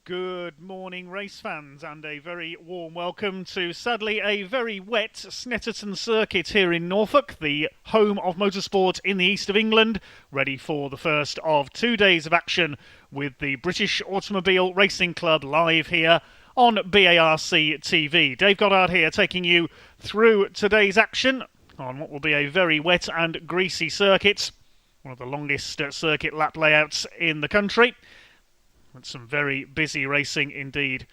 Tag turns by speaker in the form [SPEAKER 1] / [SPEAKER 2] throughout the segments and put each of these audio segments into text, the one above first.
[SPEAKER 1] Good morning, race fans, and a very warm welcome to, sadly, a very wet Snetterton circuit here in Norfolk, the home of motorsport in the east of England, ready for the first of 2 days of action with the British Automobile Racing Club live here on BARC TV. Dave Goddard here taking you through today's action on what will be a very wet and greasy circuit, one of the longest circuit lap layouts in the country. Some very busy racing indeed,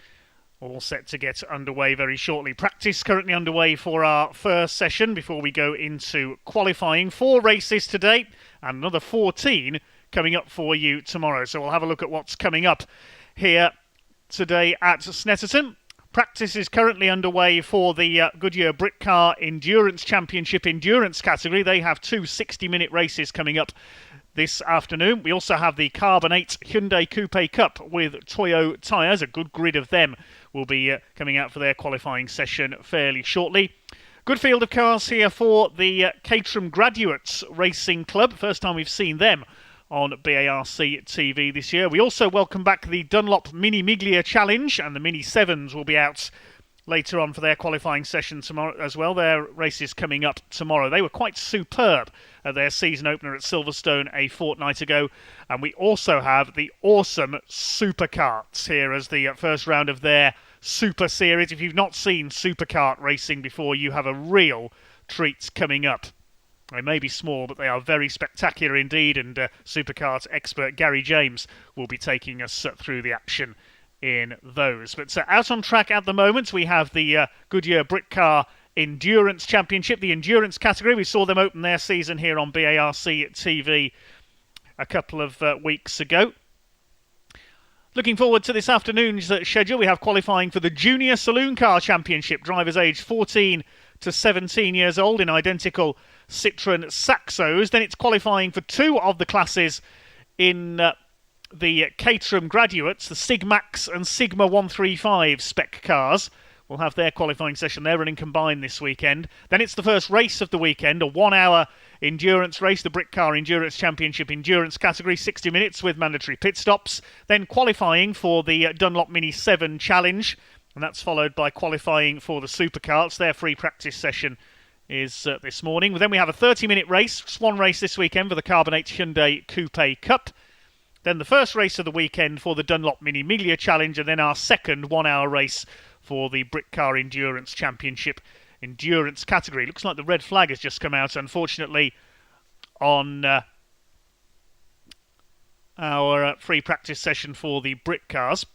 [SPEAKER 1] all set to get underway very shortly. Practice currently underway for our first session before we go into qualifying. 4 races today and another 14 coming up for you tomorrow. So we'll have a look at what's coming up here today at Snetterton. Practice is currently underway for the Goodyear Britcar Endurance Championship Endurance category. They have 2 60-minute races coming up this afternoon. We also have the Carbonate Hyundai Coupe Cup with Toyo tyres. A good grid of them will be coming out for their qualifying session fairly shortly. Good field of cars here for the Caterham Graduates Racing Club. First time we've seen them on BARC TV this year. We also welcome back the Dunlop Mini Miglia Challenge, and the Mini 7s will be out later on for their qualifying session tomorrow as well. Their race is coming up tomorrow. They were quite superb at their season opener at Silverstone a fortnight ago. And we also have the awesome Superkarts here as the first round of their Super Series. If you've not seen Superkart racing before, you have a real treat coming up. They may be small, but they are very spectacular indeed. And Superkart expert Gary James will be taking us through the action in those. But out on track at the moment, we have the Goodyear Britcar Endurance Championship, the endurance category. We saw them open their season here on BARC TV a couple of weeks ago. Looking forward to this afternoon's schedule, we have qualifying for the Junior Saloon Car Championship, drivers aged 14 to 17 years old in identical Citroën Saxos. Then it's qualifying for 2 of the classes in the Caterham Graduates, the Sigmax and Sigma 135 spec cars. Will have their qualifying session. They're running combined this weekend. Then it's the first race of the weekend, a 1-hour endurance race, the Britcar Endurance Championship endurance category, 60 minutes with mandatory pit stops. Then qualifying for the Dunlop Mini 7 Challenge, and that's followed by qualifying for the Superkarts. Their free practice session is this morning. Then we have a 30-minute race, swan race this weekend for the Carbonate Hyundai Coupe Cup. Then the first race of the weekend for the Dunlop Mini Miglia Challenge, and then our second 1-hour race for the Britcar Endurance Championship endurance category. Looks like the red flag has just come out, unfortunately, on our free practice session for the Britcars.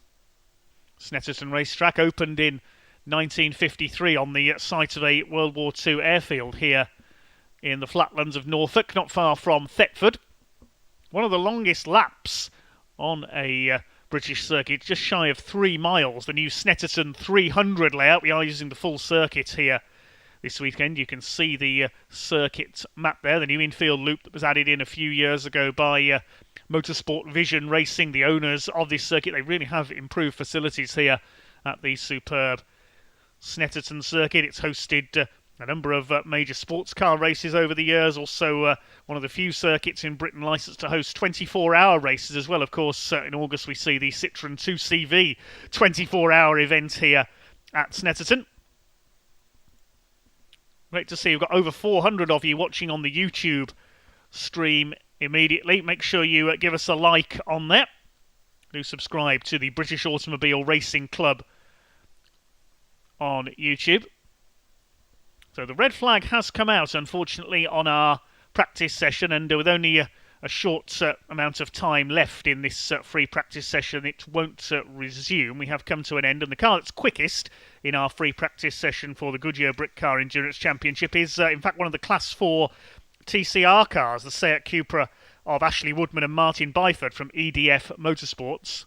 [SPEAKER 1] Snetterton racetrack opened in 1953 on the site of a World War II airfield here in the flatlands of Norfolk, not far from Thetford. One of the longest laps on a British circuit, just shy of 3 miles. The new Snetterton 300 layout. We are using the full circuit here this weekend. You can see the circuit map there, the new infield loop that was added in a few years ago by Motorsport Vision Racing, the owners of this circuit. They really have improved facilities here at the superb Snetterton circuit. It's hosted a number of major sports car races over the years. Also, one of the few circuits in Britain licensed to host 24-hour races as well. Of course, in August we see the Citroën 2CV 24-hour event here at Snetterton. Great to see we've got over 400 of you watching on the YouTube stream immediately. Make sure you give us a like on there. Do subscribe to the British Automobile Racing Club on YouTube. So the red flag has come out, unfortunately, on our practice session, and with only a short amount of time left in this free practice session, it won't resume. We have come to an end, and the car that's quickest in our free practice session for the Goodyear Britcar Endurance Championship is, in fact, one of the Class 4 TCR cars, the Seat Cupra of Ashley Woodman and Martin Byford from EDF Motorsports.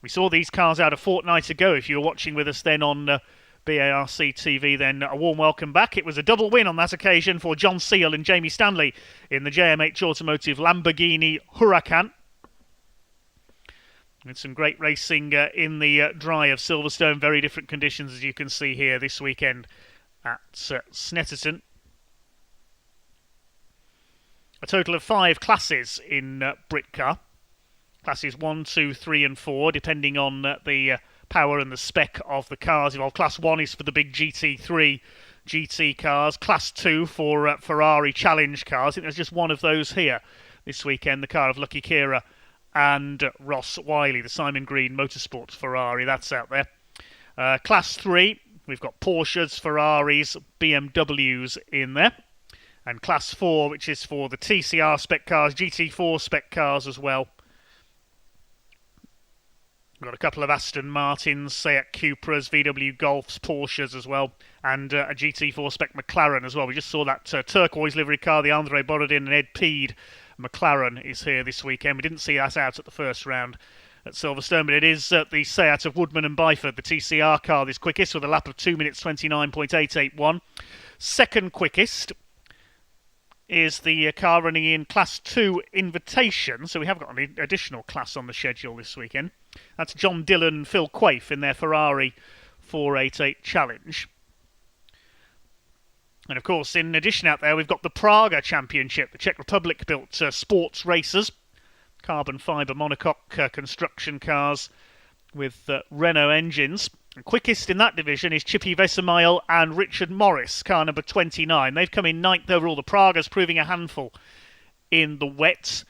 [SPEAKER 1] We saw these cars out a fortnight ago. If you were watching with us then on BARC TV, then a warm welcome back. It was a double win on that occasion for John Seal and Jamie Stanley in the JMH Automotive Lamborghini Huracan. With some great racing in the dry of Silverstone. Very different conditions, as you can see here this weekend at Snetterton. A total of 5 classes in Britcar. Classes 1, 2, 3 and 4, depending on the power and the spec of the cars involved. Class 1 is for the big GT3 GT cars. Class 2 for Ferrari Challenge cars. I think there's just one of those here this weekend, the car of Lucky Kira and Ross Wiley, the Simon Green Motorsports Ferrari. That's out there. Class 3, we've got Porsches, Ferraris, BMWs in there. And Class 4, which is for the TCR spec cars, GT4 spec cars as well. We've got a couple of Aston Martins, Seat Cupras, VW Golfs, Porsches as well, and a GT4 spec McLaren as well. We just saw that turquoise livery car, the Andre Borodin and Ed Peed McLaren is here this weekend. We didn't see that out at the first round at Silverstone, but it is the Seat of Woodman and Byford, the TCR car, this quickest with a lap of 2 minutes 29.881. Second quickest is the car running in Class 2 Invitation, so we have got an additional class on the schedule this weekend. That's John Dillon and Phil Quaife in their Ferrari 488 Challenge. And of course, in addition out there, we've got the Praga Championship, the Czech Republic-built sports racers, carbon fibre monocoque construction cars with Renault engines. And quickest in that division is Chippy Vesemile and Richard Morris, car number 29. They've come in 9th overall. The Praga's proving a handful in the wet.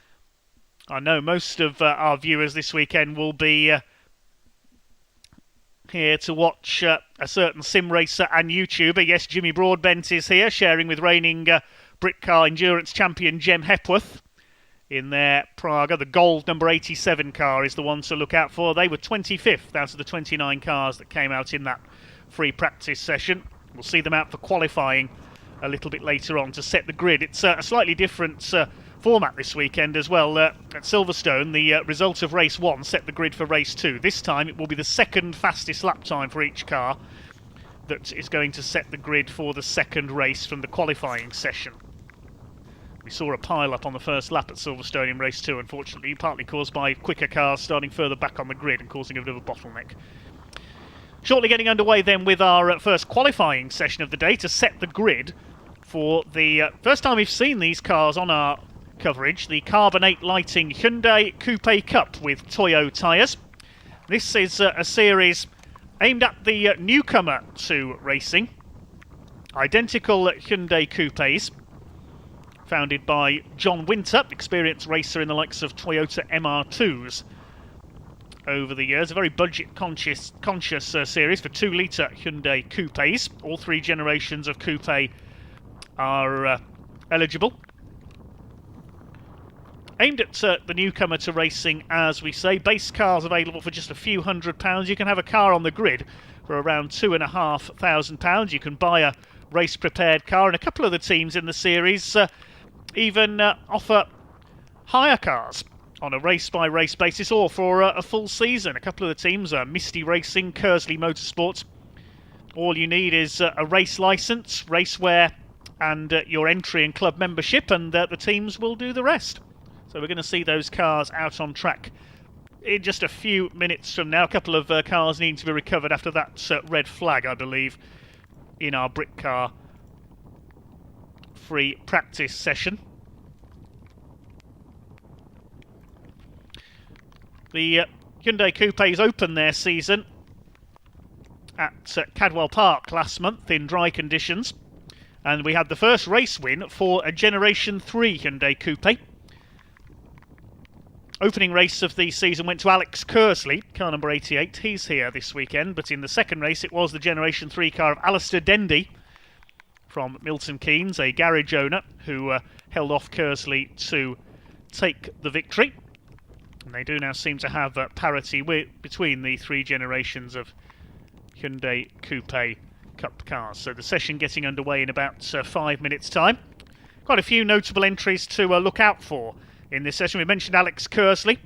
[SPEAKER 1] I know most of our viewers this weekend will be here to watch a certain sim racer and YouTuber. Yes, Jimmy Broadbent is here, sharing with reigning Britcar endurance champion Jem Hepworth in their Praga. The gold number 87 car is the one to look out for. They were 25th out of the 29 cars that came out in that free practice session. We'll see them out for qualifying a little bit later on to set the grid. It's a slightly different format this weekend as well. At Silverstone, the result of race 1 set the grid for race 2. This time it will be the second fastest lap time for each car that is going to set the grid for the second race from the qualifying session. We saw a pile-up on the first lap at Silverstone in race 2, unfortunately, partly caused by quicker cars starting further back on the grid and causing a bit of a bottleneck. Shortly getting underway then with our first qualifying session of the day to set the grid for the first time we've seen these cars on our coverage, the Carbonate Lighting Hyundai Coupe Cup with Toyo tyres. This is a series aimed at the newcomer to racing. Identical Hyundai Coupes, founded by John Winter, experienced racer in the likes of Toyota MR2s over the years. A very budget-conscious series for 2-litre Hyundai Coupes. All 3 generations of Coupe are eligible. Aimed at the newcomer to racing, as we say. Base cars available for just a few £100s. You can have a car on the grid for around £2,500. You can buy a race-prepared car, and a couple of the teams in the series even offer hire cars on a race-by-race basis or for a full season. A couple of the teams are Misty Racing, Kersley Motorsports. All you need is a race licence, racewear, and your entry and club membership, and the teams will do the rest. So we're going to see those cars out on track in just a few minutes from now. A couple of cars needing to be recovered after that red flag, I believe, in our Britcar free practice session. The Hyundai Coupes opened their season at Cadwell Park last month in dry conditions, and we had the first race win for a Generation 3 Hyundai Coupe. Opening race of the season went to Alex Kersley, car number 88. He's here this weekend, but in the second race it was the Generation 3 car of Alistair Dendy from Milton Keynes, a garage owner who held off Kersley to take the victory. And they do now seem to have parity between the 3 generations of Hyundai Coupe Cup cars. So the session getting underway in about 5 minutes' time. Quite a few notable entries to look out for in this session. We mentioned Alex Kersley.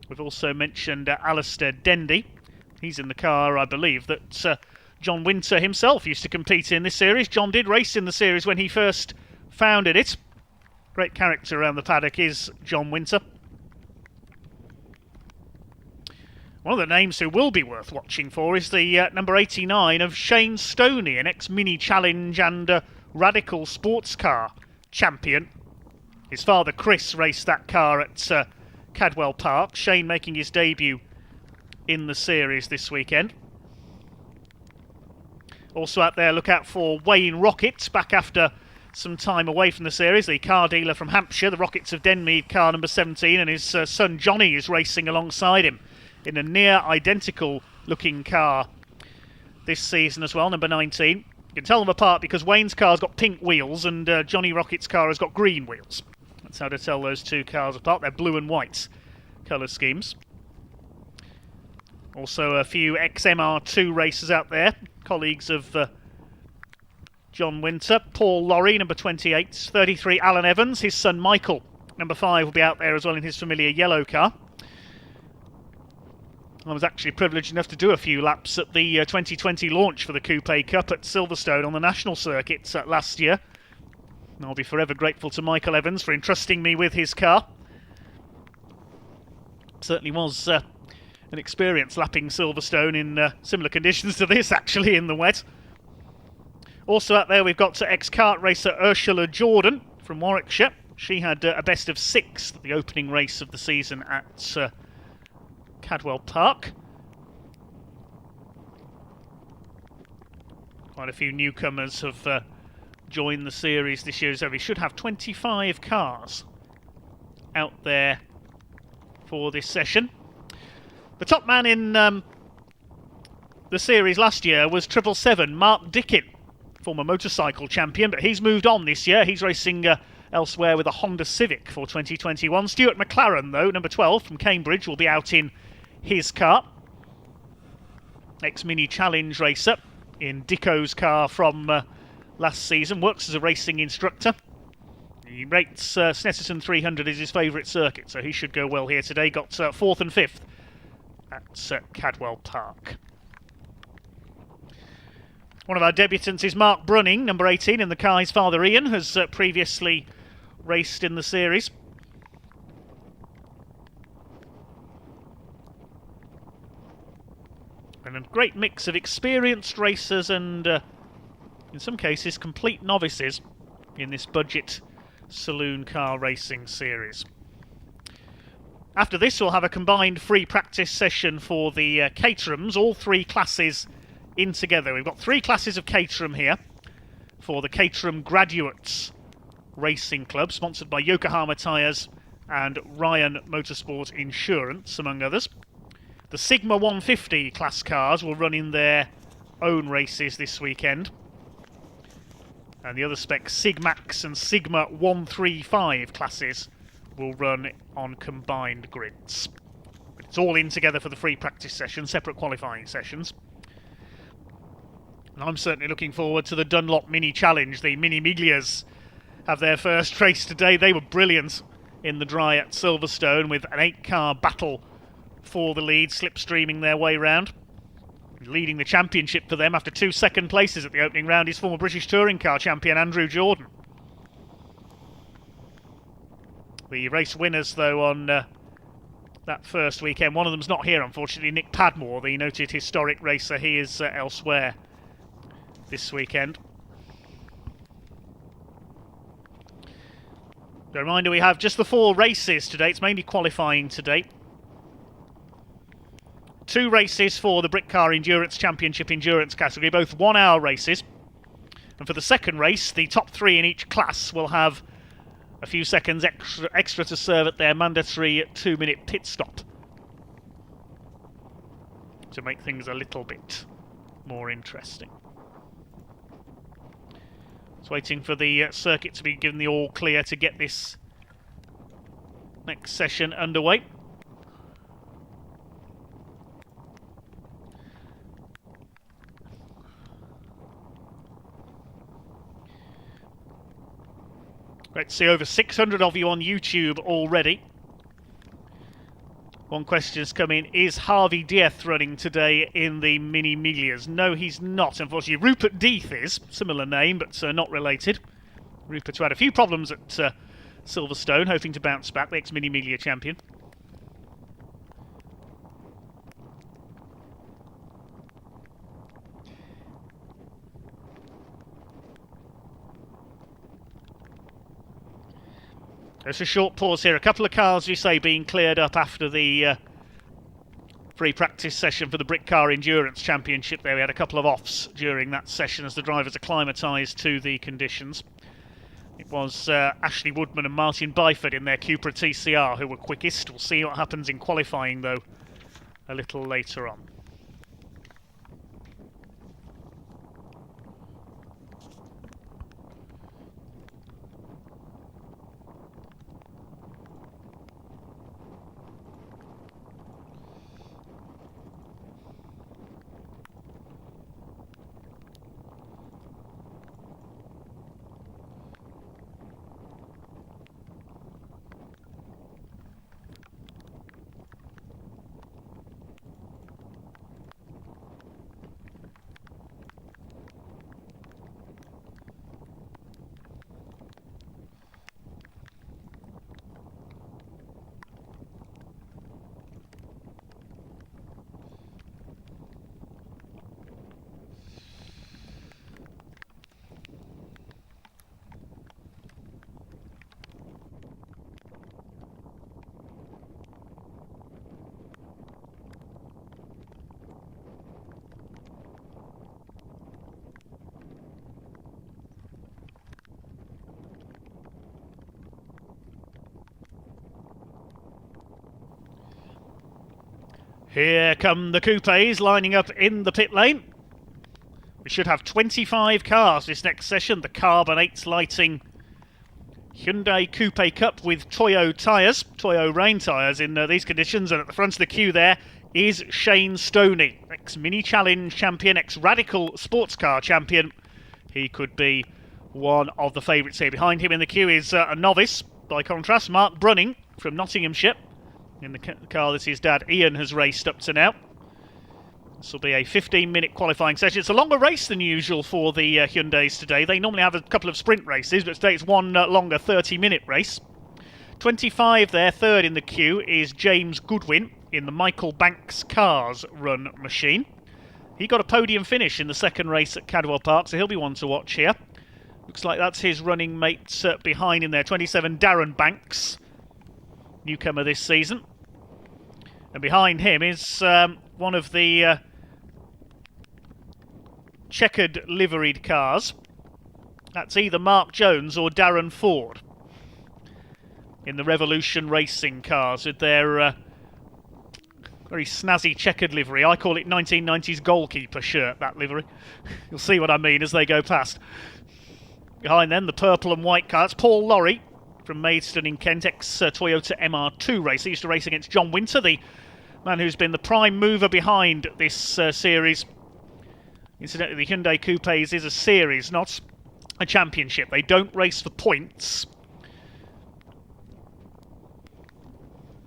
[SPEAKER 1] We've also mentioned Alistair Dendy. He's in the car, I believe, that John Winter himself used to compete in this series. John did race in the series when he first founded it. Great character around the paddock is John Winter. One of the names who will be worth watching for is the number 89 of Shane Stoney, an ex-Mini Challenge and Radical Sports Car champion. His father Chris raced that car at Cadwell Park. Shane making his debut in the series this weekend. Also out there, look out for Wayne Rocket, back after some time away from the series. The car dealer from Hampshire, the Rockets of Denmead, car number 17, and his son Johnny is racing alongside him in a near identical looking car this season as well, number 19. You can tell them apart because Wayne's car's got pink wheels and Johnny Rocket's car has got green wheels. That's how to tell those two cars apart. They're blue and white colour schemes. Also a few XMR2 racers out there, colleagues of John Winter. Paul Lorry, number 28. 33, Alan Evans. His son Michael, number 5, will be out there as well in his familiar yellow car. I was actually privileged enough to do a few laps at the 2020 launch for the Coupe Cup at Silverstone on the national circuit last year. And I'll be forever grateful to Michael Evans for entrusting me with his car. Certainly was an experience lapping Silverstone in similar conditions to this, actually, in the wet. Also out there we've got ex-kart racer Ursula Jordan from Warwickshire. She had a best of 6th at the opening race of the season at Cadwell Park. Quite a few newcomers have joined the series this year, so we should have 25 cars out there for this session. The top man in the series last year was 777 Mark Dickin, former motorcycle champion, but he's moved on this year. He's racing elsewhere with a Honda Civic for 2021. Stuart McLaren, though, number 12 from Cambridge, will be out in his car. Ex-Mini Challenge racer in Dicko's car from last season. Works as a racing instructor. He rates Snetterton 300 as his favourite circuit, so he should go well here today. Got 4th and 5th at Cadwell Park. One of our debutants is Mark Brunning, number 18, in the car his father Ian has previously raced in the series. And a great mix of experienced racers and, in some cases, complete novices in this budget saloon car racing series. After this, we'll have a combined free practice session for the Caterhams, all 3 classes in together. We've got 3 classes of Caterham here for the Caterham Graduates Racing Club, sponsored by Yokohama Tyres and Ryan Motorsport Insurance, among others. The Sigma 150 class cars will run in their own races this weekend. And the other specs, Sigmax and Sigma 135 classes, will run on combined grids. But it's all in together for the free practice session, separate qualifying sessions. And I'm certainly looking forward to the Dunlop Mini Challenge. The Mini Miglias have their first race today. They were brilliant in the dry at Silverstone with an 8-car battle for the lead, slipstreaming their way round. Leading the championship for them after 2 second places at the opening round is former British Touring Car champion Andrew Jordan. The race winners, though, on that first weekend, one of them's not here, unfortunately, Nick Padmore, the noted historic racer. He is elsewhere this weekend. A reminder, we have just the 4 races today. It's mainly qualifying today. 2 races for the Britcar Endurance Championship Endurance category, both 1-hour races. And for the second race, the top 3 in each class will have a few seconds extra to serve at their mandatory 2-minute pit stop to make things a little bit more interesting. Just waiting for the circuit to be given the all clear to get this next session underway. Great to see over 600 of you on YouTube already. One question has come in, is Harvey Dieth running today in the Mini Miglias? No, he's not, unfortunately. Rupert Deeth is, similar name, but not related. Rupert, who had a few problems at Silverstone, hoping to bounce back, the ex-Mini Miglia champion. There's a short pause here. A couple of cars, you say, being cleared up after the free practice session for the Britcar Endurance Championship there. We had a couple of offs during that session as the drivers acclimatised to the conditions. It was Ashley Woodman and Martin Byford in their Cupra TCR who were quickest. We'll see what happens in qualifying, though, a little later on. Here come the coupes lining up in the pit lane. We should have 25 cars this next session. The Carbon 8's lighting Hyundai Coupe Cup with Toyo tyres, Toyo rain tyres in these conditions. And at the front of the queue there is Shane Stoney, ex-Mini Challenge champion, ex-Radical Sports Car champion. He could be one of the favourites here. Behind him in the queue is a novice, by contrast, Mark Brunning from Nottinghamshire, in the car that his dad Ian has raced up to now. This will be a 15-minute qualifying session. It's a longer race than usual for the Hyundais today. They normally have a couple of sprint races, but today it's one longer 30-minute race. 25 there, third in the queue, is James Goodwin in the Michael Banks Cars run machine. He got a podium finish in the second race at Cadwell Park, so he'll be one to watch here. Looks like that's his running mate behind in there, 27, Darren Banks, newcomer this season. And behind him is one of the checkered liveried cars. That's either Mark Jones or Darren Ford in the Revolution Racing cars with their very snazzy checkered livery. I call it 1990s goalkeeper shirt, that livery. You'll see what I mean as they go past. Behind them, the purple and white car. It's Paul Lorry from Maidstone in Kent, ex-Toyota MR2 racer. He used to race against John Winter, the man who's been the prime mover behind this series. Incidentally, the Hyundai Coupes is a series, not a championship. They don't race for points.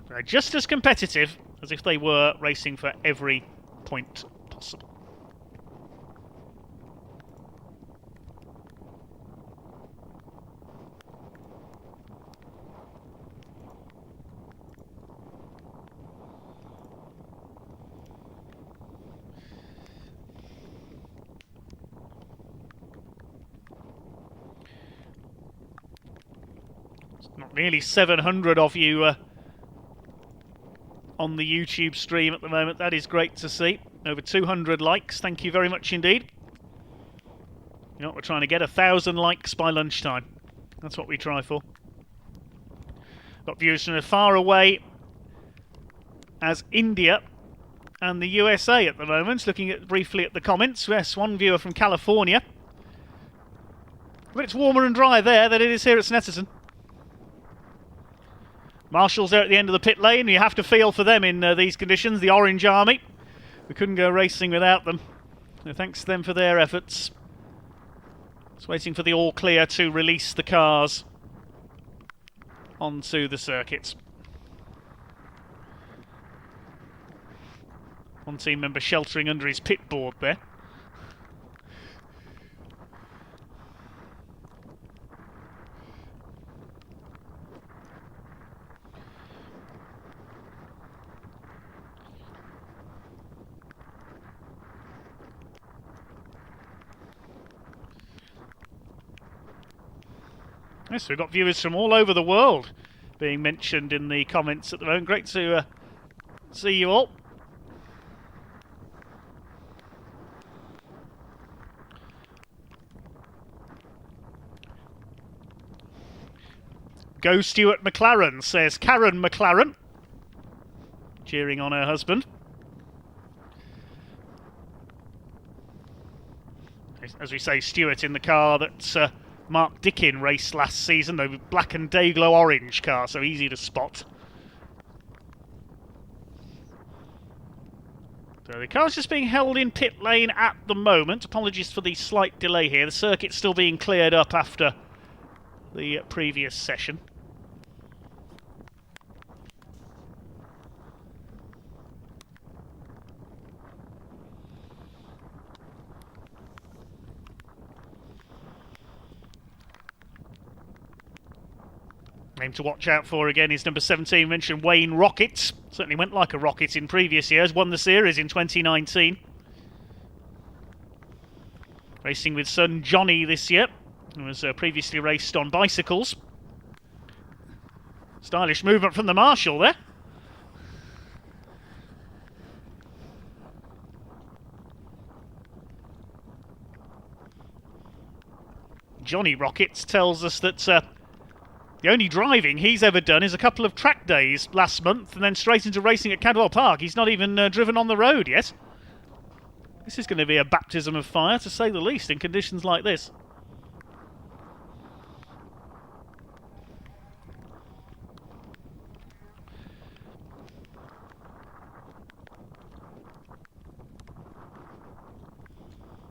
[SPEAKER 1] They're just as competitive as if they were racing for every point possible. Not nearly 700 of you on the YouTube stream at the moment. That is great to see. Over 200 likes. Thank you very much indeed. You know what we're trying to get? 1,000 likes by lunchtime. That's what we try for. Got viewers from as far away as India and the USA at the moment. Looking briefly at the comments. Yes, one viewer from California. But it's warmer and drier there than it is here at Snetterton. Marshall's there at the end of the pit lane. You have to feel for them in these conditions. The Orange Army. We couldn't go racing without them. So thanks to them for their efforts. Just waiting for the all clear to release the cars onto the circuit. One team member sheltering under his pit board there. Yes, we've got viewers from all over the world being mentioned in the comments at the moment. Great to see you all. Go Stuart McLaren, says Karen McLaren, cheering on her husband. As we say, Stuart in the car that Mark Dickin raced last season, the black and day-glow orange car, so easy to spot. So the car's just being held in pit lane at the moment. Apologies for the slight delay here. The circuit's still being cleared up after the previous session. Name to watch out for again is number 17, mentioned Wayne Rocket. Certainly went like a rocket in previous years, won the series in 2019. Racing with son Johnny this year, who was previously raced on bicycles. Stylish movement from the marshal there. Johnny Rockets tells us that the only driving he's ever done is a couple of track days last month and then straight into racing at Cadwell Park. He's not even driven on the road yet. This is going to be a baptism of fire, to say the least, in conditions like this.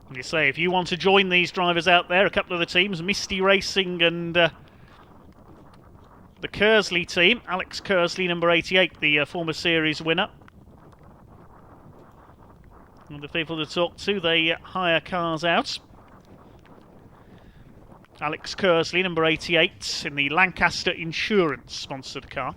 [SPEAKER 1] And you say, if you want to join these drivers out there, a couple of the teams, Misty Racing and the Kersley team, Alex Kersley, number 88, the former series winner. And the people to talk to, they hire cars out. Alex Kersley, number 88, in the Lancaster Insurance sponsored car.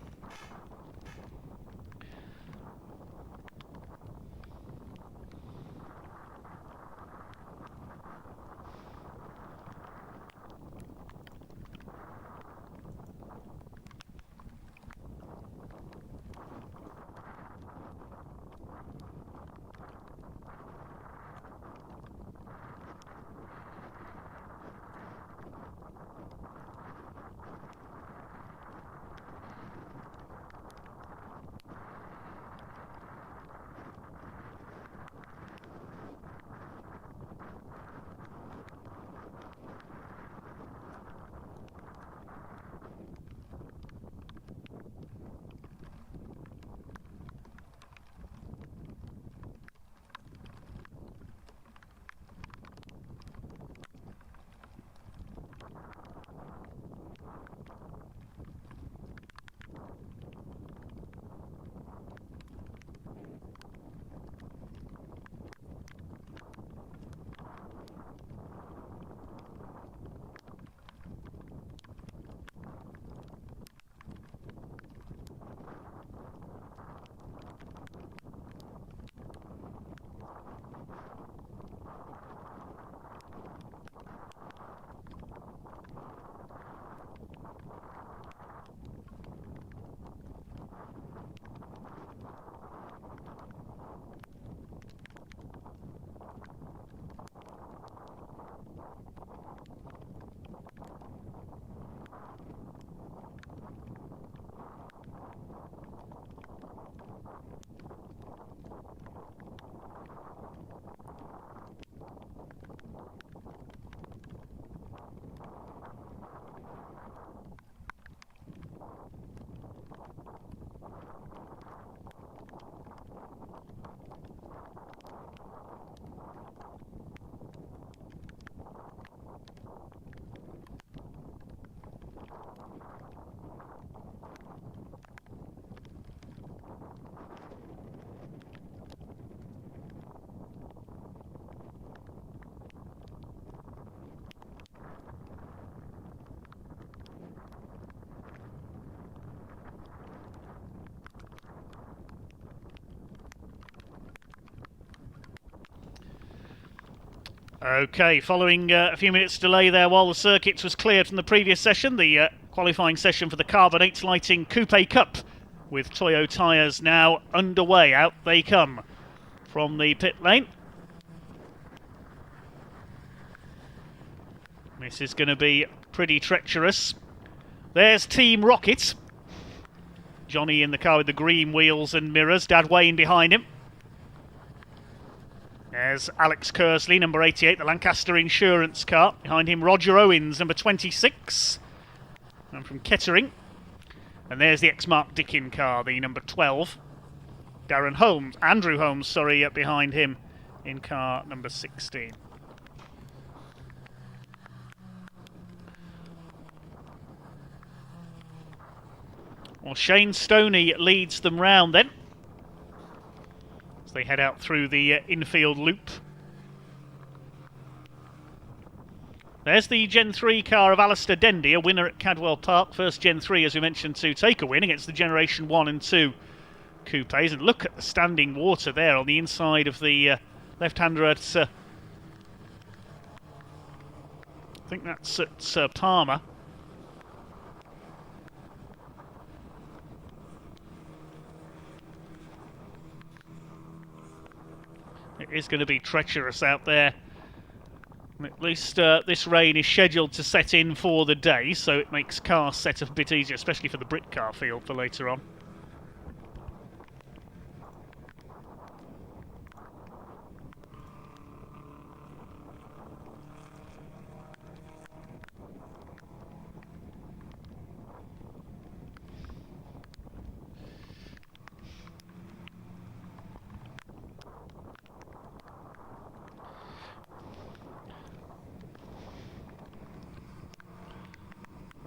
[SPEAKER 1] Okay, following a few minutes delay there while the circuit was cleared from the previous session, the Qualifying session for the Carbonate Lighting Coupe Cup with Toyo tyres now underway. Out they come from the pit lane. This is going to be pretty treacherous. There's Team Rocket. Johnny in the car with the green wheels and mirrors. Dad Wayne behind him. There's Alex Kersley, number 88, the Lancaster Insurance car. Behind him, Roger Owens, number 26. And from Kettering. And there's the ex-Mark Dickin car, the number 12. Andrew Holmes, sorry, behind him in car number 16. Well, Shane Stoney leads them round then, as they head out through the infield loop. There's the Gen 3 car of Alistair Dendy, a winner at Cadwell Park. First Gen 3, as we mentioned, to take a win against the Generation 1 and 2 coupes. And look at the standing water there on the inside of the left-hander at... I think that's at Palmer. It is going to be treacherous out there. At least this rain is scheduled to set in for the day, so it makes car set a bit easier, especially for the Britcar field for later on.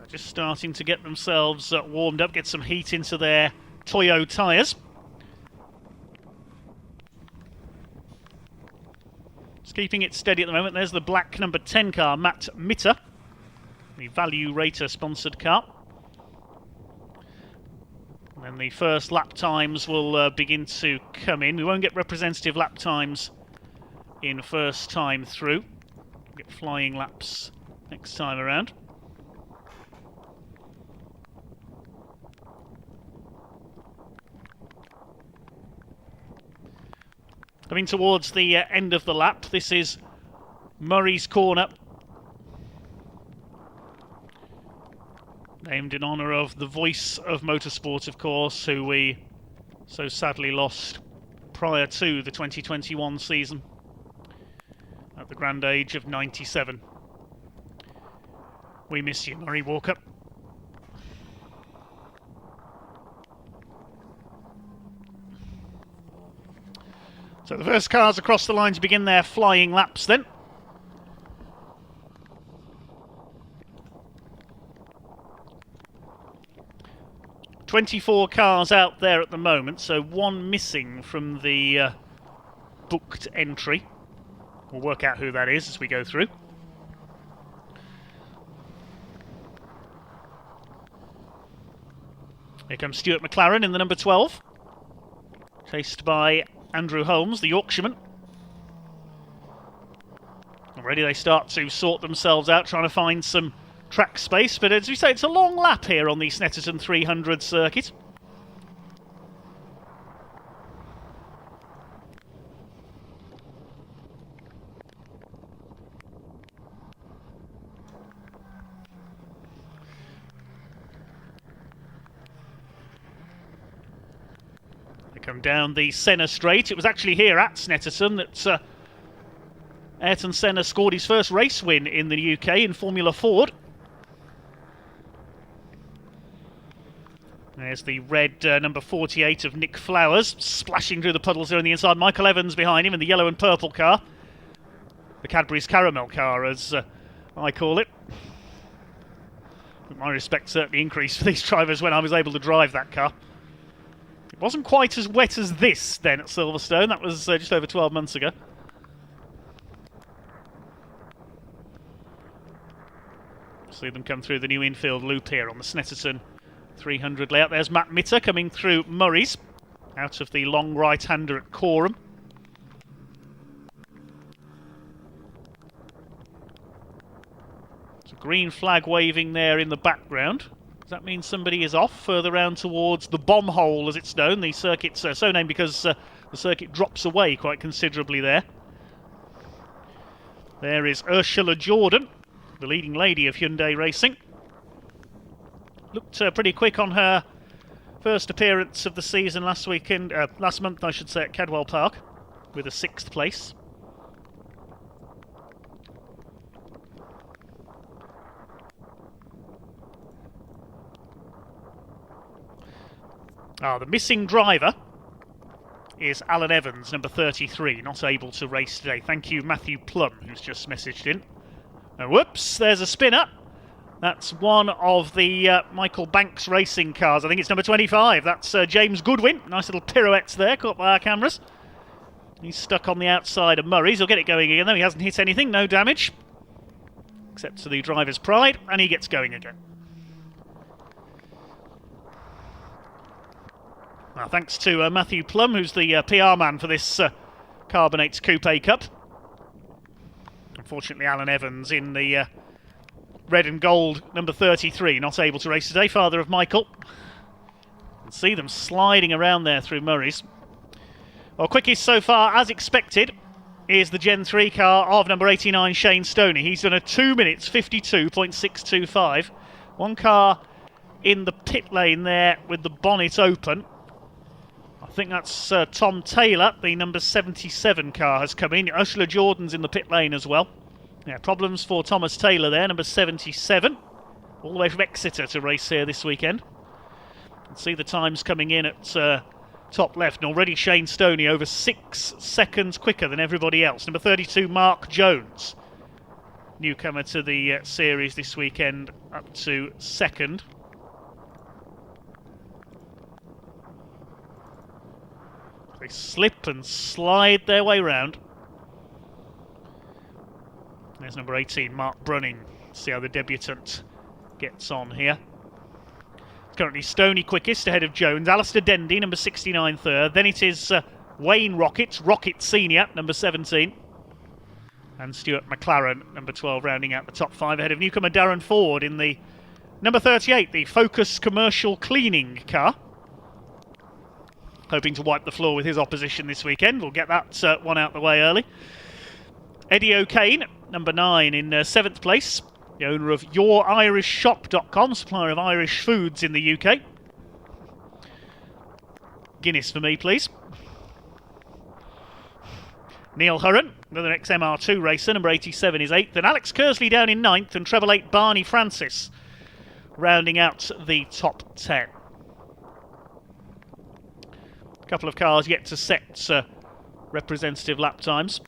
[SPEAKER 1] Just starting to get themselves warmed up, get some heat into their Toyo tyres. Just keeping it steady at the moment. There's the black number 10 car, Matt Mitter, the Value Rater sponsored car. And then the first lap times will begin to come in. We won't get representative lap times in first time through. We'll get flying laps next time around. Coming towards the end of the lap, this is Murray's Corner. Named in honour of the voice of motorsport, of course, who we so sadly lost prior to the 2021 season at the grand age of 97. We miss you, Murray Walker. So the first cars across the line to begin their flying laps then. "24 cars out there at the moment, so one missing from the booked entry. We'll work out who that is as we go through. Here comes Stuart McLaren in the number 12. Chased by Andrew Holmes, the Yorkshireman. Already they start to sort themselves out, trying to find some track space. But as we say, it's a long lap here on the Snetterton 300 circuit. Come down the Senna straight. It was actually here at Snetterton that Ayrton Senna scored his first race win in the UK in Formula Ford. There's the red number 48 of Nick Flowers, splashing through the puddles there on the inside. Michael Evans behind him in the yellow and purple car. The Cadbury's Caramel car, as I call it. But my respect certainly increased for these drivers when I was able to drive that car. It wasn't quite as wet as this then at Silverstone. That was just over 12 months ago. See them come through the new infield loop here on the Snetterton 300 layout. There's Matt Mitter coming through Murray's out of the long right-hander at Coram. It's a green flag waving there in the background. Does that mean somebody is off further round towards the bomb hole, as it's known? The circuit's so named because the circuit drops away quite considerably there. There is Ursula Jordan, the leading lady of Hyundai Racing. Looked pretty quick on her first appearance of the season last month, I should say, at Cadwell Park, with a 6th place. The missing driver is Alan Evans, number 33, not able to race today. Thank you, Matthew Plum, who's just messaged in. Whoops, there's a spinner. That's one of the Michael Banks racing cars. I think it's number 25. That's James Goodwin. Nice little pirouettes there, caught by our cameras. He's stuck on the outside of Murray's. He'll get it going again, though. He hasn't hit anything, no damage. Except to the driver's pride, and he gets going again. Well, thanks to Matthew Plum, who's the PR man for this Carbonates Coupe Cup. Unfortunately, Alan Evans in the red and gold number 33, not able to race today, father of Michael. You can see them sliding around there through Murray's. Well, quickest so far, as expected, is the Gen 3 car of number 89, Shane Stoney. He's done a 2 minutes 52.625. One car in the pit lane there with the bonnet open. I think that's Tom Taylor, the number 77 car has come in. Ursula Jordan's in the pit lane as well. Yeah, problems for Thomas Taylor there, number 77. All the way from Exeter to race here this weekend. You can see the times coming in at top left. And already Shane Stoney over 6 seconds quicker than everybody else. Number 32, Mark Jones. Newcomer to the series this weekend, up to 2nd. They slip and slide their way round. There's number 18, Mark Brunning. See how the debutant gets on here. Currently Stoney quickest ahead of Jones. Alistair Dendy, number 69, third. Then it is Wayne Rocket Senior, number 17. And Stuart McLaren, number 12, rounding out the top 5 ahead of newcomer Darren Ford in the number 38, the Focus Commercial Cleaning car. Hoping to wipe the floor with his opposition this weekend. We'll get that one out the way early. Eddie O'Kane, number 9, in 7th place. The owner of YourIrishShop.com, supplier of Irish foods in the UK. Guinness for me, please. Neil Hurren, another XMR2 racer, number 87 is 8th. And Alex Kersley down in 9th, and treble 8 Barney Francis rounding out the top 10. A couple of cars yet to set representative lap times.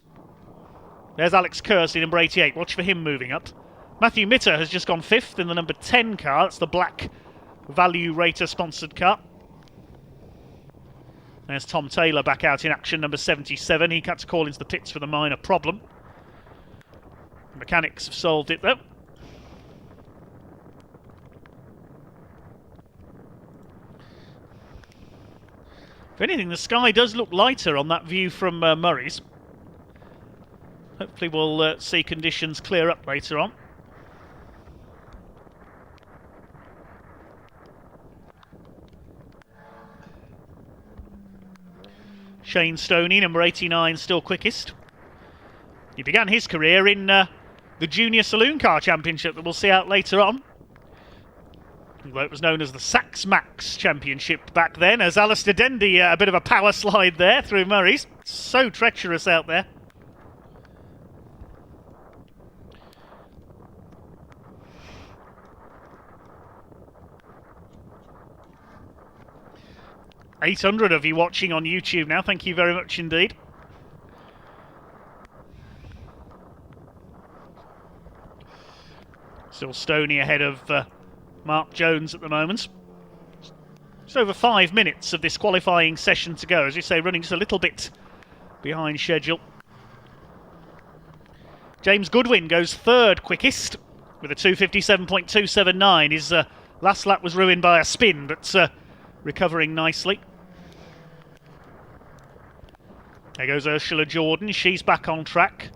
[SPEAKER 1] There's Alex Kersley, number 88. Watch for him moving up. Matthew Mitter has just gone 5th in the number 10 car. That's the black Value Rater sponsored car. There's Tom Taylor back out in action, number 77. He had to call into the pits with a minor problem. The mechanics have solved it though. If anything, the sky does look lighter on that view from Murray's. Hopefully we'll see conditions clear up later on. Shane Stoney, number 89, still quickest. He began his career in the Junior Saloon Car Championship that we'll see out later on. Although it was known as the Sax Max Championship back then, as Alistair Dendy, a bit of a power slide there through Murray's. So treacherous out there. $800 of you watching on YouTube now. Thank you very much indeed. Still Stoney ahead of Mark Jones at the moment. Just over 5 minutes of this qualifying session to go. As you say, running just a little bit behind schedule. James Goodwin goes 3rd quickest with a 2:57.279. His last lap was ruined by a spin, but recovering nicely. There goes Ursula Jordan. She's back on track.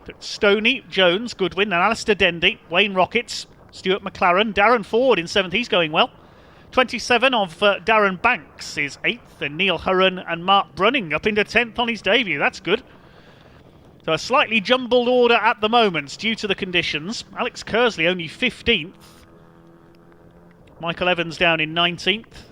[SPEAKER 1] But Stoney, Jones, Goodwin, and Alistair Dendy, Wayne Rockets, Stuart McLaren. Darren Ford in 7th, he's going well. 27 of Darren Banks is 8th, and Neil Hurren and Mark Brunning up into 10th on his debut. That's good. So a slightly jumbled order at the moment due to the conditions. Alex Kersley only 15th. Michael Evans down in 19th.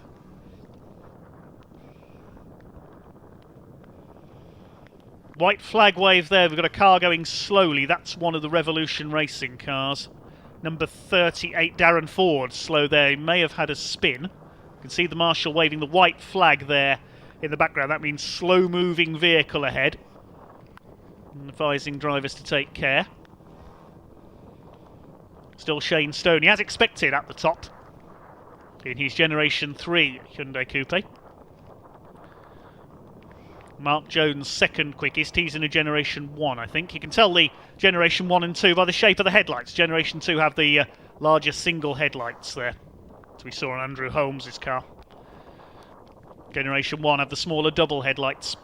[SPEAKER 1] White flag wave there. We've got a car going slowly. That's one of the Revolution Racing cars. Number 38, Darren Ford, slow there. He may have had a spin. You can see the marshal waving the white flag there in the background. That means slow-moving vehicle ahead. And advising drivers to take care. Still Shane Stoney, as expected, at the top in his Generation 3 Hyundai Coupe. Mark Jones second quickest. He's in a Generation 1, I think. You can tell the Generation 1 and 2 by the shape of the headlights. Generation 2 have the larger single headlights there, as we saw on Andrew Holmes' car. Generation 1 have the smaller double headlights.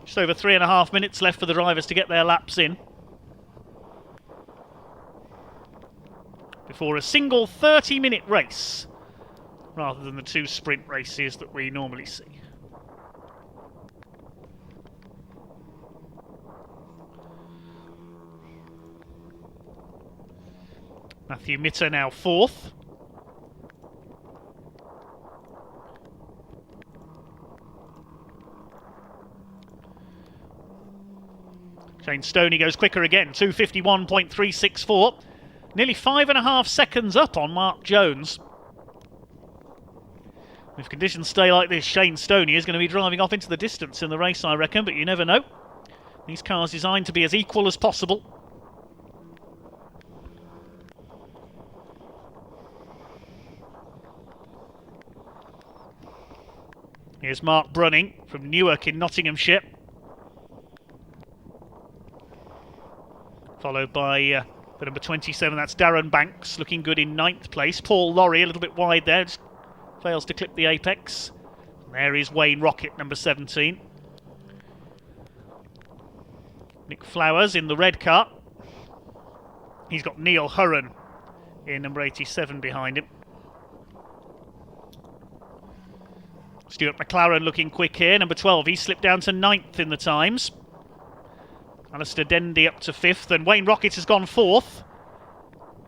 [SPEAKER 1] Just over 3.5 minutes left for the drivers to get their laps in before a single 30-minute race, rather than the 2 sprint races that we normally see. Matthew Mitter now 4th. Shane Stoney goes quicker again, 2:51.364. Nearly 5.5 seconds up on Mark Jones. If conditions stay like this, Shane Stoney is going to be driving off into the distance in the race, I reckon, but you never know. These cars designed to be as equal as possible. Here's Mark Brunning from Newark in Nottinghamshire. Followed by the number 27, that's Darren Banks, looking good in 9th place. Paul Lorry a little bit wide there, just fails to clip the apex. And there is Wayne Rocket, number 17. Nick Flowers in the red car. He's got Neil Hurren in number 87 behind him. Stuart McLaren looking quick here, number 12. He slipped down to 9th in the times. Alistair Dendy up to 5th, and Wayne Rocket has gone 4th.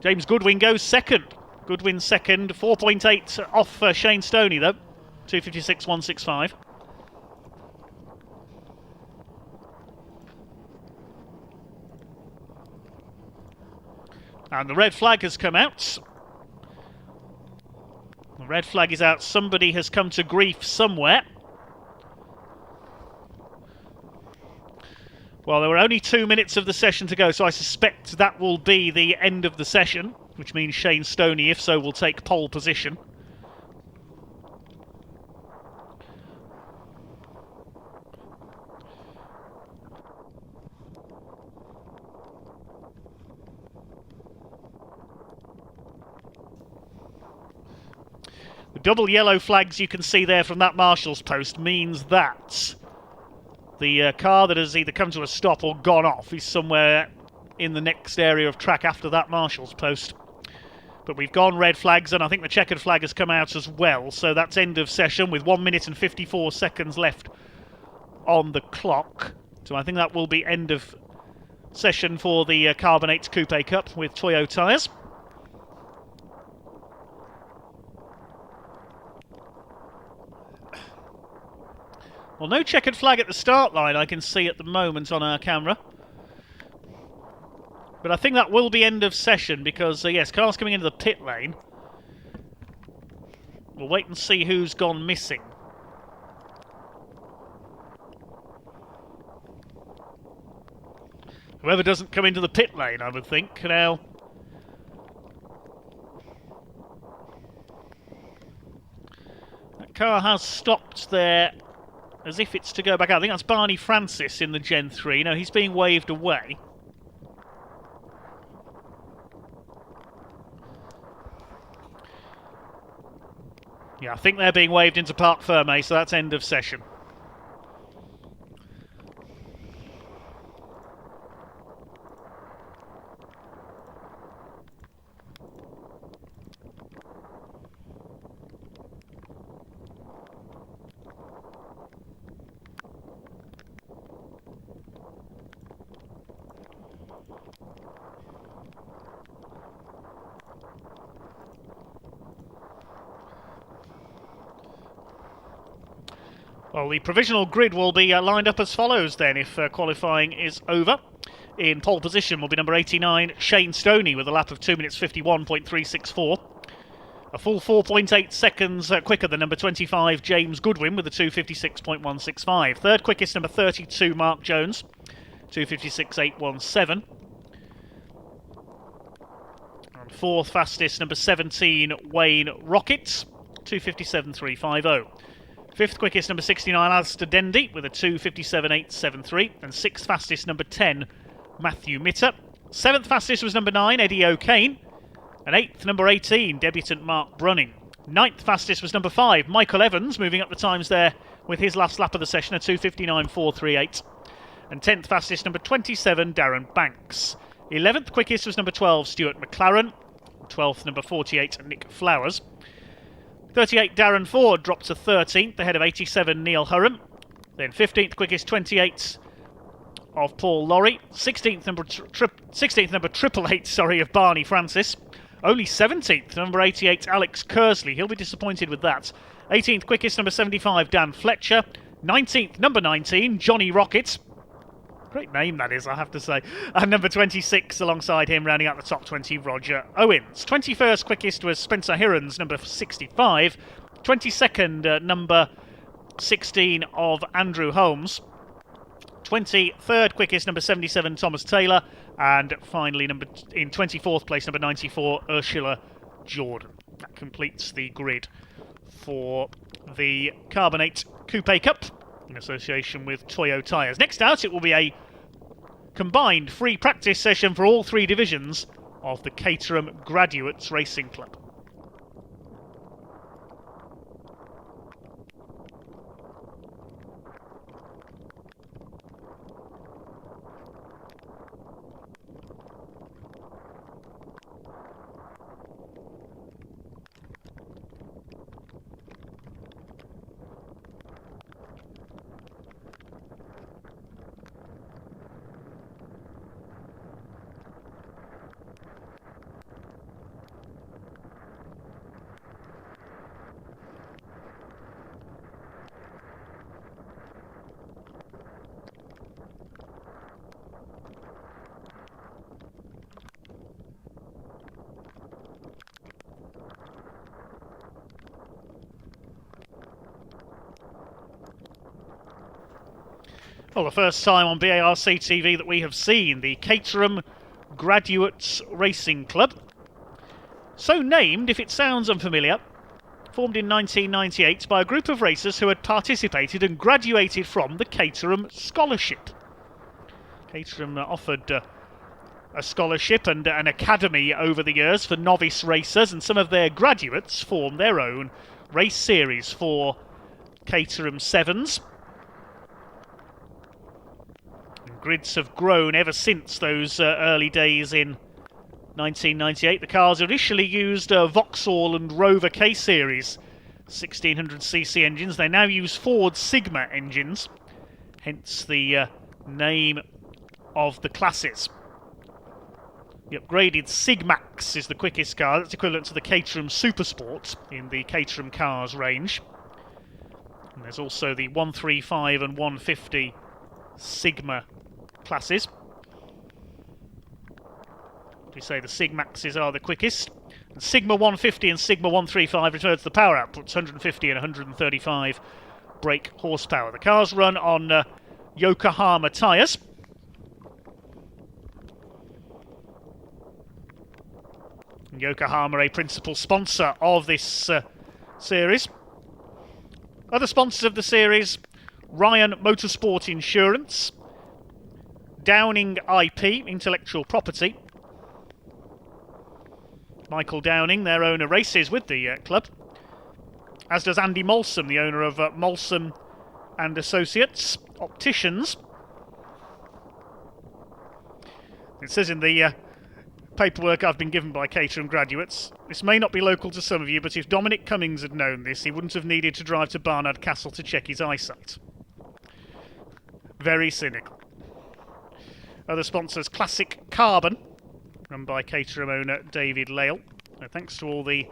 [SPEAKER 1] James Goodwin goes 2nd. Goodwin 2nd, 4.8 off Shane Stoney though, 2:56.165. And the red flag has come out. The red flag is out. Somebody has come to grief somewhere. Well, there were only 2 minutes of the session to go, so I suspect that will be the end of the session, which means Shane Stoney, if so, will take pole position. The double yellow flags you can see there from that marshal's post means that the car that has either come to a stop or gone off is somewhere in the next area of track after that marshal's post. But we've gone red flags, and I think the checkered flag has come out as well. So that's end of session with 1 minute and 54 seconds left on the clock. So I think that will be end of session for the Carbonate Coupe Cup with Toyo tyres. Well, no checkered flag at the start line I can see at the moment on our camera. But I think that will be end of session because, yes, cars coming into the pit lane. We'll wait and see who's gone missing. Whoever doesn't come into the pit lane, I would think. Now, that car has stopped there as if it's to go back out. I think that's Barney Francis in the Gen 3. No, he's being waved away. Yeah, I think they're being waved into Parc Fermé, so that's end of session. Well, the provisional grid will be lined up as follows then if qualifying is over. In pole position will be number 89, Shane Stoney, with a lap of 2 minutes 51.364. A full 4.8 seconds quicker than number 25, James Goodwin, with a 256.165. Third quickest, number 32, Mark Jones, 256.817. And fourth fastest, number 17, Wayne Rockett, 257.350. Fifth quickest, number 69, Alistair Dendy, with a 257.873. And sixth fastest, number 10, Matthew Mitter. Seventh fastest was number 9, Eddie O'Kane. And eighth, number 18, debutant Mark Brunning. Ninth fastest was number 5, Michael Evans, moving up the times there with his last lap of the session, a 259.438. And 10th fastest, number 27, Darren Banks. 11th quickest was number 12, Stuart McLaren. 12th, number 48, Nick Flowers. 38, Darren Ford dropped to 13th, ahead of 87, Neil Hurram. Then 15th quickest, 28 of Paul Lorry. 16th number 888, of Barney Francis. Only 17th, number 88, Alex Kersley. He'll be disappointed with that. 18th quickest, number 75, Dan Fletcher. 19th, number 19, Johnny Rockett. Great name that is, I have to say. And number 26 alongside him, rounding out the top 20, Roger Owens. 21st quickest was Spencer Hirons, number 65. 22nd, number 16 of Andrew Holmes. 23rd quickest, number 77, Thomas Taylor. And finally, in 24th place, number 94, Ursula Jordan. That completes the grid for the Carbonate Coupe Cup in association with Toyo Tyres. Next out, it will be a combined free practice session for all three divisions of the Caterham Graduates Racing Club. Well, the first time on BARC TV that we have seen the Caterham Graduates Racing Club. So named, if it sounds unfamiliar, formed in 1998 by a group of racers who had participated and graduated from the Caterham Scholarship. Caterham offered a scholarship and an academy over the years for novice racers, and some of their graduates formed their own race series for Caterham Sevens. Grids have grown ever since those early days in 1998. The cars initially used Vauxhall and Rover K-Series 1600cc engines. They now use Ford Sigma engines, hence the name of the classes. The upgraded Sigmax is the quickest car. That's equivalent to the Caterham Supersport in the Caterham Cars range. And there's also the 135 and 150 Sigma classes. We say the Sigmaxes are the quickest. And Sigma 150 and Sigma 135 refer to the power outputs, 150 and 135 brake horsepower. The cars run on Yokohama tyres. Yokohama, a principal sponsor of this series. Other sponsors of the series: Ryan Motorsport Insurance, Downing IP, intellectual property. Michael Downing, their owner, races with the club, as does Andy Molson, the owner of Molson and Associates Opticians. It says in the paperwork I've been given by Caterham graduates, this may not be local to some of you, but if Dominic Cummings had known this, he wouldn't have needed to drive to Barnard Castle to check his eyesight. Very cynical. Other sponsors: Classic Carbon, run by Caterham owner David Lale. So thanks to all the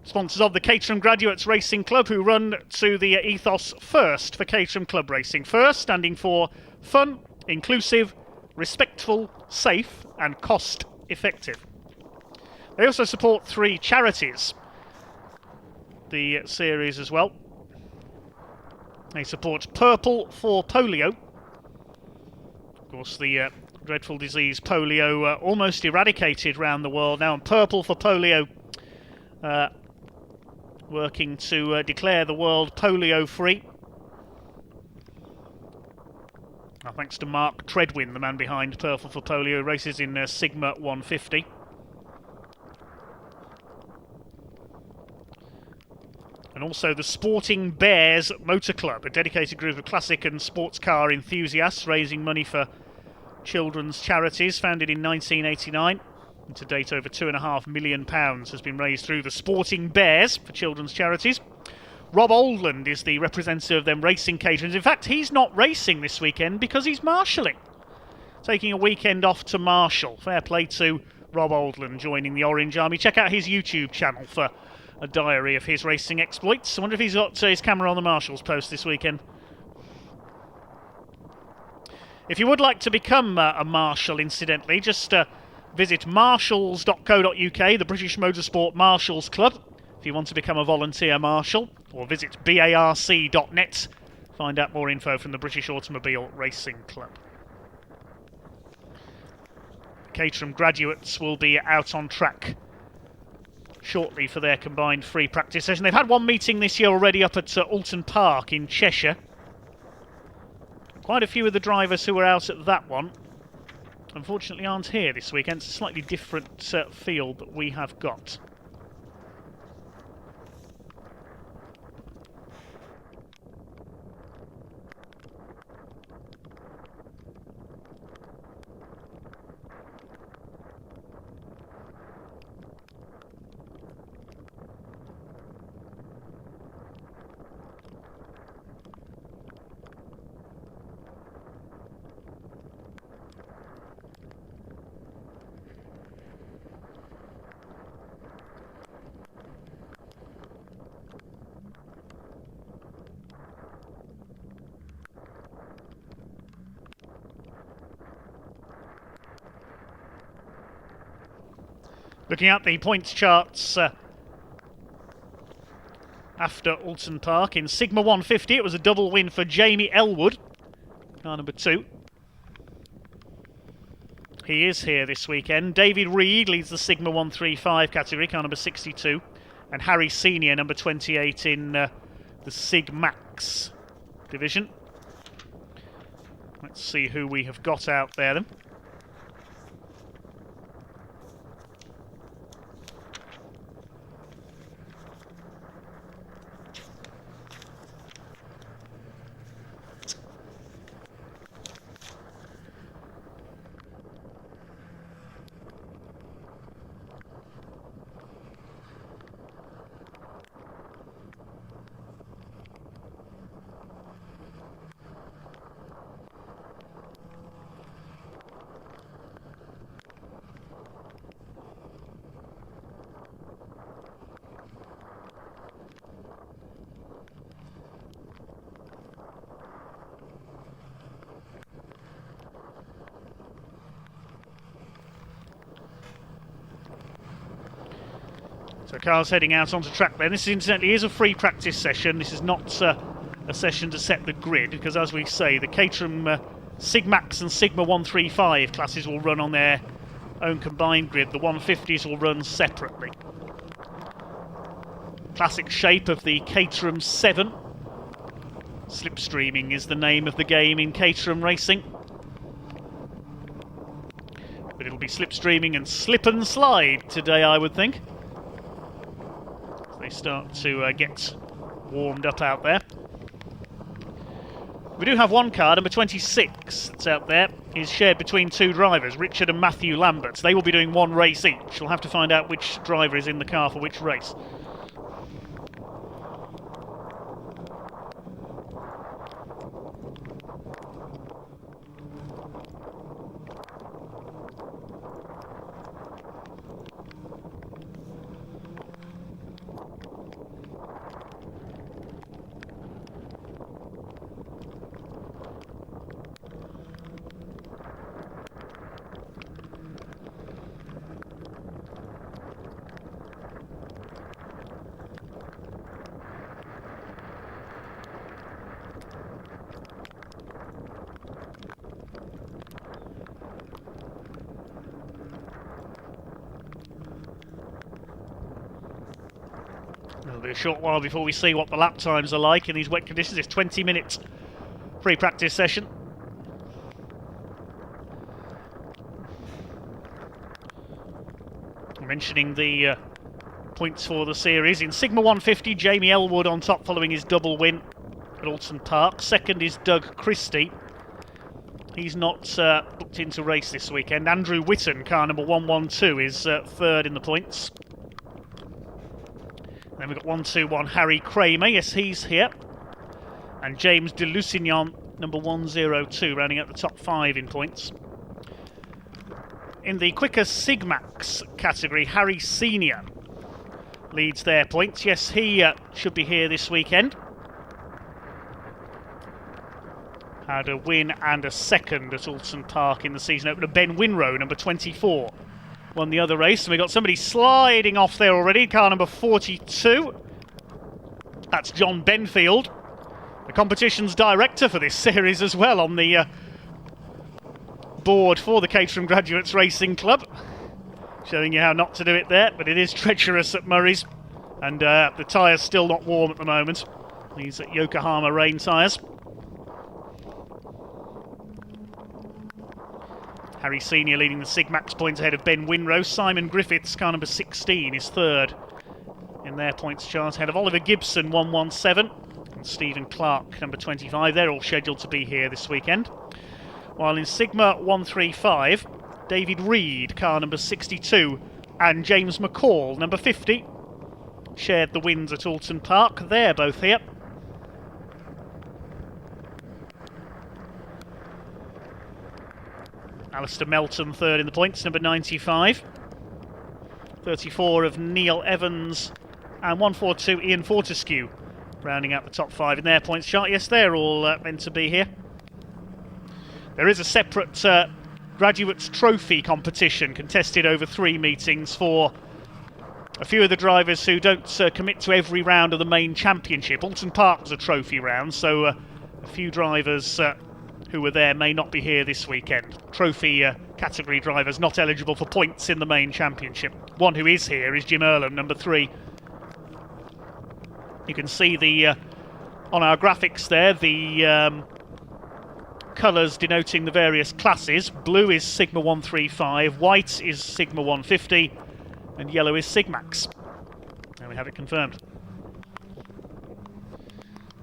[SPEAKER 1] Sponsors of the Caterham Graduates Racing Club, who run to the ethos FIRST for Caterham Club Racing. FIRST standing for fun, inclusive, respectful, safe and cost effective. They also support 3 charities, the series as well. They support Purple for Polio. Of course, the dreadful disease polio almost eradicated around the world now, and Purple for Polio working to declare the world polio free. Thanks to Mark Treadwin, the man behind Purple for Polio, races in Sigma 150. And also the Sporting Bears Motor Club, a dedicated group of classic and sports car enthusiasts raising money for children's charities, founded in 1989. And to date, over £2.5 million has been raised through the Sporting Bears for children's charities. Rob Oldland is the representative of them racing Caterhams. In fact, he's not racing this weekend because he's marshalling. Taking a weekend off to marshal. Fair play to Rob Oldland joining the Orange Army. Check out his YouTube channel for a diary of his racing exploits. I wonder if he's got his camera on the Marshalls post this weekend. If you would like to become a marshal, incidentally, just visit marshals.co.uk, the British Motorsport Marshals Club, if you want to become a volunteer marshal, or visit barc.net, find out more info from the British Automobile Racing Club. Caterham graduates will be out on track shortly for their combined free practice session. They've had one meeting this year already up at Alton Park in Cheshire. Quite a few of the drivers who were out at that one unfortunately aren't here this weekend. It's a slightly different field that we have got. Looking at the points charts after Alton Park, in Sigma 150 it was a double win for Jamie Elwood, car number 2. He is here this weekend. David Reed leads the Sigma 135 category, car number 62. And Harry Senior, number 28 in the Sig Max division. Let's see who we have got out there then. So cars heading out onto track there. This incidentally is a free practice session. This is not a session to set the grid, because as we say, the Caterham Sigmax and Sigma 135 classes will run on their own combined grid. The 150s will run separately. Classic shape of the Caterham 7. Slipstreaming is the name of the game in Caterham racing. But it'll be slipstreaming and slip and slide today, I would think. They start to get warmed up out there. We do have one car, number 26, that's out there, is shared between 2 drivers, Richard and Matthew Lambert. They will be doing 1 race each. We'll have to find out which driver is in the car for which race. It'll be a short while before we see what the lap times are like in these wet conditions. It's 20 minutes pre-practice session. Mentioning the points for the series. In Sigma 150, Jamie Elwood on top following his double win at Alton Park. Second is Doug Christie. He's not booked into race this weekend. Andrew Whitton, car number 112, is third in the points. Then we've got 121 Harry Kramer. Yes, he's here. And James de Lusignan, number 102, rounding out the top 5 in points. In the quicker Sigmax category, Harry Senior leads their points. Yes, he should be here this weekend. Had a win and a second at Alton Park in the season opener. Ben Winrow, number 24, won the other race. And we've got somebody sliding off there already, car number 42. That's John Benfield, the competition's director for this series as well, on the board for the Caterham Graduates Racing Club. Showing you how not to do it there, but it is treacherous at Murray's. And the tyres still not warm at the moment. These are Yokohama rain tyres. Harry Senior leading the Sigmax points ahead of Ben Winrow. Simon Griffiths, car number 16, is third in their points chart, ahead of Oliver Gibson, 117, and Stephen Clark, number 25. They're all scheduled to be here this weekend. While in Sigma 135, David Reed, car number 62, and James McCall, number 50, shared the wins at Alton Park. They're both here. Alistair Melton, third in the points, number 95. 34 of Neil Evans, and 142 Ian Fortescue, rounding out the top 5 in their points chart. Yes, they're all meant to be here. There is a separate Graduates Trophy competition contested over 3 meetings for a few of the drivers who don't commit to every round of the main championship. Alton Park was a trophy round, so a few drivers who were there may not be here this weekend. Trophy category drivers not eligible for points in the main championship. One who is here is Jim Earlham, number 3. You can see the on our graphics there, the colours denoting the various classes. Blue is Sigma 135, white is Sigma 150, and yellow is Sigmax. There we have it confirmed.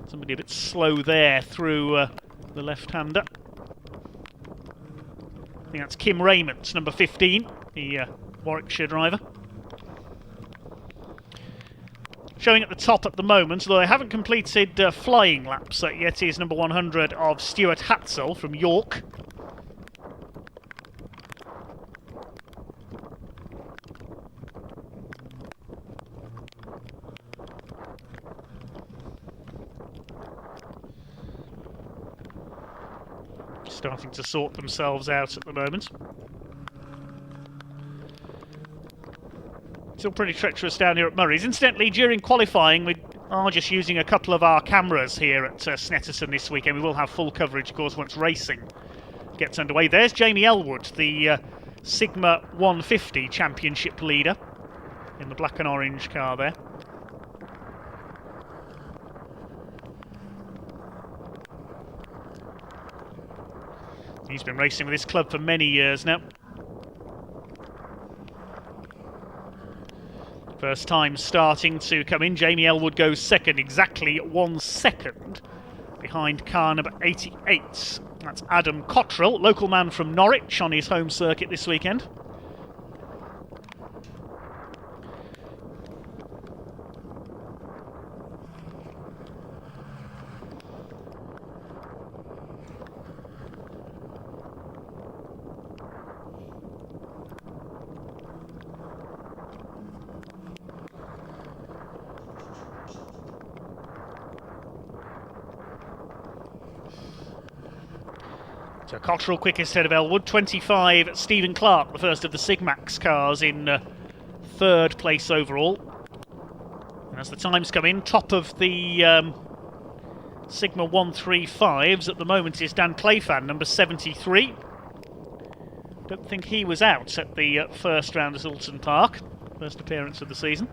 [SPEAKER 1] Somebody a bit slow there through the left-hander. I think that's Kim Raymond, number 15, the Warwickshire driver. Showing at the top at the moment, although they haven't completed flying laps yet, is number 100 of Stuart Hatzel from York. Starting to sort themselves out at the moment. Still pretty treacherous down here at Murray's. Incidentally, during qualifying, we are just using a couple of our cameras here at Snetterton this weekend. We will have full coverage, of course, once racing gets underway. There's Jamie Elwood, the Sigma 150 championship leader, in the black and orange car there. He's been racing with this club for many years now. First time starting to come in. Jamie Elwood goes second, exactly 1 second behind car number 88. That's Adam Cottrell, local man from Norwich, on his home circuit this weekend. So Cottrell quickest ahead of Elwood. 25, Stephen Clark, the first of the Sigmax cars, in third place overall. And as the times come in, top of the Sigma 135s at the moment is Dan Clayfan, number 73. Don't think he was out at the first round at Alton Park. First appearance of the season.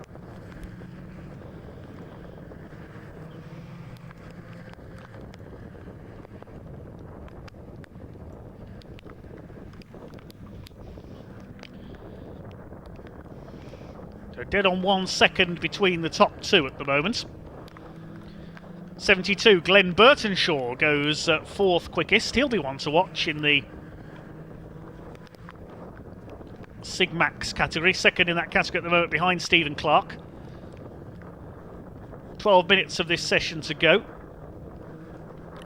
[SPEAKER 1] So dead on 1 second between the top two at the moment. 72, Glenn Burtonshaw goes 4th quickest. He'll be one to watch in the Sigmax category. 2nd in that category at the moment behind Stephen Clark. 12 minutes of this session to go.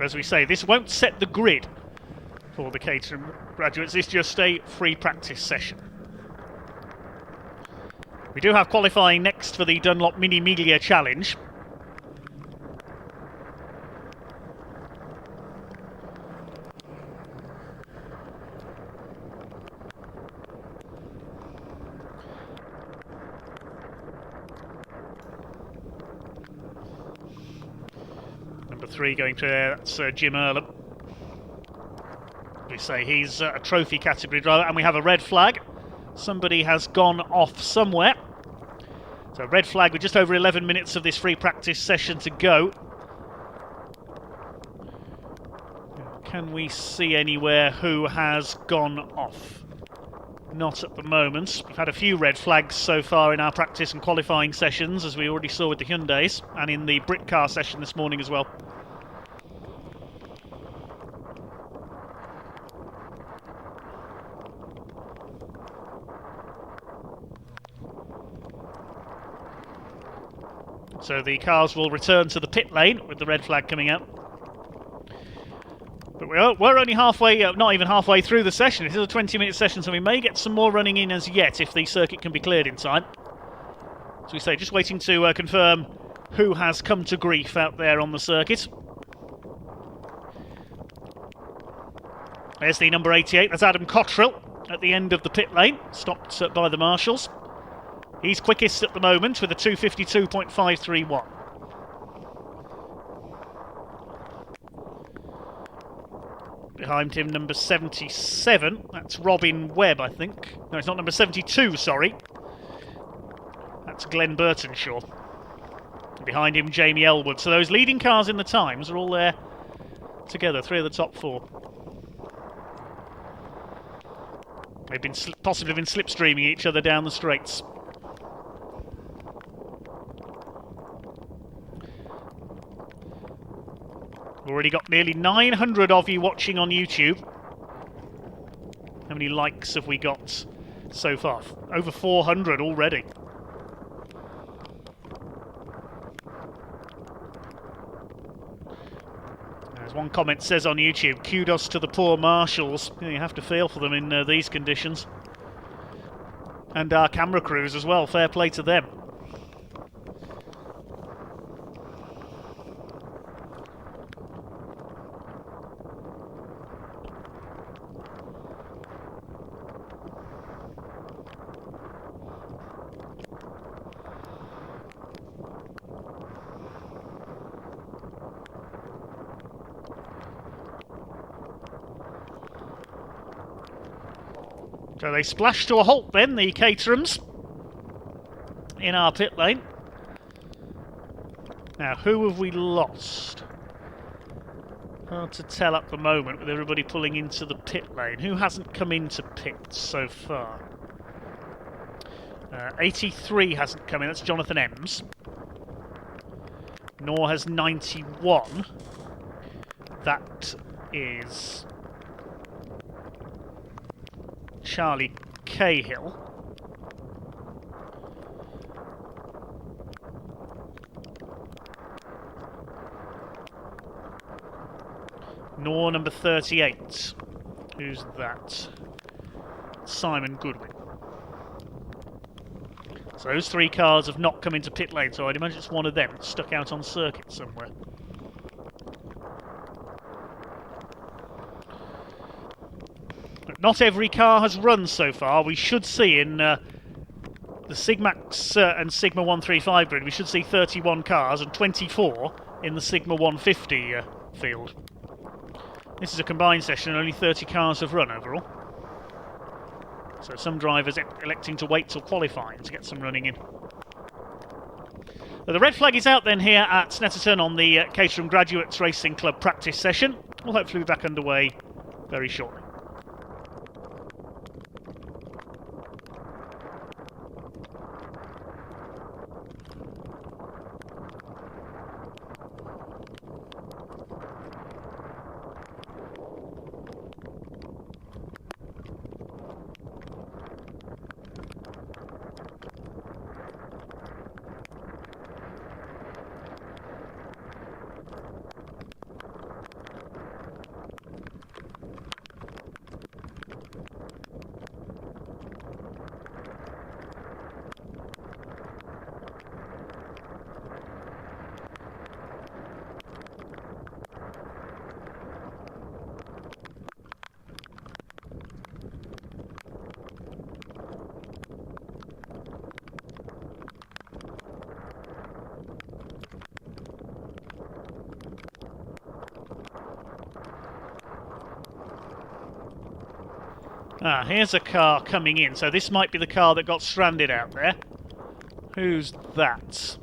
[SPEAKER 1] As we say, this won't set the grid for the Caterham graduates. It's just a free practice session. We do have qualifying next for the Dunlop Mini Miglia Challenge. Number 3 going through there, that's Jim Earlham. We say he's a trophy category driver, and we have a red flag. Somebody has gone off somewhere. So red flag with just over 11 minutes of this free practice session to go. Can we see anywhere who has gone off? Not at the moment. We've had a few red flags so far in our practice and qualifying sessions, as we already saw with the Hyundais, and in the Britcar session this morning as well. So the cars will return to the pit lane with the red flag coming out. But we're only halfway, not even halfway through the session. This is a 20-minute session, so we may get some more running in as yet if the circuit can be cleared in time. As we say, just waiting to confirm who has come to grief out there on the circuit. There's the number 88, that's Adam Cottrell at the end of the pit lane, stopped by the marshals. He's quickest at the moment with a 2:52.531. Behind him, number 77. That's Robin Webb, I think. No, it's not number 72, sorry. That's Glenn Burtonshaw. Behind him, Jamie Elwood. So those leading cars in the times are all there together, 3 of the top 4. They've been possibly been slipstreaming each other down the straights. Already got nearly 900 of you watching on YouTube. How many likes have we got so far? Over 400 already. As one comment says on YouTube, kudos to the poor marshals. You have to feel for them in these conditions. And our camera crews as well, fair play to them. So they splash to a halt then, the Caterhams, in our pit lane. Now, who have we lost? Hard to tell at the moment with everybody pulling into the pit lane. Who hasn't come into pit so far? 83 hasn't come in, that's Jonathan Ems. Nor has 91. That is Charlie Cahill. Nor number 38. Who's that? Simon Goodwin. So those 3 cars have not come into pit lane, so I'd imagine it's one of them stuck out on circuit somewhere. But not every car has run so far. We should see in the Sigmax and Sigma 135 grid, we should see 31 cars and 24 in the Sigma 150 field. This is a combined session and only 30 cars have run overall. So some drivers electing to wait till qualifying to get some running in. The red flag is out then here at Snetterton on the Caterham Graduates Racing Club practice session. We'll hopefully be back underway very shortly. Ah, here's a car coming in, so this might be the car that got stranded out there. Who's that?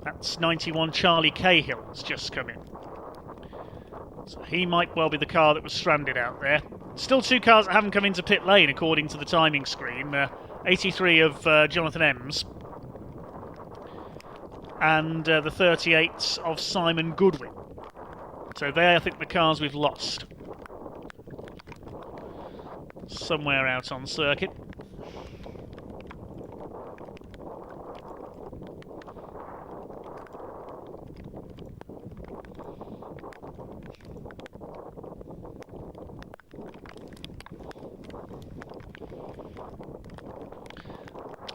[SPEAKER 1] That's 91 Charlie Cahill's just come in. So he might well be the car that was stranded out there. Still two cars that haven't come into pit lane according to the timing screen. 83 of Jonathan Ems. And the 38 of Simon Goodwin. So they, I think, the cars we've lost. Somewhere out on circuit.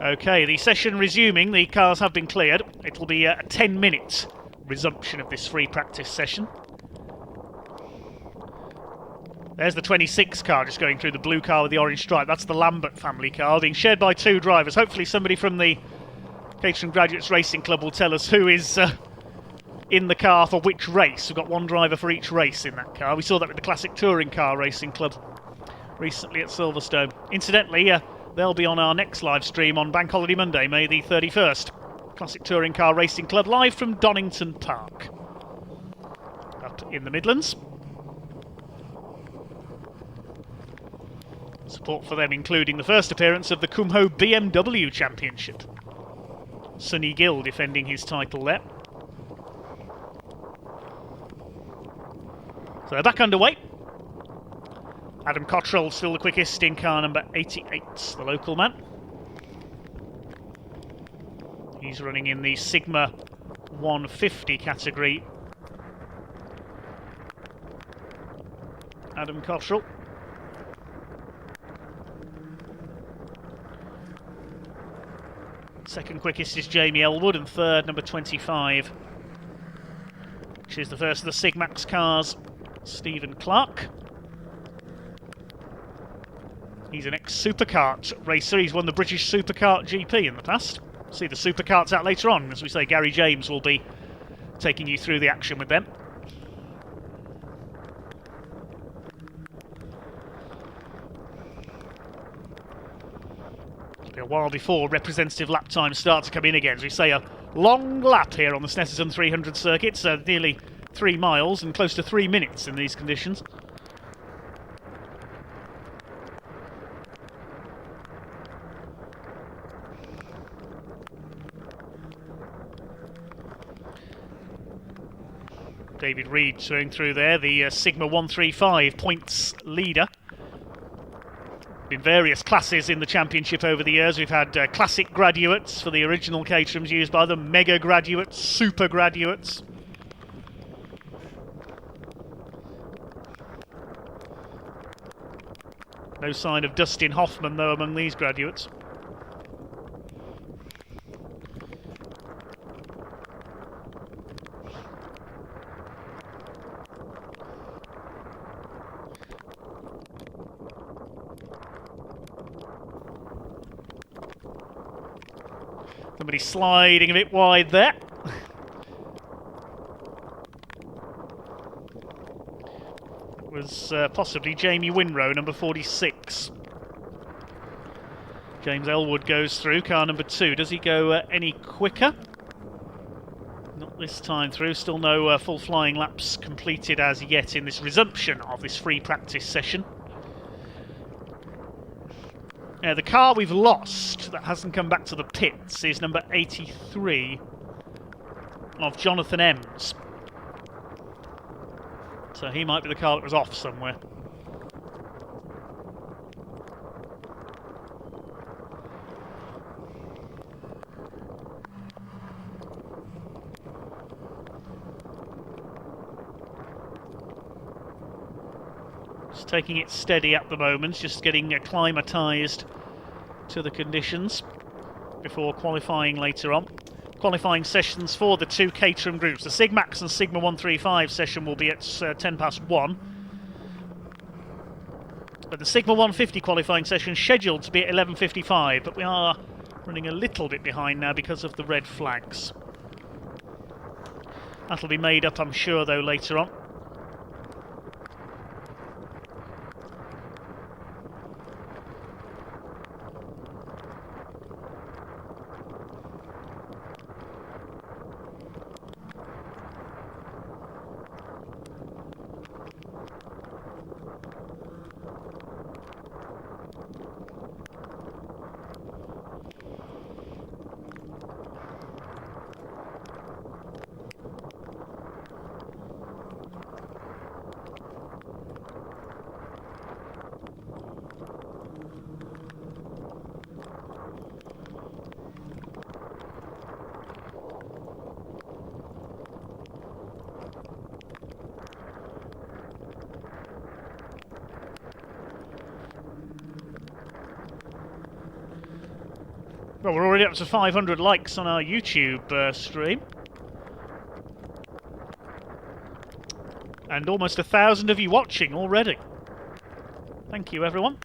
[SPEAKER 1] Okay, the session resuming. The cars have been cleared. It'll be a 10-minute resumption of this free practice session. There's the 26 car just going through, the blue car with the orange stripe. That's the Lambert family car, being shared by two drivers. Hopefully somebody from the Caterham Graduates Racing Club will tell us who is in the car for which race. We've got one driver for each race in that car. We saw that with the Classic Touring Car Racing Club recently at Silverstone. Incidentally, they'll be on our next live stream on Bank Holiday Monday, May the 31st. Classic Touring Car Racing Club live from Donington Park, up in the Midlands. Support for them including the first appearance of the Kumho BMW Championship. Sonny Gill defending his title there. So they're back underway. Adam Cottrell still the quickest in car number 88, the local man. He's running in the Sigma 150 category. Adam Cottrell. Second quickest is Jamie Elwood, and third, number 25, which is the first of the Sigmax cars, Stephen Clark. He's an ex-Superkart racer. He's won the British Superkart GP in the past. See the Superkarts out later on. As we say, Gary James will be taking you through the action with them. It'll be a while before representative lap times start to come in again. As we say, a long lap here on the Snetterton 300 circuit. So nearly 3 miles and close to 3 minutes in these conditions. David Reed showing through there, the Sigma 135 points leader. In various classes in the championship over the years, we've had classic graduates for the original Caterhams used by them, mega graduates, super graduates. No sign of Dustin Hoffman though among these graduates. Somebody sliding a bit wide there. It was possibly Jamie Winrow, number 46. James Elwood goes through, car number 2. Does he go any quicker? Not this time through. Still no full flying laps completed as yet in this resumption of this free practice session. The car we've lost that hasn't come back to the pits is number 83 of Jonathan Ems. So he might be the car that was off somewhere. Just taking it steady at the moment, just getting acclimatised to the conditions before qualifying later on. Qualifying sessions for the two Caterham groups. The Sigmax and Sigma 135 session will be at 1:10 but the Sigma 150 qualifying session scheduled to be at 11:55, but we are Running a little bit behind now because of the red flags. That'll be made up, I'm sure, though, later on. Well, we're already up to 500 likes on our YouTube stream. And almost 1,000 of you watching already. Thank you, everyone.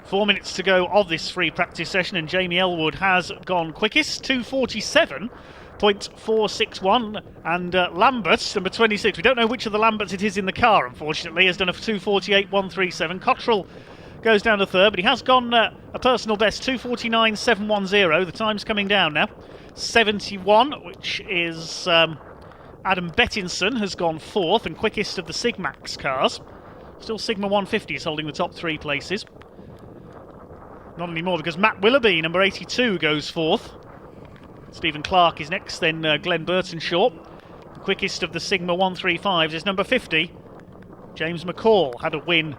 [SPEAKER 1] Four minutes to go of this free practice session, and Jamie Elwood has gone quickest, 2:47.461, and Lambert, number 26, we don't know which of the Lamberts it is in the car, unfortunately, has done a 2:48.137. Cottrell goes down to third, but he has gone a personal best, 2:49.710. The time's coming down now. 71, which is Adam Bettinson, has gone fourth, and quickest of the Sigmax cars. Still Sigma 150s holding the top three places. Not anymore, because Matt Willoughby, number 82, goes fourth. Stephen Clark is next, then Glenn Burtonshaw. The quickest of the Sigma 135s is number 50. James McCall had a win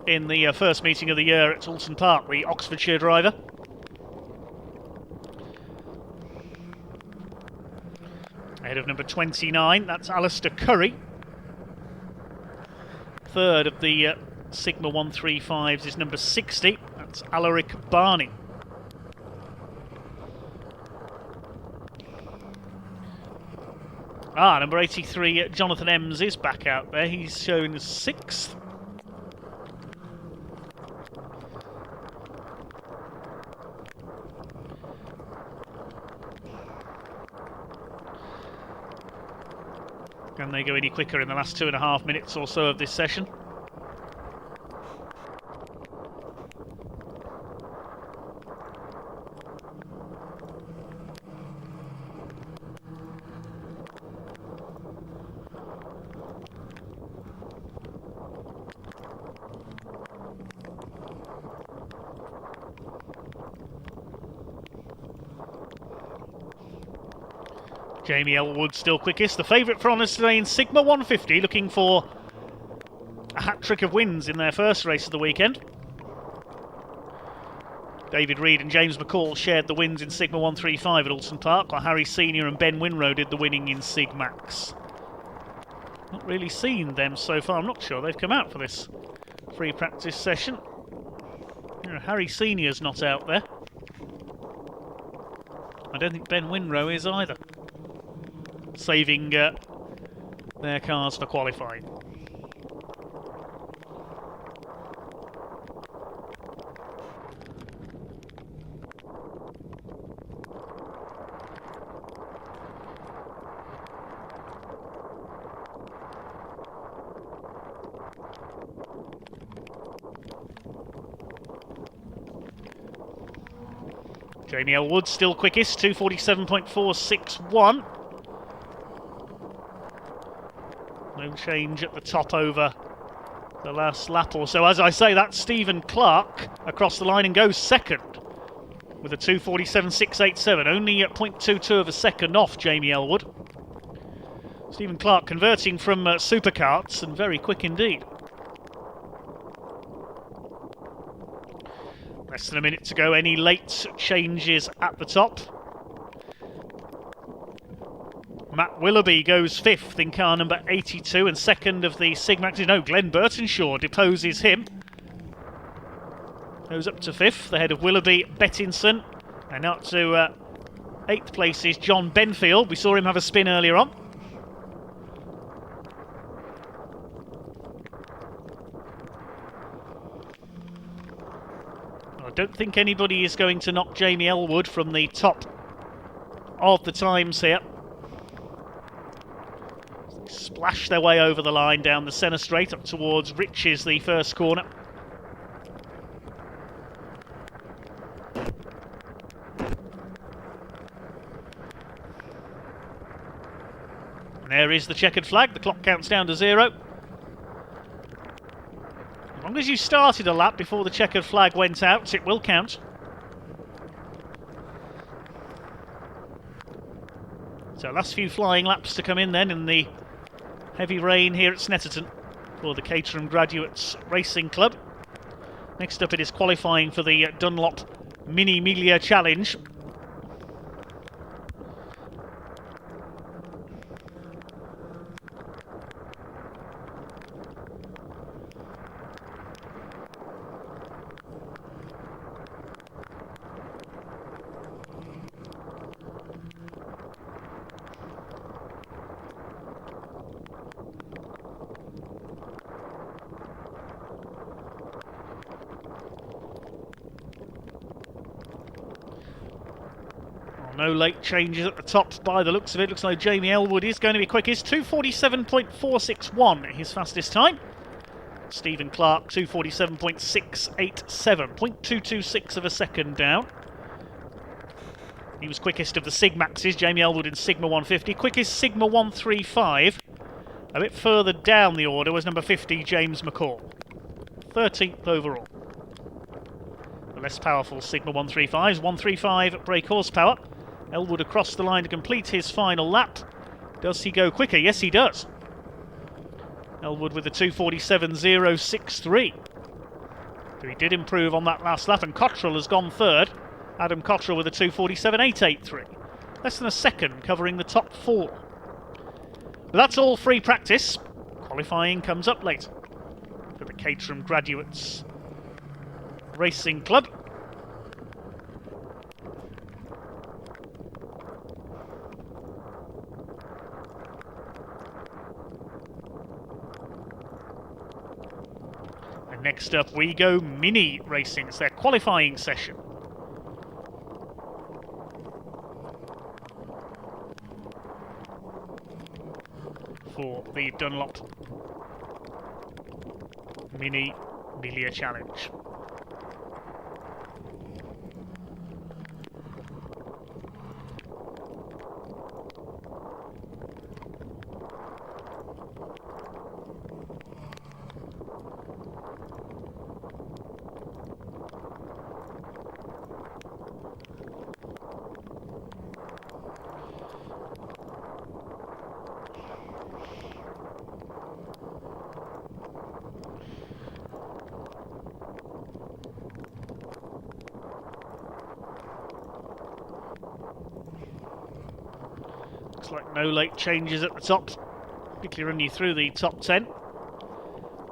[SPEAKER 1] in the first meeting of the year at Alton Park, the Oxfordshire driver. Ahead of number 29, that's Alistair Curry. Third of the Sigma 135s is number 60. That's Alaric Barney. Number 83, Jonathan Ems is back out there. He's showing 6th. Can they go any quicker in the last 2.5 minutes or so of this session? Jamie Elwood still quickest. The favourite for honours today in Sigma 150, looking for a hat-trick of wins in their first race of the weekend. David Reed and James McCall shared the wins in Sigma 135 at Alton Park, while Harry Senior and Ben Winrow did the winning in Sigmax. Not really seen them so far. I'm not sure they've come out for this free practice session. Harry Senior's not out there. I don't think Ben Winrow is either. Saving their cars for qualifying. Jamie Elwood still quickest, 2:47.461. No change at the top over the last lap or so. As I say, that's Stephen Clark across the line and goes second with a 2:47.687, only at 0.22 of a second off Jamie Elwood. Stephen Clark converting from Superkarts, and very quick indeed. Less than a minute to go. Any late changes at the top? Matt Willoughby goes 5th in car number 82 and 2nd of the Sigmax. No, Glenn Burtonshaw deposes him. Goes up to 5th, ahead of Willoughby, Bettinson. And up to 8th place is John Benfield. We saw him have a spin earlier on. I don't think anybody is going to knock Jamie Elwood from the top of the times here. Splash their way over the line down the centre straight up towards Rich's, the first corner. And there is the checkered flag. The clock counts down to 0. As long as you started a lap before the checkered flag went out, it will count. So last few flying laps to come in then in the heavy rain here at Snetterton for the Caterham Graduates Racing Club. Next up it is qualifying for the Dunlop Mini Miglia Challenge. No late changes at the top by the looks of it. Looks like Jamie Elwood is going to be quickest. 2:47.461, his fastest time. Stephen Clark, 2:47.687, 0.226 of a second down. He was quickest of the Sigmaxes, Jamie Elwood in Sigma 150. Quickest Sigma 135. A bit further down the order was number 50, James McCall. 13th overall. The less powerful Sigma 135s, 135 brake horsepower. Elwood across the line to complete his final lap. Does he go quicker? Yes, he does. Elwood with a 2:47.063. So he did improve on that last lap, and Cottrell has gone 3rd. Adam Cottrell with a 2:47.883. Less than a second covering the top 4. But that's all free practice. Qualifying comes up later for the Caterham Graduates Racing Club. And next up we go mini racing. It's their qualifying session. For the Dunlop Mini Miglia Challenge. Looks like no late changes at the top. Quickly run you through the top 10.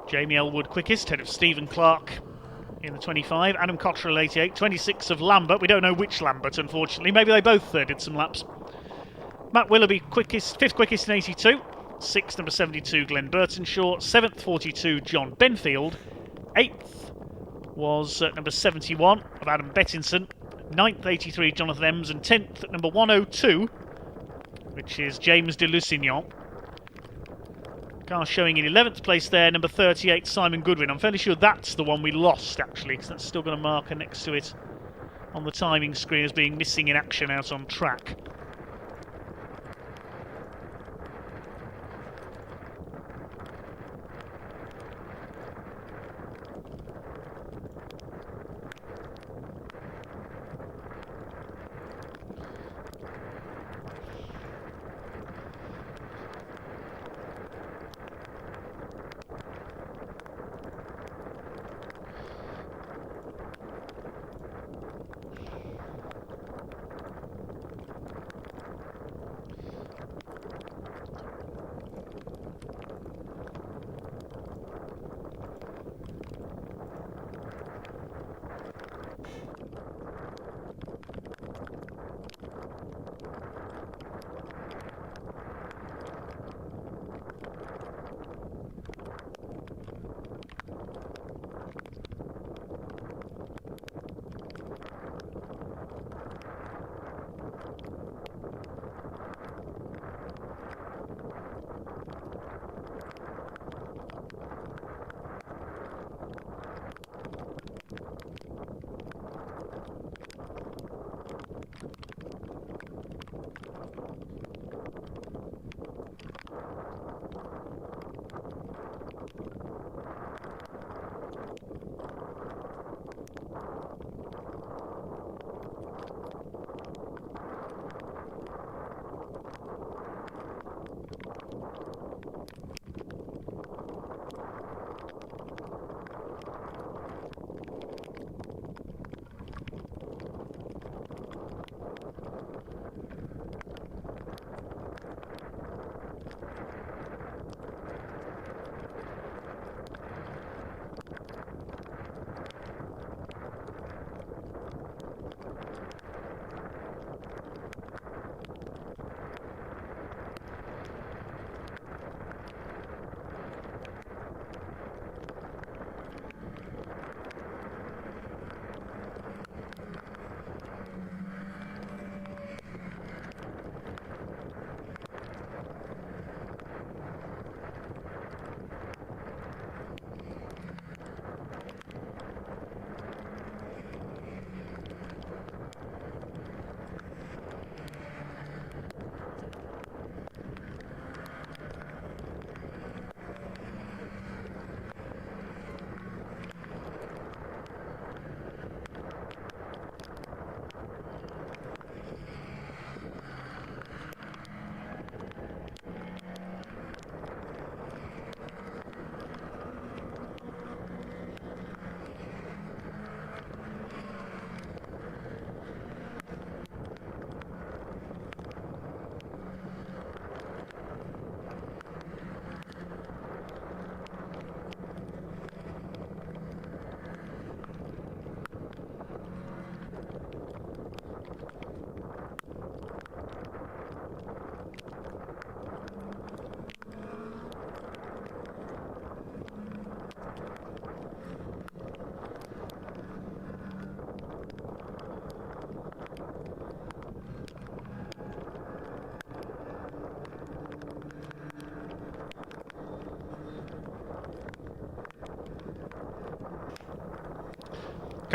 [SPEAKER 1] Jamie Elwood quickest, ahead of Stephen Clark in the 25. Adam Cottrell 88. 26 of Lambert. We don't know which Lambert, unfortunately. Maybe they both did some laps. Matt Willoughby quickest, 5th quickest in 82. 6th, number 72, Glenn Burtonshaw. 7th, 42, John Benfield. 8th was number 71 of Adam Bettinson. 9th, 83, Jonathan Ems. And 10th, number 102, which is James de Lusignan. Car showing in 11th place there, number 38, Simon Goodwin. I'm fairly sure that's the one we lost, actually, because that's still got a marker next to it on the timing screen as being missing in action out on track.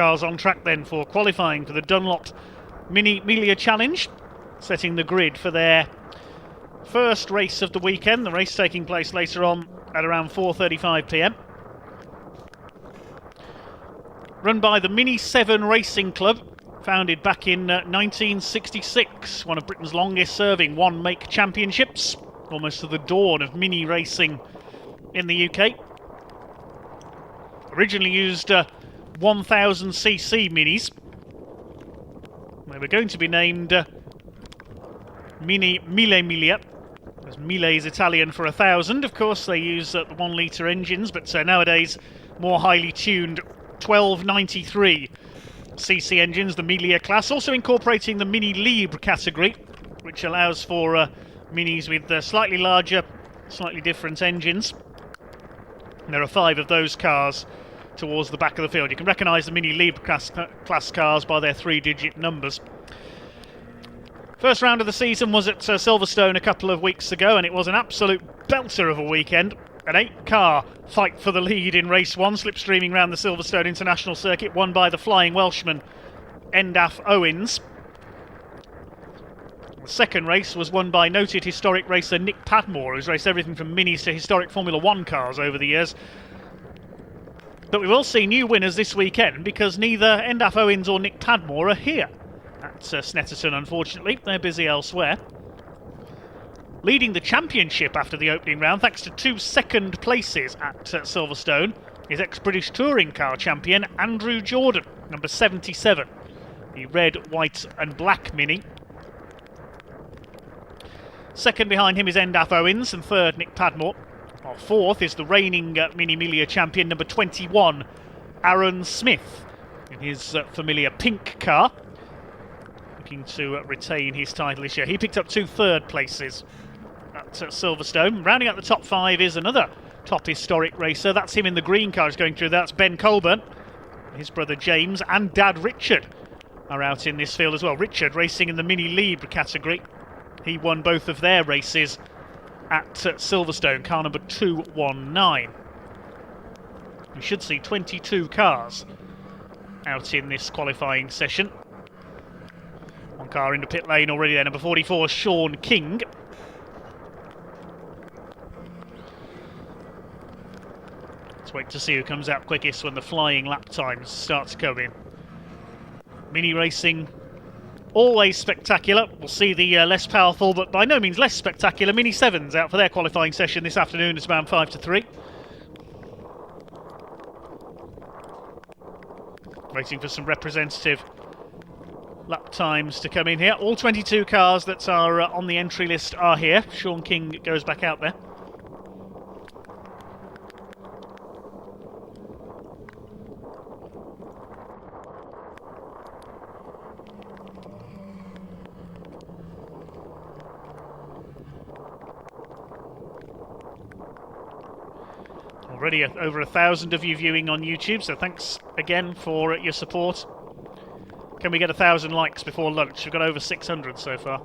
[SPEAKER 1] cars on track then for qualifying for the Dunlop Mini Miglia Challenge, setting the grid for their first race of the weekend. The race taking place later on at around 4:35 p.m. Run by the Mini 7 Racing Club, founded back in 1966, one of Britain's longest serving one-make championships, almost to the dawn of mini racing in the UK. Originally used 1000cc minis. They were going to be named Mini Mille Miglia, as Mille is Italian for 1,000. Of course, they use the 1 litre engines, but nowadays more highly tuned 1293cc engines, the Miglia class, also incorporating the Mini Libre category, which allows for minis with slightly larger, slightly different engines. And there are 5 of those cars towards the back of the field. You can recognise the Mini Libre class cars by their 3-digit numbers. First round of the season was at Silverstone a couple of weeks ago, and it was an absolute belter of a weekend. An 8-car fight for the lead in race 1, slipstreaming around the Silverstone International Circuit, won by the Flying Welshman Endaf Owens. The second race was won by noted historic racer Nick Padmore, who's raced everything from minis to historic Formula 1 cars over the years. But we will see new winners this weekend, because neither Endaf Owens or Nick Padmore are here at Snetterton, unfortunately. They're busy elsewhere. Leading the championship after the opening round, thanks to 2 second places at Silverstone, is ex-British touring car champion Andrew Jordan, number 77, the red, white and black Mini. Second behind him is Endaf Owens, and third Nick Padmore. Our fourth is the reigning Mini Miglia champion, number 21, Aaron Smith, in his familiar pink car, looking to retain his title this year. He picked up 2 third places at Silverstone. Rounding out the top 5 is another top historic racer. That's him in the green car, is going through. That's Ben Colburn. His brother James and dad Richard are out in this field as well. Richard racing in the Mini Libre category. He won both of their races at Silverstone, car number 219. We should see 22 cars out in this qualifying session. One car into pit lane already there, number 44, Sean King. Let's wait to see who comes out quickest when the flying lap times start to come in. Mini racing, always spectacular. We'll see the less powerful, but by no means less spectacular, Mini 7s out for their qualifying session this afternoon. It's around 5 to 3. Waiting for some representative lap times to come in here. All 22 cars that are on the entry list are here. Sean King goes back out there. Already over 1,000 of you viewing on YouTube, so thanks again for your support. Can we get 1,000 likes before lunch? We've got over 600 so far.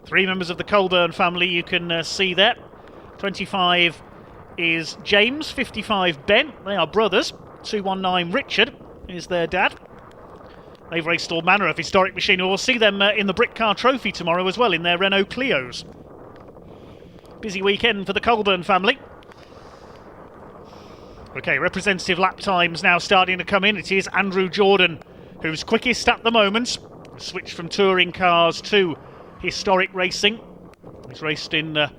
[SPEAKER 1] Three members of the Colburn family you can see there. 25 is James, 55 Ben, they are brothers. 219 Richard is their dad. They've raced all manner of historic machinery. We'll see them in the Britcar Trophy tomorrow as well, in their Renault Clios. Busy weekend for the Colburn family. Okay, representative lap times now starting to come in. It is Andrew Jordan who's quickest at the moment. Switched from touring cars to historic racing. He's raced in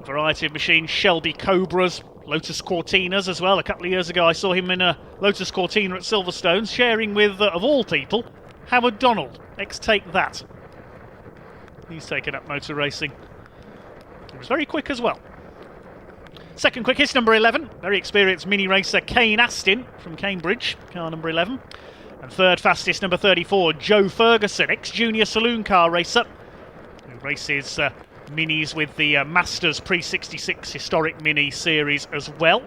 [SPEAKER 1] variety of machines, Shelby Cobras, Lotus Cortinas as well. A couple of years ago I saw him in a Lotus Cortina at Silverstone, sharing with, of all people, Howard Donald. Take that. He's taken up motor racing. He was very quick as well. Second quickest, number 11, very experienced mini racer Kane Astin from Cambridge, car number 11. And third fastest, number 34, Joe Ferguson, ex-junior saloon car racer, who races minis with the Masters Pre-66 Historic Mini Series as well.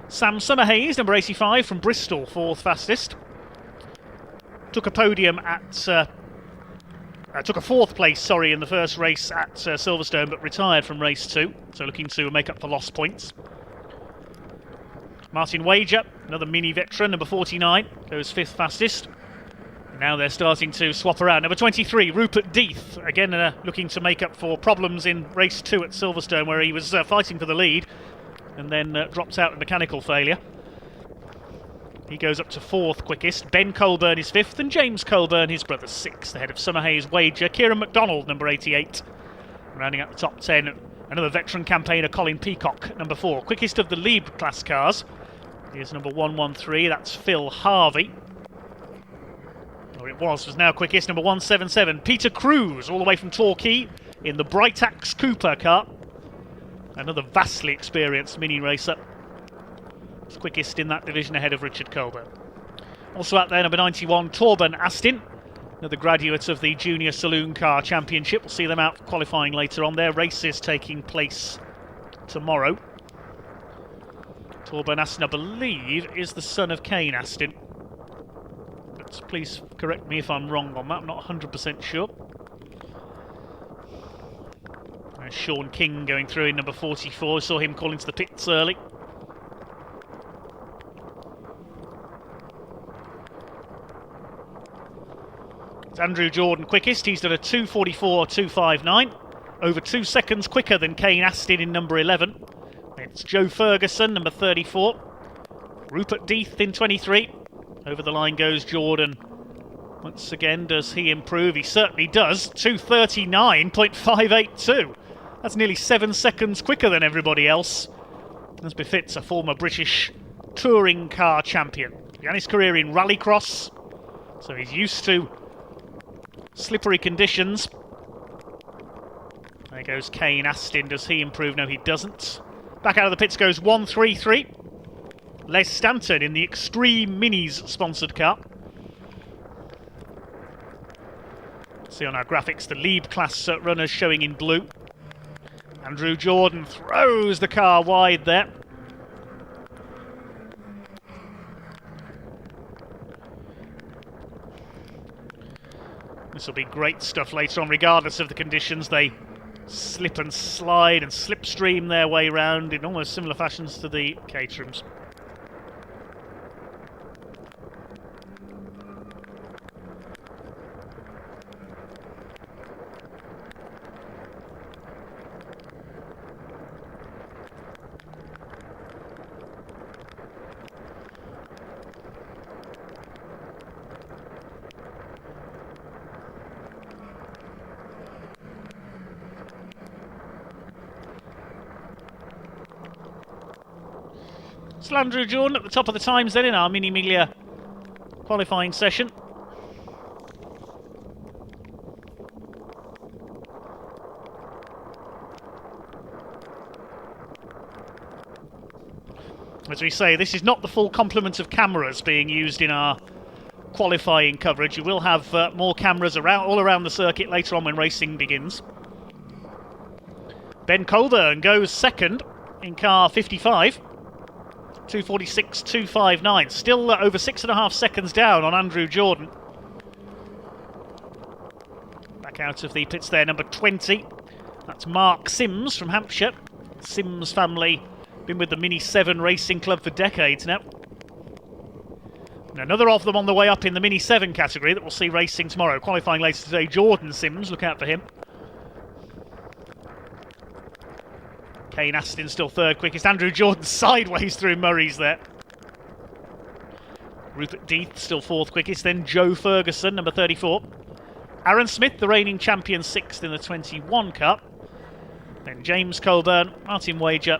[SPEAKER 1] Sam Summerhays, number 85 from Bristol, fourth fastest. took a podium at... took a fourth place, sorry, in the first race at Silverstone, but retired from race 2, so looking to make up for lost points. Martin Wager, another mini veteran, number 49, goes 5th fastest. Now they're starting to swap around. Number 23, Rupert Death, again looking to make up for problems in race 2 at Silverstone, where he was fighting for the lead and then drops out of mechanical failure. He goes up to 4th quickest. Ben Colburn is 5th, and James Colburn, his brother, 6th, ahead of Summerhayes Wager. Kieran MacDonald, number 88, rounding out the top 10. Another veteran campaigner, Colin Peacock, number 4. Quickest of the Lieb class cars. Here's number 113, that's Phil Harvey. Or it was now quickest, number 177. Peter Cruz, all the way from Torquay, in the Britax Superkart. Another vastly experienced mini racer. Quickest in that division, ahead of Richard Colburn. Also out there, number 91, Torben Astin, another graduate of the Junior Saloon Car Championship. We'll see them out qualifying later on. Their race is taking place tomorrow. Torben Astin, I believe, is the son of Kane Astin. But please correct me if I'm wrong on that, I'm not 100% sure. There's Sean King going through in number 44. Saw him calling to the pits early. It's Andrew Jordan quickest. He's done a 2:44.259. Over 2 seconds quicker than Kane Astin in number 11. It's Joe Ferguson, number 34. Rupert Death in 23. Over the line goes Jordan. Once again, does he improve? He certainly does. 2:39.582. That's nearly 7 seconds quicker than everybody else, as befits a former British touring car champion. He began his career in rallycross, so he's used to slippery conditions. There goes Kane Astin. Does he improve? No, he doesn't. Back out of the pits goes 133. Les Stanton in the Extreme Minis sponsored car. See on our graphics the Lieb class runners showing in blue. Andrew Jordan throws the car wide there. This will be great stuff later on, regardless of the conditions. They slip and slide and slipstream their way round in almost similar fashions to the Caterhams. Still Andrew Jordan at the top of the times then in our Mini Miglia qualifying session. As we say, this is not the full complement of cameras being used in our qualifying coverage. You will have more cameras all around the circuit later on when racing begins. Ben Colburn goes second in car 55. 2:46.259. Still over 6.5 seconds down on Andrew Jordan. Back out of the pits there, number 20. That's Mark Sims from Hampshire. Sims family, been with the Mini 7 Racing Club for decades now. And another of them on the way up in the Mini 7 category that we'll see racing tomorrow. Qualifying later today, Jordan Sims, look out for him. Kane Astin still third quickest. Andrew Jordan sideways through Murray's there. Rupert Death still fourth quickest. Then Joe Ferguson, number 34. Aaron Smith, the reigning champion, sixth in the 21 Cup. Then James Colburn, Martin Wager,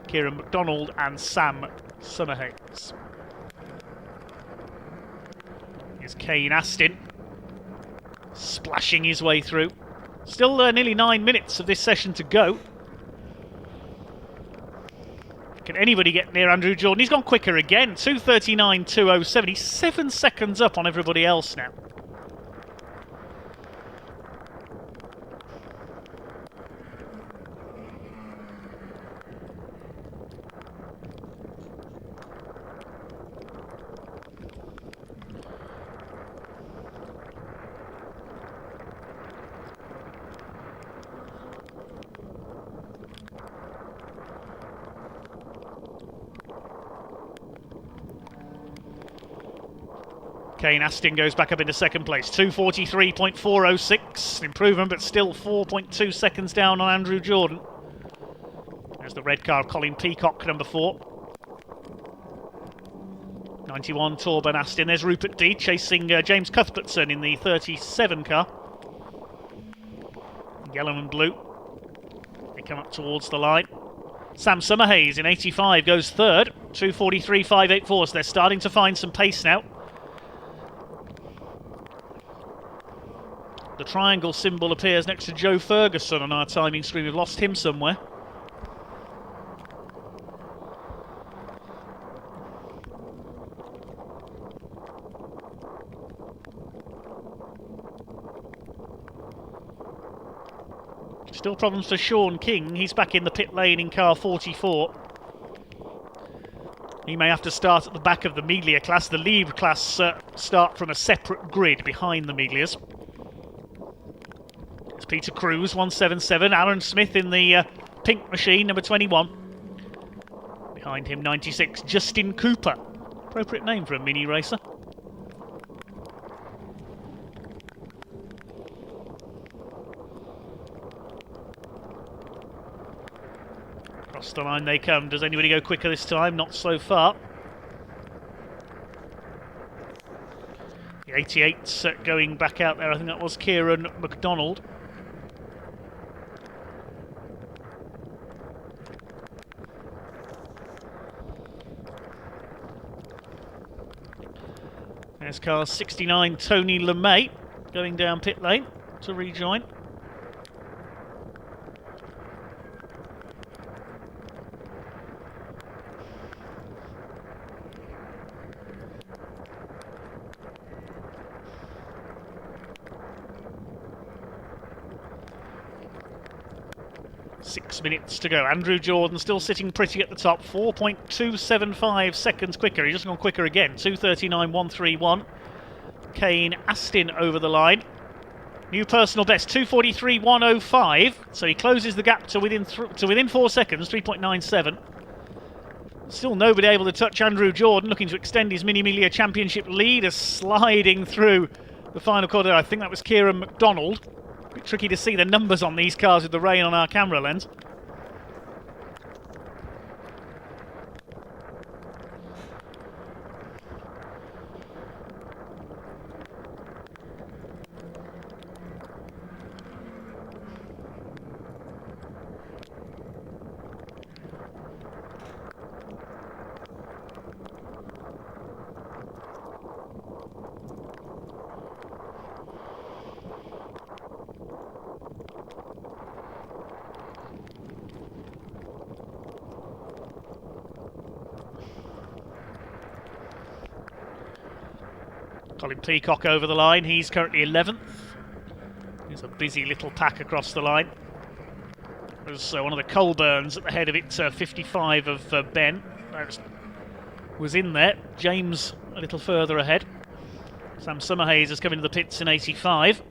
[SPEAKER 1] Kieran MacDonald and Sam Summerhayes. Here's Kane Astin, splashing his way through. Still nearly 9 minutes of this session to go. Can anybody get near Andrew Jordan? He's gone quicker again. 2:39.207. He's 7 seconds up on everybody else now. Kane Astin goes back up into second place. 2:43.406. Improvement, but still 4.2 seconds down on Andrew Jordan. There's the red car of Colin Peacock, number 4. 91 Torben Astin. There's Rupert D chasing James Cuthbertson in the 37 car. Yellow and blue. They come up towards the line. Sam Summerhays in 85 goes third. 2:43.584. So they're starting to find some pace now. The triangle symbol appears next to Joe Ferguson on our timing screen. We've lost him somewhere. Still problems for Sean King. He's back in the pit lane in car 44. He may have to start at the back of the miglia class. The lead class start from a separate grid behind the miglias. It's Peter Cruz, 177. Aaron Smith in the pink machine, number 21. Behind him, 96. Justin Cooper. Appropriate name for a mini racer. Across the line they come. Does anybody go quicker this time? Not so far. The 88's going back out there. I think that was Kieran MacDonald. There's car 69 Tony LeMay going down pit lane to rejoin. Six minutes to go. Andrew Jordan still sitting pretty at the top. 4.275 seconds quicker. He's just gone quicker again. 2:39.131. Kane Astin over the line. New personal best, 2:43.105. So he closes the gap to within 4 seconds, 3.97. Still nobody able to touch Andrew Jordan, looking to extend his Mini Miglia Championship lead, as sliding through the final quarter. I think that was Kieran MacDonald. A bit tricky to see the numbers on these cars with the rain on our camera lens. Colin Peacock over the line. He's currently 11th. There's a busy little pack across the line. There's one of the Colburns at the head of it, 55 of Ben. That was in there. James a little further ahead. Sam Summerhays has come into the pits in 85.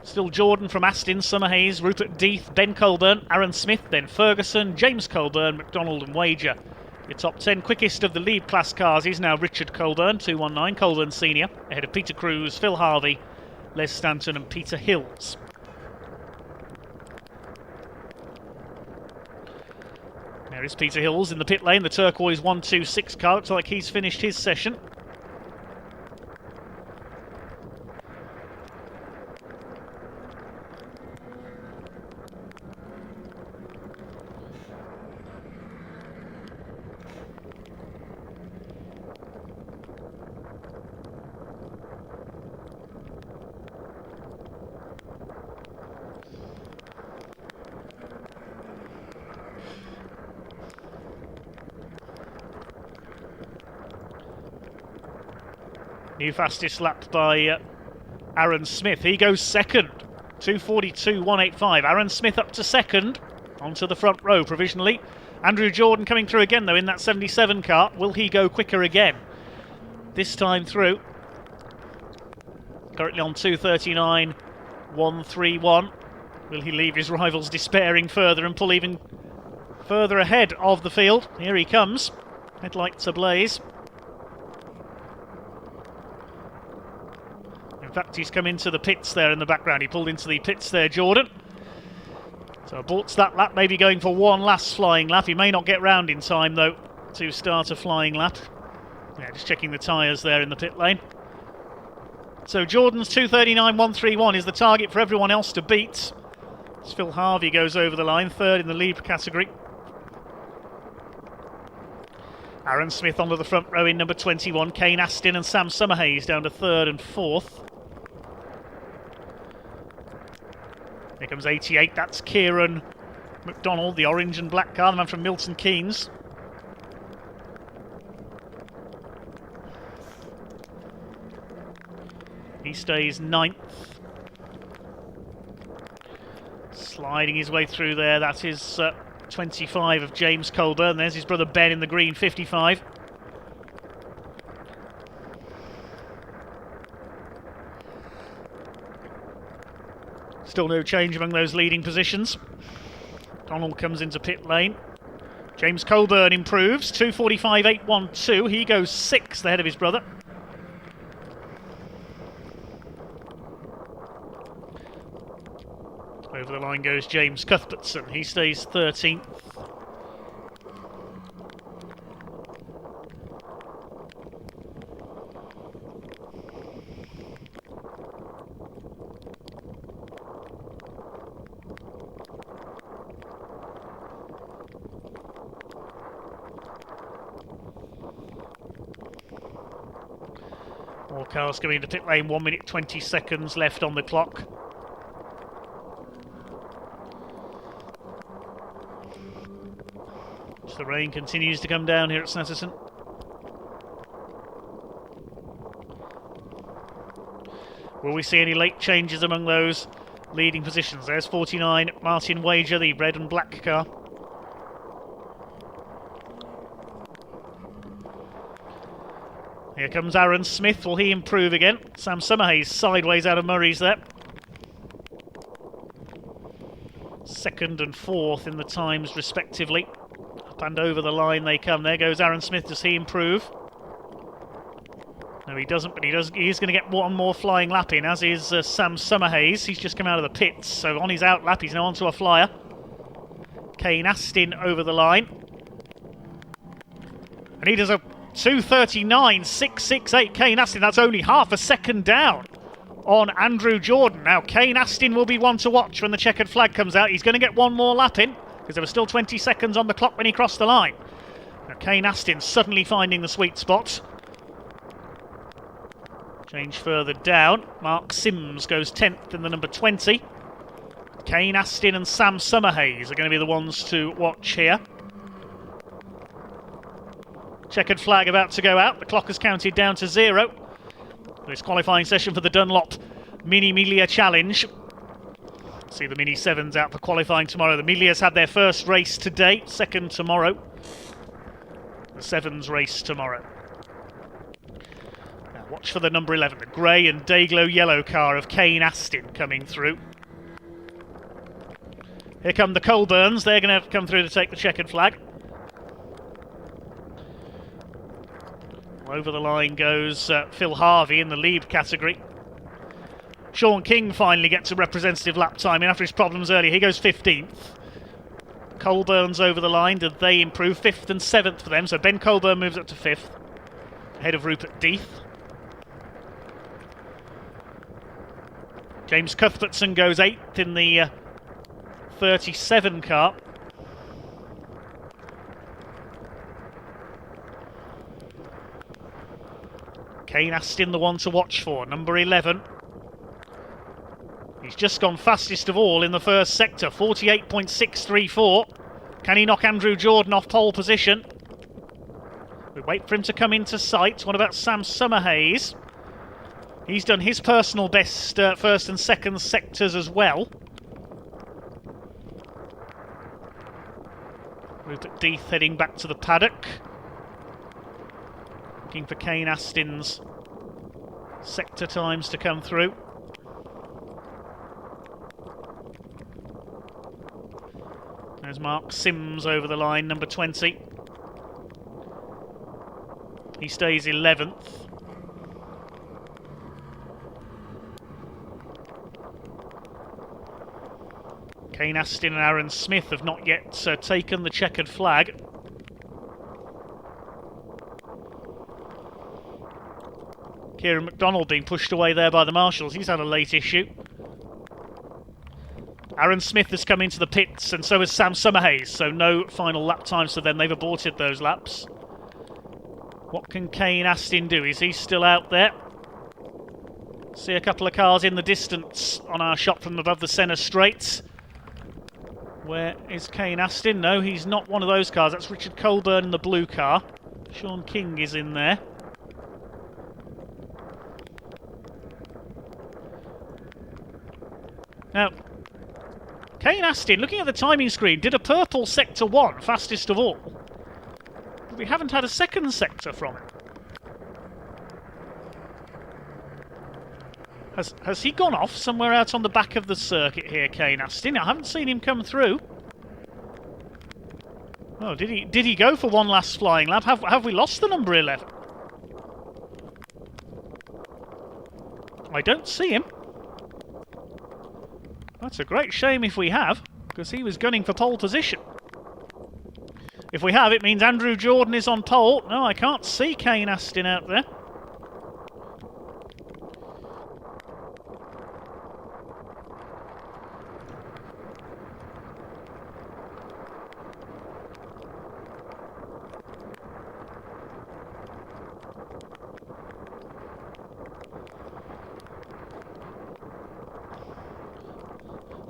[SPEAKER 1] Still Jordan from Astin, Summerhays, Rupert Death, Ben Colburn, Aaron Smith, then Ferguson, James Colburn, MacDonald and Wager. Your top 10 quickest of the lead class cars is now Richard Colburn, 219, Colburn Senior, ahead of Peter Cruz, Phil Harvey, Les Stanton and Peter Hills. There is Peter Hills in the pit lane, the turquoise 126 car. Looks like he's finished his session. New fastest lap by Aaron Smith. He goes second. 2:42.185. Aaron Smith up to second. Onto the front row provisionally. Andrew Jordan coming through again though in that 77 car. Will he go quicker again? This time through. Currently on 2:39.131. Will he leave his rivals despairing further and pull even further ahead of the field? Here he comes. Headlights ablaze. In fact, he's come into the pits there in the background. He pulled into the pits there, Jordan. So aborts that lap, maybe going for one last flying lap. He may not get round in time, though, to start a flying lap. Yeah, just checking the tyres there in the pit lane. So Jordan's 2:39.131 is the target for everyone else to beat. As Phil Harvey goes over the line, third in the lead category. Aaron Smith onto the front row in number 21. Kane Astin and Sam Summerhays down to third and fourth. Here comes 88, that's Kieran McDonald, the orange and black car, the man from Milton Keynes. He stays ninth. Sliding his way through there, that is 25 of James Colburn. There's his brother Ben in the green 55. Still no change among those leading positions. Donald comes into pit lane. James Colburn improves, 2:45.812. He goes sixth ahead of his brother. Over the line goes James Cuthbertson. He stays 13th. More cars coming into pit lane, 1 minute 20 seconds left on the clock. As the rain continues to come down here at Snetterton. Will we see any late changes among those leading positions? There's 49, Martin Wager, the red and black car. Here comes Aaron Smith. Will he improve again? Sam Summerhays sideways out of Murray's there. Second and fourth in the times respectively. Up and over the line they come. There goes Aaron Smith. Does he improve? No, he doesn't, but he is going to get one more flying lap in, as is Sam Summerhays. He's just come out of the pits, so on his out lap he's now onto a flyer. Kane Astin over the line. And he does a 2:39.668. Kane Astin, that's only half a second down on Andrew Jordan. Now Kane Astin will be one to watch when the checkered flag comes out. He's going to get one more lap in, because there were still 20 seconds on the clock when he crossed the line. Now Kane Astin suddenly finding the sweet spot. Change further down. Mark Sims goes 10th in the number 20. Kane Astin and Sam Summerhays are going to be the ones to watch here. Checkered flag about to go out. The clock has counted down to 0. This qualifying session for the Dunlop Mini Miglia Challenge. See the Mini 7s out for qualifying tomorrow. The Miglias had their first race today, second tomorrow. The 7s race tomorrow. Now watch for the number 11, the grey and day-glow yellow car of Kane Astin coming through. Here come the Colburns. They're going to come through to take the checkered flag. Over the line goes Phil Harvey in the lead category. Sean King finally gets a representative lap time in after his problems earlier. He goes 15th. Colburn's over the line. Did they improve? 5th and 7th for them. So Ben Colburn moves up to 5th, ahead of Rupert Death. James Cuthbertson goes 8th in the 37 car. Kane Astin the one to watch for, number 11. He's just gone fastest of all in the first sector, 48.634. Can he knock Andrew Jordan off pole position? We wait for him to come into sight. What about Sam Summerhays? He's done his personal best first and second sectors as well. Rupert Death heading back to the paddock. Looking for Kane Astin's sector times to come through. There's Mark Sims over the line, number 20. He stays 11th. Kane Astin and Aaron Smith have not yet taken the checkered flag. Kieran McDonald being pushed away there by the marshals. He's had a late issue. Aaron Smith has come into the pits, and so has Sam Summerhays, so no final lap times for them. They've aborted those laps. What can Kane Astin do? Is he still out there? See a couple of cars in the distance on our shot from above the centre straight. Where is Kane Astin? No, he's not one of those cars. That's Richard Colburn in the blue car. Sean King is in there. Now, Kane Astin, looking at the timing screen, did a purple sector 1, fastest of all. But we haven't had a second sector from him. Has he gone off somewhere out on the back of the circuit here, Kane Astin? I haven't seen him come through. Oh, did he go for one last flying lap? Have we lost the number 11? I don't see him. That's a great shame if we have, because he was gunning for pole position. If we have, it means Andrew Jordan is on pole. No, I can't see Kane Astin out there.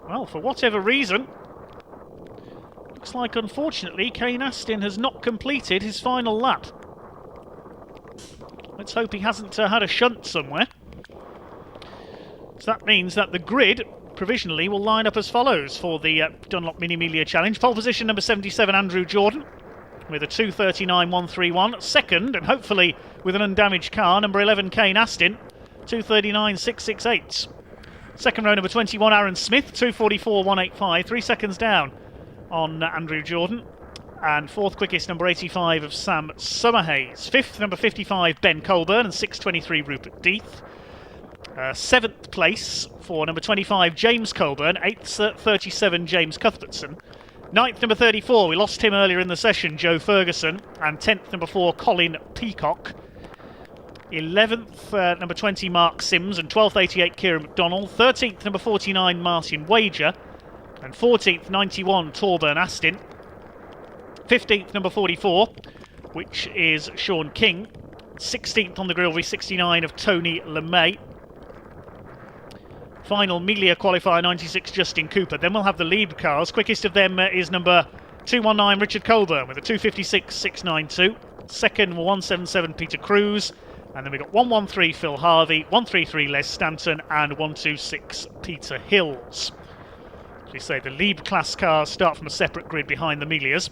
[SPEAKER 1] Well, for whatever reason, looks like, unfortunately, Kane Astin has not completed his final lap. Let's hope he hasn't had a shunt somewhere. So that means that the grid, provisionally, will line up as follows for the Dunlop Mini Miglia Challenge. Pole position number 77, Andrew Jordan, with a 2:39.131. Second, and hopefully with an undamaged car, number 11, Kane Astin, 2:39.668. Second row, number 21, Aaron Smith, 2:44.185, 3 seconds down on Andrew Jordan. And fourth quickest, number 85 of Sam Summerhays. Fifth, number 55, Ben Colburn, and 6:23, Rupert Death. Seventh place for number 25, James Colburn. Eighth, 37, James Cuthbertson. Ninth, number 34, we lost him earlier in the session, Joe Ferguson. And 10th, number 4, Colin Peacock. 11th, number 20, Mark Sims, and 12th, 88, Kieran McDonald. 13th, number 49, Martin Wager, and 14th, 91, Torburn Astin. 15th, number 44, which is Sean King. 16th on the grill, 69 of Tony LeMay. Final Miglia qualifier 96, Justin Cooper. Then we'll have the lead cars. Quickest of them is number 219, Richard Colburn, with a 2:56.692. Second, 177, Peter Cruz. And then we've got 113, Phil Harvey, 133, Les Stanton, and 126, Peter Hills. As we say, the lead class cars start from a separate grid behind the Miglias.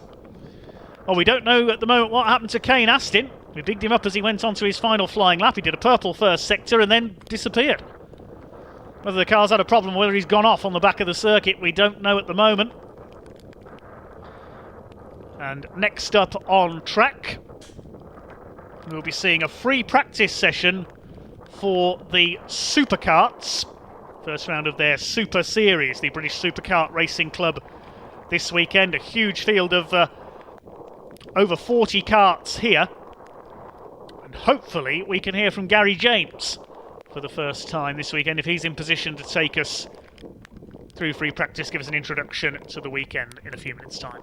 [SPEAKER 1] Oh, we don't know at the moment what happened to Kane Astin. We bigged him up as he went on to his final flying lap. He did a purple first sector and then disappeared. Whether the car's had a problem, whether he's gone off on the back of the circuit, we don't know at the moment. And next up on track, we'll be seeing a free practice session for the Superkarts. First round of their Super Series, the British Superkart Racing Club this weekend. A huge field of over 40 karts here. And hopefully we can hear from Gary James for the first time this weekend, if he's in position to take us through free practice, give us an introduction to the weekend in a few minutes' time.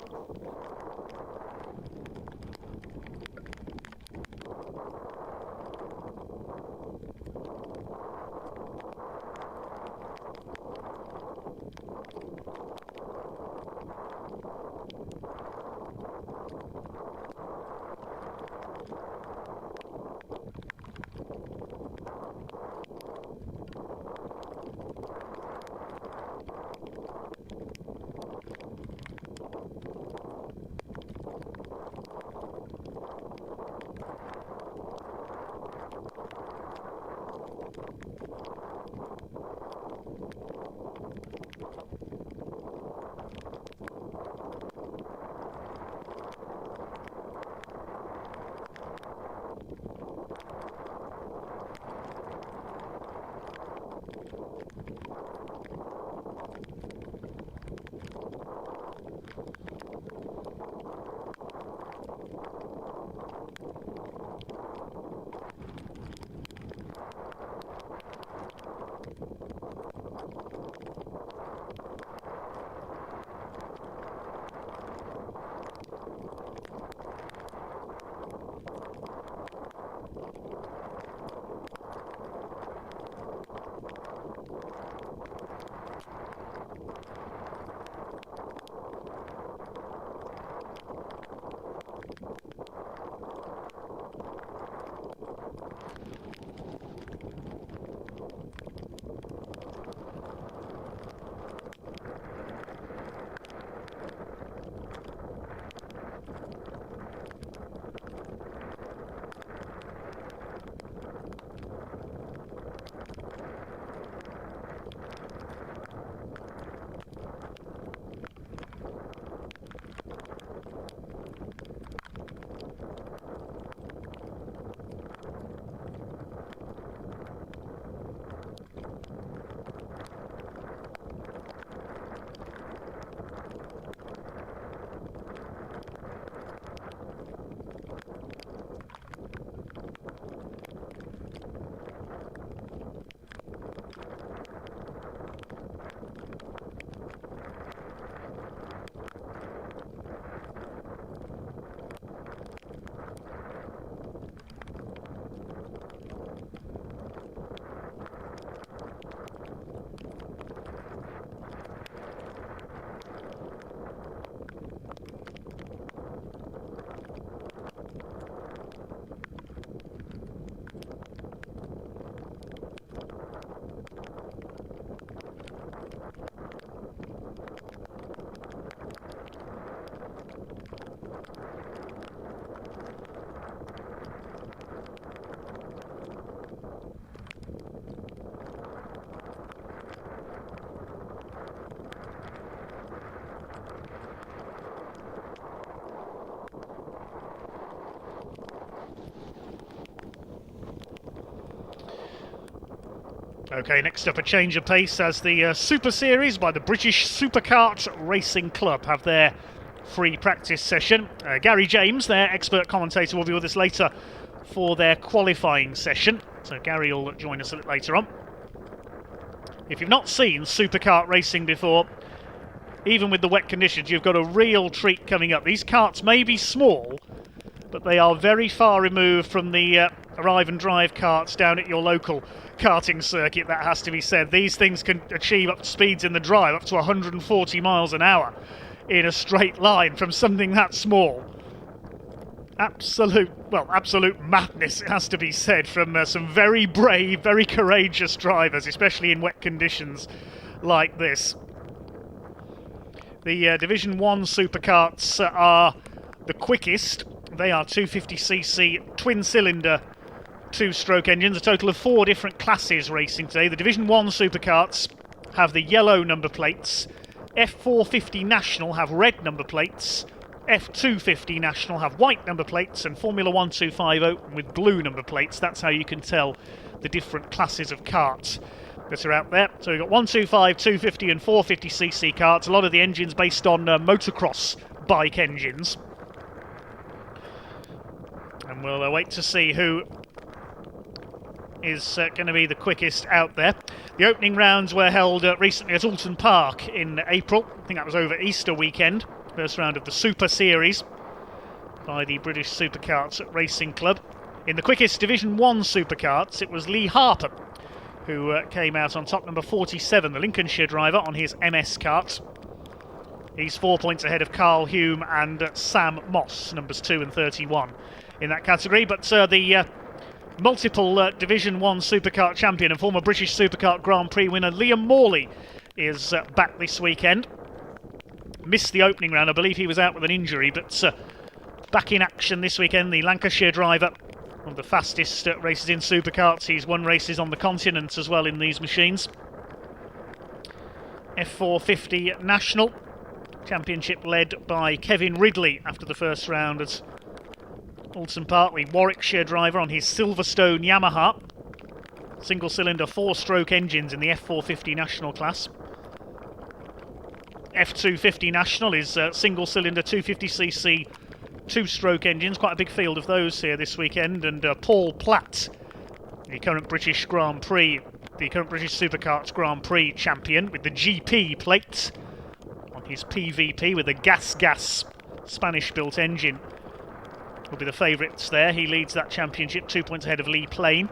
[SPEAKER 1] Okay, next up a change of pace as the Super Series by the British Superkart Racing Club have their free practice session. Gary James, their expert commentator, will be with us later for their qualifying session. So Gary will join us a little later on. If you've not seen Superkart racing before, even with the wet conditions, you've got a real treat coming up. These karts may be small, but they are very far removed from the arrive and drive karts down at your local karting circuit, that has to be said. These things can achieve up speeds in the drive up to 140 miles an hour in a straight line from something that small. Absolute madness, it has to be said, from some very brave, very courageous drivers, especially in wet conditions like this. The Division 1 Superkarts are the quickest. They are 250cc twin-cylinder two-stroke engines, a total of 4 different classes racing today. The Division 1 Superkarts have the yellow number plates, F450 National have red number plates, F250 National have white number plates, and Formula 1250 Open with blue number plates. That's how you can tell the different classes of karts that are out there. So we've got 125, 250 and 450cc karts, a lot of the engines based on motocross bike engines. And we'll wait to see who is going to be the quickest out there. The opening rounds were held recently at Alton Park in April. I think that was over Easter weekend. First round of the Super Series by the British Superkarts Racing Club. In the quickest Division 1 Superkarts, it was Lee Harper who came out on top, number 47, the Lincolnshire driver on his MS kart. He's 4 points ahead of Carl Hume and Sam Moss, numbers 2 and 31 in that category. But the multiple Division 1 Superkart champion and former British Superkart Grand Prix winner Liam Morley is back this weekend. Missed the opening round, I believe he was out with an injury, but back in action this weekend. The Lancashire driver, one of the fastest races in Superkarts. He's won races on the continent as well in these machines. F450 National Championship led by Kevin Ridley after the first round at Alton Park. The Warwickshire driver on his Silverstone Yamaha. Single-cylinder 4-stroke engines in the F450 National class. F250 National is single-cylinder 250cc 2-stroke engines. Quite a big field of those here this weekend. And Paul Platt, the current British Grand Prix, the current British Superkarts Grand Prix champion with the GP plate on his PVP with a gas Spanish-built engine, will be the favourites there. He leads that championship, 2 points ahead of Lee Plain.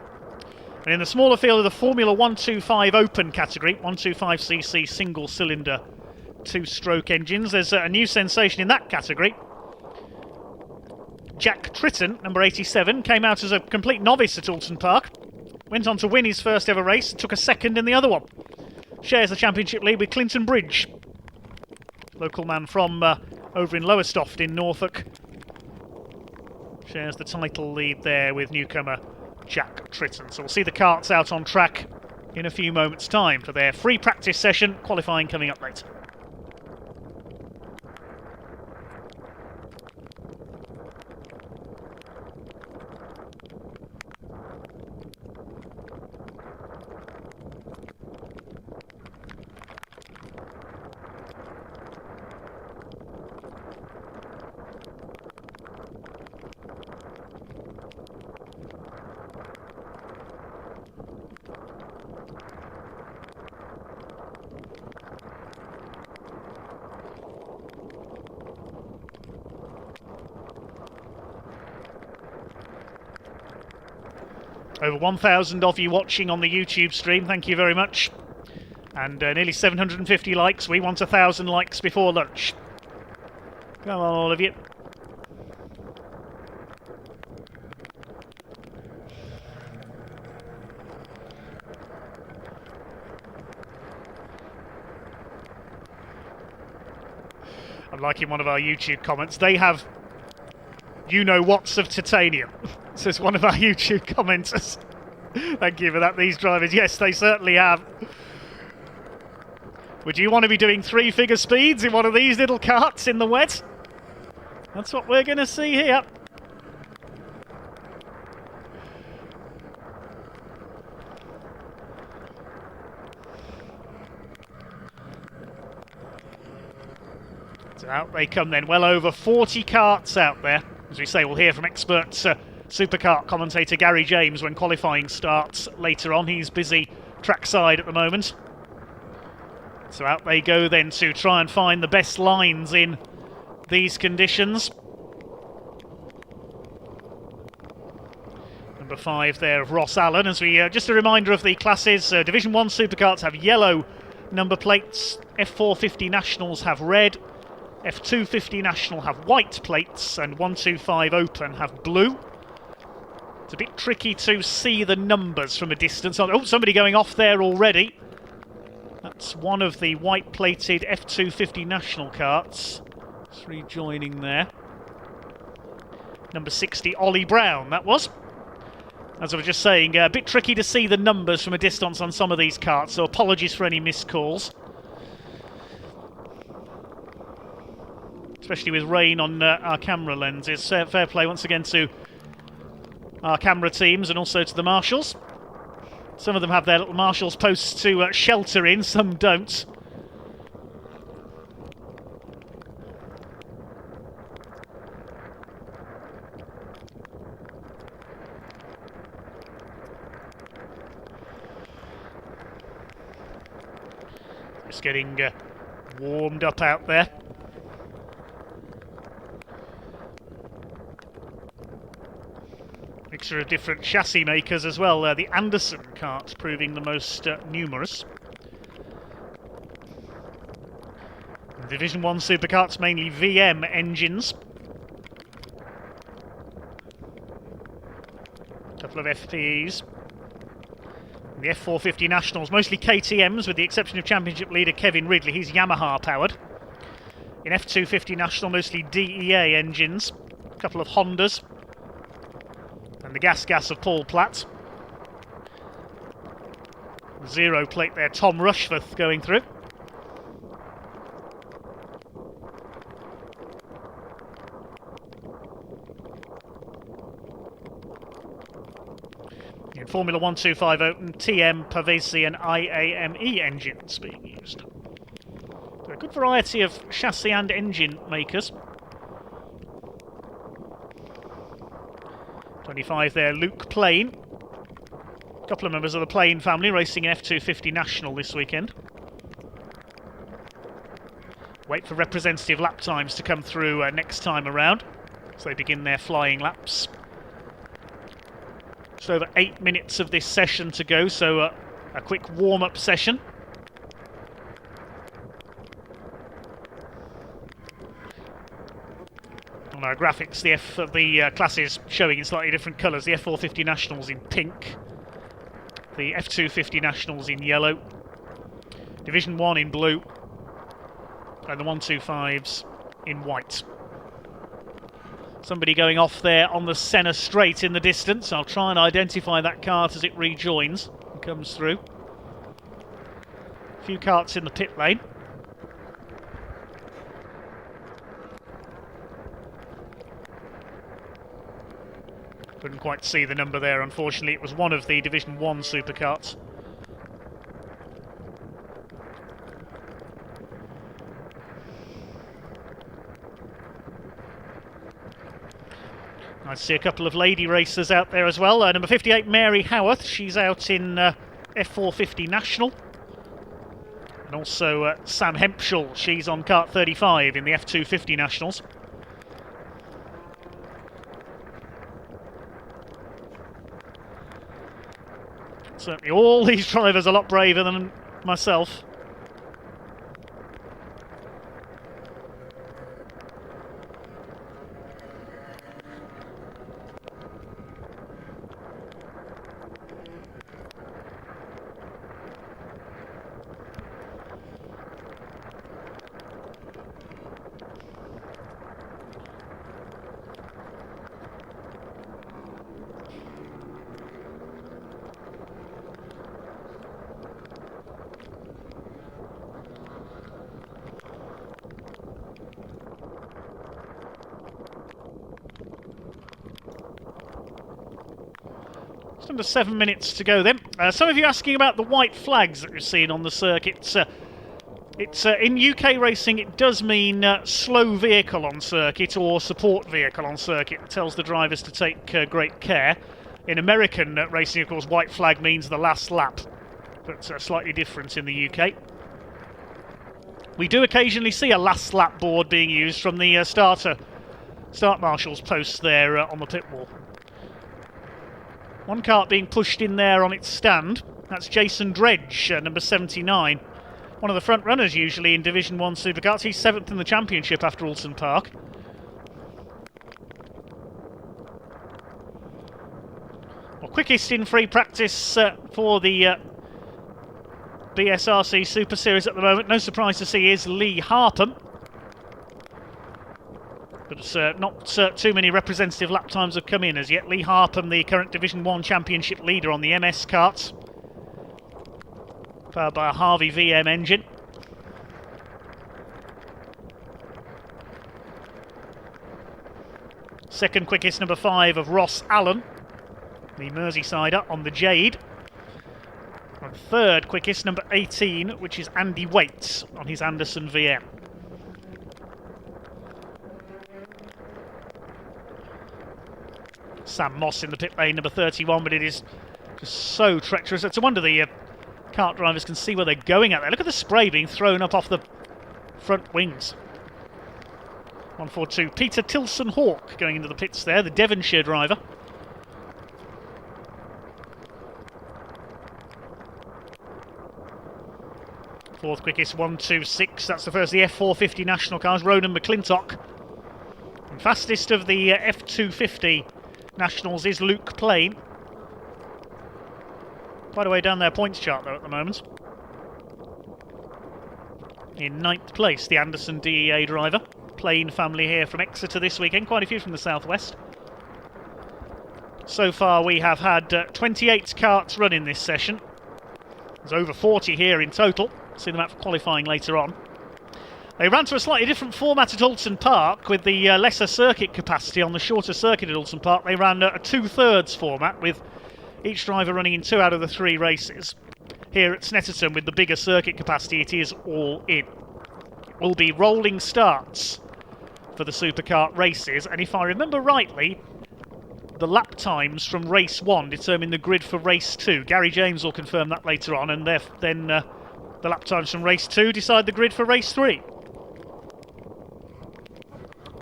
[SPEAKER 1] And in the smaller field of the Formula 125 Open category, 125cc single-cylinder 2-stroke engines, there's a new sensation in that category. Jack Tritton, number 87, came out as a complete novice at Alton Park. Went on to win his first ever race, took a second in the other one. Shares the championship lead with Clinton Bridge, local man from over in Lowestoft in Norfolk. Shares the title lead there with newcomer Jack Tritton. So we'll see the karts out on track in a few moments' time for their free practice session, qualifying coming up later. Over 1,000 of you watching on the YouTube stream, thank you very much. And nearly 750 likes. We want 1,000 likes before lunch. Come on, all of you. I'm liking one of our YouTube comments. They have you-know-whats of titanium, says one of our YouTube commenters. Thank you for that, these drivers. Yes, they certainly have. Would you want to be doing 3-figure speeds in one of these little karts in the wet? That's what we're going to see here. So out they come then, well over 40 karts out there. As we say, we'll hear from expert Superkart commentator Gary James when qualifying starts later on. He's busy trackside at the moment. So out they go then to try and find the best lines in these conditions. Number 5 there of Ross Allen. As we just a reminder of the classes, Division 1 Superkarts have yellow number plates, F450 Nationals have red, F250 National have white plates, and 125 Open have blue. It's a bit tricky to see the numbers from a distance. Oh, somebody going off there already. That's one of the white-plated F250 National karts. It's rejoining there. Number 60, Ollie Brown, that was. As I was just saying, a bit tricky to see the numbers from a distance on some of these karts, so apologies for any missed calls. Especially with rain on our camera lenses. Fair play once again to our camera teams and also to the marshals. Some of them have their little marshals posts to shelter in, some don't. Just getting warmed up out there. Mixture of different chassis makers as well. The Anderson karts proving the most numerous. Division 1 Superkarts mainly VM engines. A couple of FPEs. The F450 Nationals, mostly KTMs with the exception of Championship leader Kevin Ridley. He's Yamaha powered. In F250 National, mostly DEA engines. A couple of Hondas. And the gas of Paul Platt. Zero plate there, Tom Rushforth going through. In Formula 125 Open, TM, Pavesi and IAME engines being used. So a good variety of chassis and engine makers. 25 there, Luke Plain. A couple of members of the Plain family racing in F250 National this weekend. Wait for representative lap times to come through next time around, so they begin their flying laps. Just over 8 minutes of this session to go, so a quick warm-up session. On our graphics, the classes showing in slightly different colours. The F450 Nationals in pink, the F250 Nationals in yellow, Division 1 in blue, and the 125s in white. Somebody going off there on the Senna straight in the distance. I'll try and identify that kart as it rejoins and comes through. A few karts in the pit lane. Couldn't quite see the number there, unfortunately. It was one of the Division 1 Superkarts. I see a couple of lady racers out there as well. Number 58, Mary Howarth. She's out in F450 National. And also Sam Hempshall. She's on kart 35 in the F250 Nationals. Certainly all these drivers are a lot braver than myself. Just under 7 minutes to go then. Some of you asking about the white flags that we've seen on the circuit. It's in UK racing, it does mean slow vehicle on circuit or support vehicle on circuit. It tells the drivers to take great care. In American racing, of course, white flag means the last lap, but slightly different in the UK. We do occasionally see a last lap board being used from the start marshal's posts there on the pit wall. One kart being pushed in there on its stand. That's Jason Dredge, number 79. One of the front runners usually in Division 1 Superkarts. He's 7th in the championship after Alton Park. Well, quickest in free practice for the BSRC Super Series at the moment, no surprise to see, is Lee Harpham. But it's not too many representative lap times have come in as yet. Lee Harpham, the current Division 1 Championship leader on the MS karts, powered by a Harvey VM engine. Second quickest, number 5 of Ross Allen, the Merseysider on the Jade. And third quickest, number 18, which is Andy Waits on his Anderson VM. Sam Moss in the pit lane, number 31, but it is just so treacherous. It's a wonder the kart drivers can see where they're going at there. Look at the spray being thrown up off the front wings. 142, Peter Tilson Hawke going into the pits there, the Devonshire driver. Fourth quickest, 126. That's the first of the F450 national cars, Ronan McClintock. And fastest of the F250 nationals is Luke Plain. Quite a way down their points chart though at the moment. In 9th place, the Anderson DEA driver. Plain family here from Exeter this weekend, quite a few from the southwest. So far we have had 28 karts run in this session. There's over 40 here in total. See them out for qualifying later on. They ran to a slightly different format at Alton Park with the lesser circuit capacity on the shorter circuit at Alton Park. They ran a 2/3 format with each driver running in 2 out of the 3 races. Here at Snetterton with the bigger circuit capacity, it is all in. It will be rolling starts for the Superkart races, and if I remember rightly, the lap times from race 1 determine the grid for race 2. Gary James will confirm that later on, and then the lap times from race 2 decide the grid for race 3.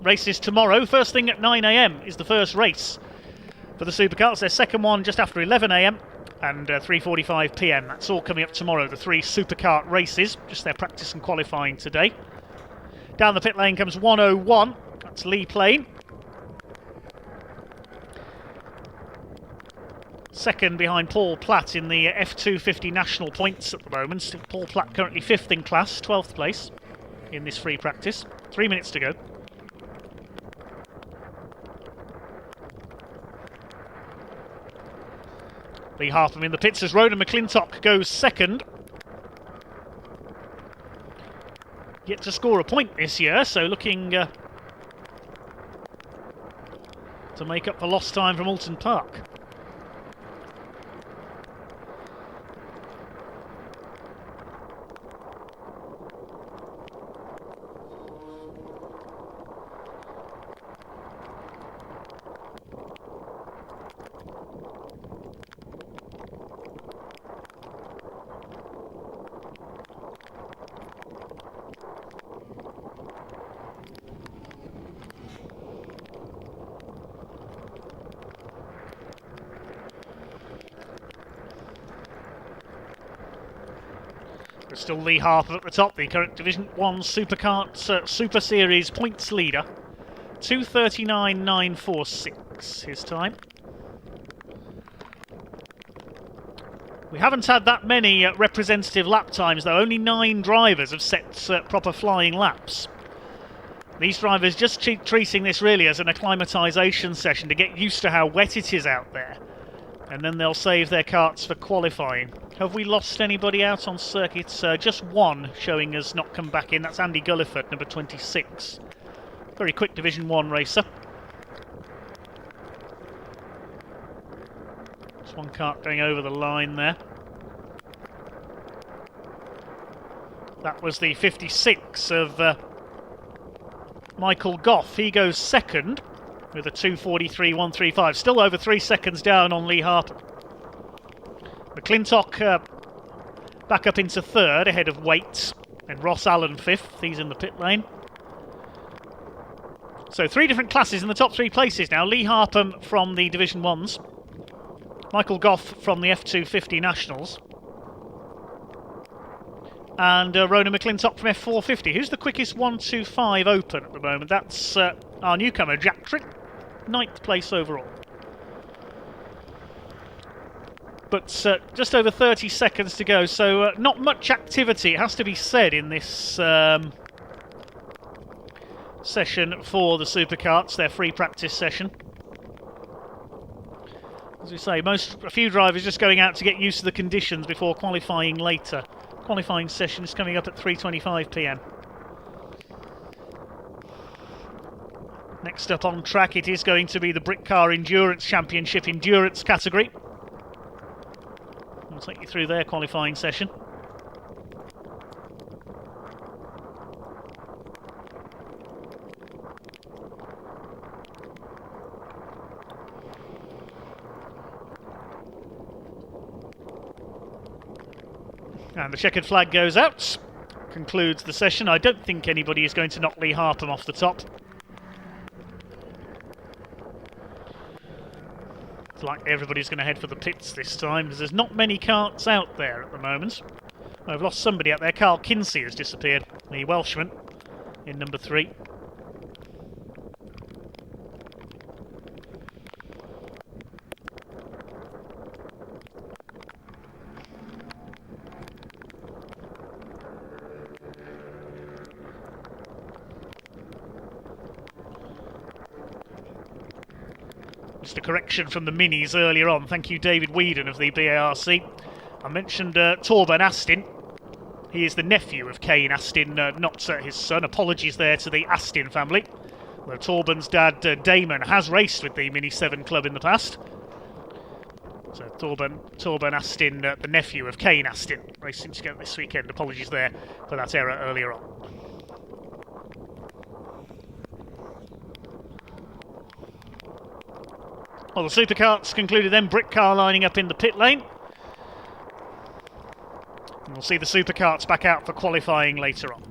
[SPEAKER 1] Races tomorrow. First thing at 9 AM is the first race for the Superkarts. Their second one just after 11 AM and 3:45 PM. That's all coming up tomorrow, the 3 Superkart races. Just their practice and qualifying today. Down the pit lane comes 101. That's Lee Plain. Second behind Paul Platt in the F250 national points at the moment. Paul Platt currently 5th in class, 12th place in this free practice. 3 minutes to go. Lee Harpham in the pits as Ronan McClintock goes second. Yet to score a point this year, so looking to make up for lost time from Alton Park. There's still Lee Harpham at the top, the current Division 1 Superkarts Super Series points leader. 2:39.946 his time. We haven't had that many representative lap times though. Only 9 drivers have set proper flying laps. These drivers just treating this really as an acclimatisation session to get used to how wet it is out there. And then they'll save their karts for qualifying. Have we lost anybody out on circuits? Just one showing us not come back in. That's Andy Gulliford, number 26. Very quick Division 1 racer. Just one kart going over the line there. That was the 56 of Michael Goff. He goes second with a 2:43.135. Still over 3 seconds down on Lee Harper. McClintock back up into third ahead of Waits, and Ross Allen fifth. He's in the pit lane. So 3 different classes in the top 3 places now. Lee Harper from the Division 1s. Michael Goff from the F250 Nationals. And Ronan McClintock from F450. Who's the quickest 1:25 open at the moment? That's our newcomer, Jack Trick. 9th place overall. But just over 30 seconds to go, so not much activity, it has to be said, in this session for the Superkarts, their free practice session. As we say, a few drivers just going out to get used to the conditions before qualifying later. Qualifying session is coming up at 3:25 p.m. Next up on track, it is going to be the Britcar Endurance Championship Endurance category. We'll take you through their qualifying session. And the checkered flag goes out. Concludes the session. I don't think anybody is going to knock Lee Harpham off the top. It's like everybody's going to head for the pits this time, because there's not many karts out there at the moment. I've lost somebody out there. Carl Kinsey has disappeared, the Welshman, in number 3. Just a correction from the minis earlier on. Thank you, David Whedon of the BARC. I mentioned Torben Astin. He is the nephew of Kane Astin, not his son. Apologies there to the Astin family. Though Torben's dad, Damon, has raced with the Mini 7 club in the past. So Torben Astin, the nephew of Kane Astin, racing together this weekend. Apologies there for that error earlier on. Well, the Superkarts concluded then. Britcar lining up in the pit lane. And we'll see the Superkarts back out for qualifying later on.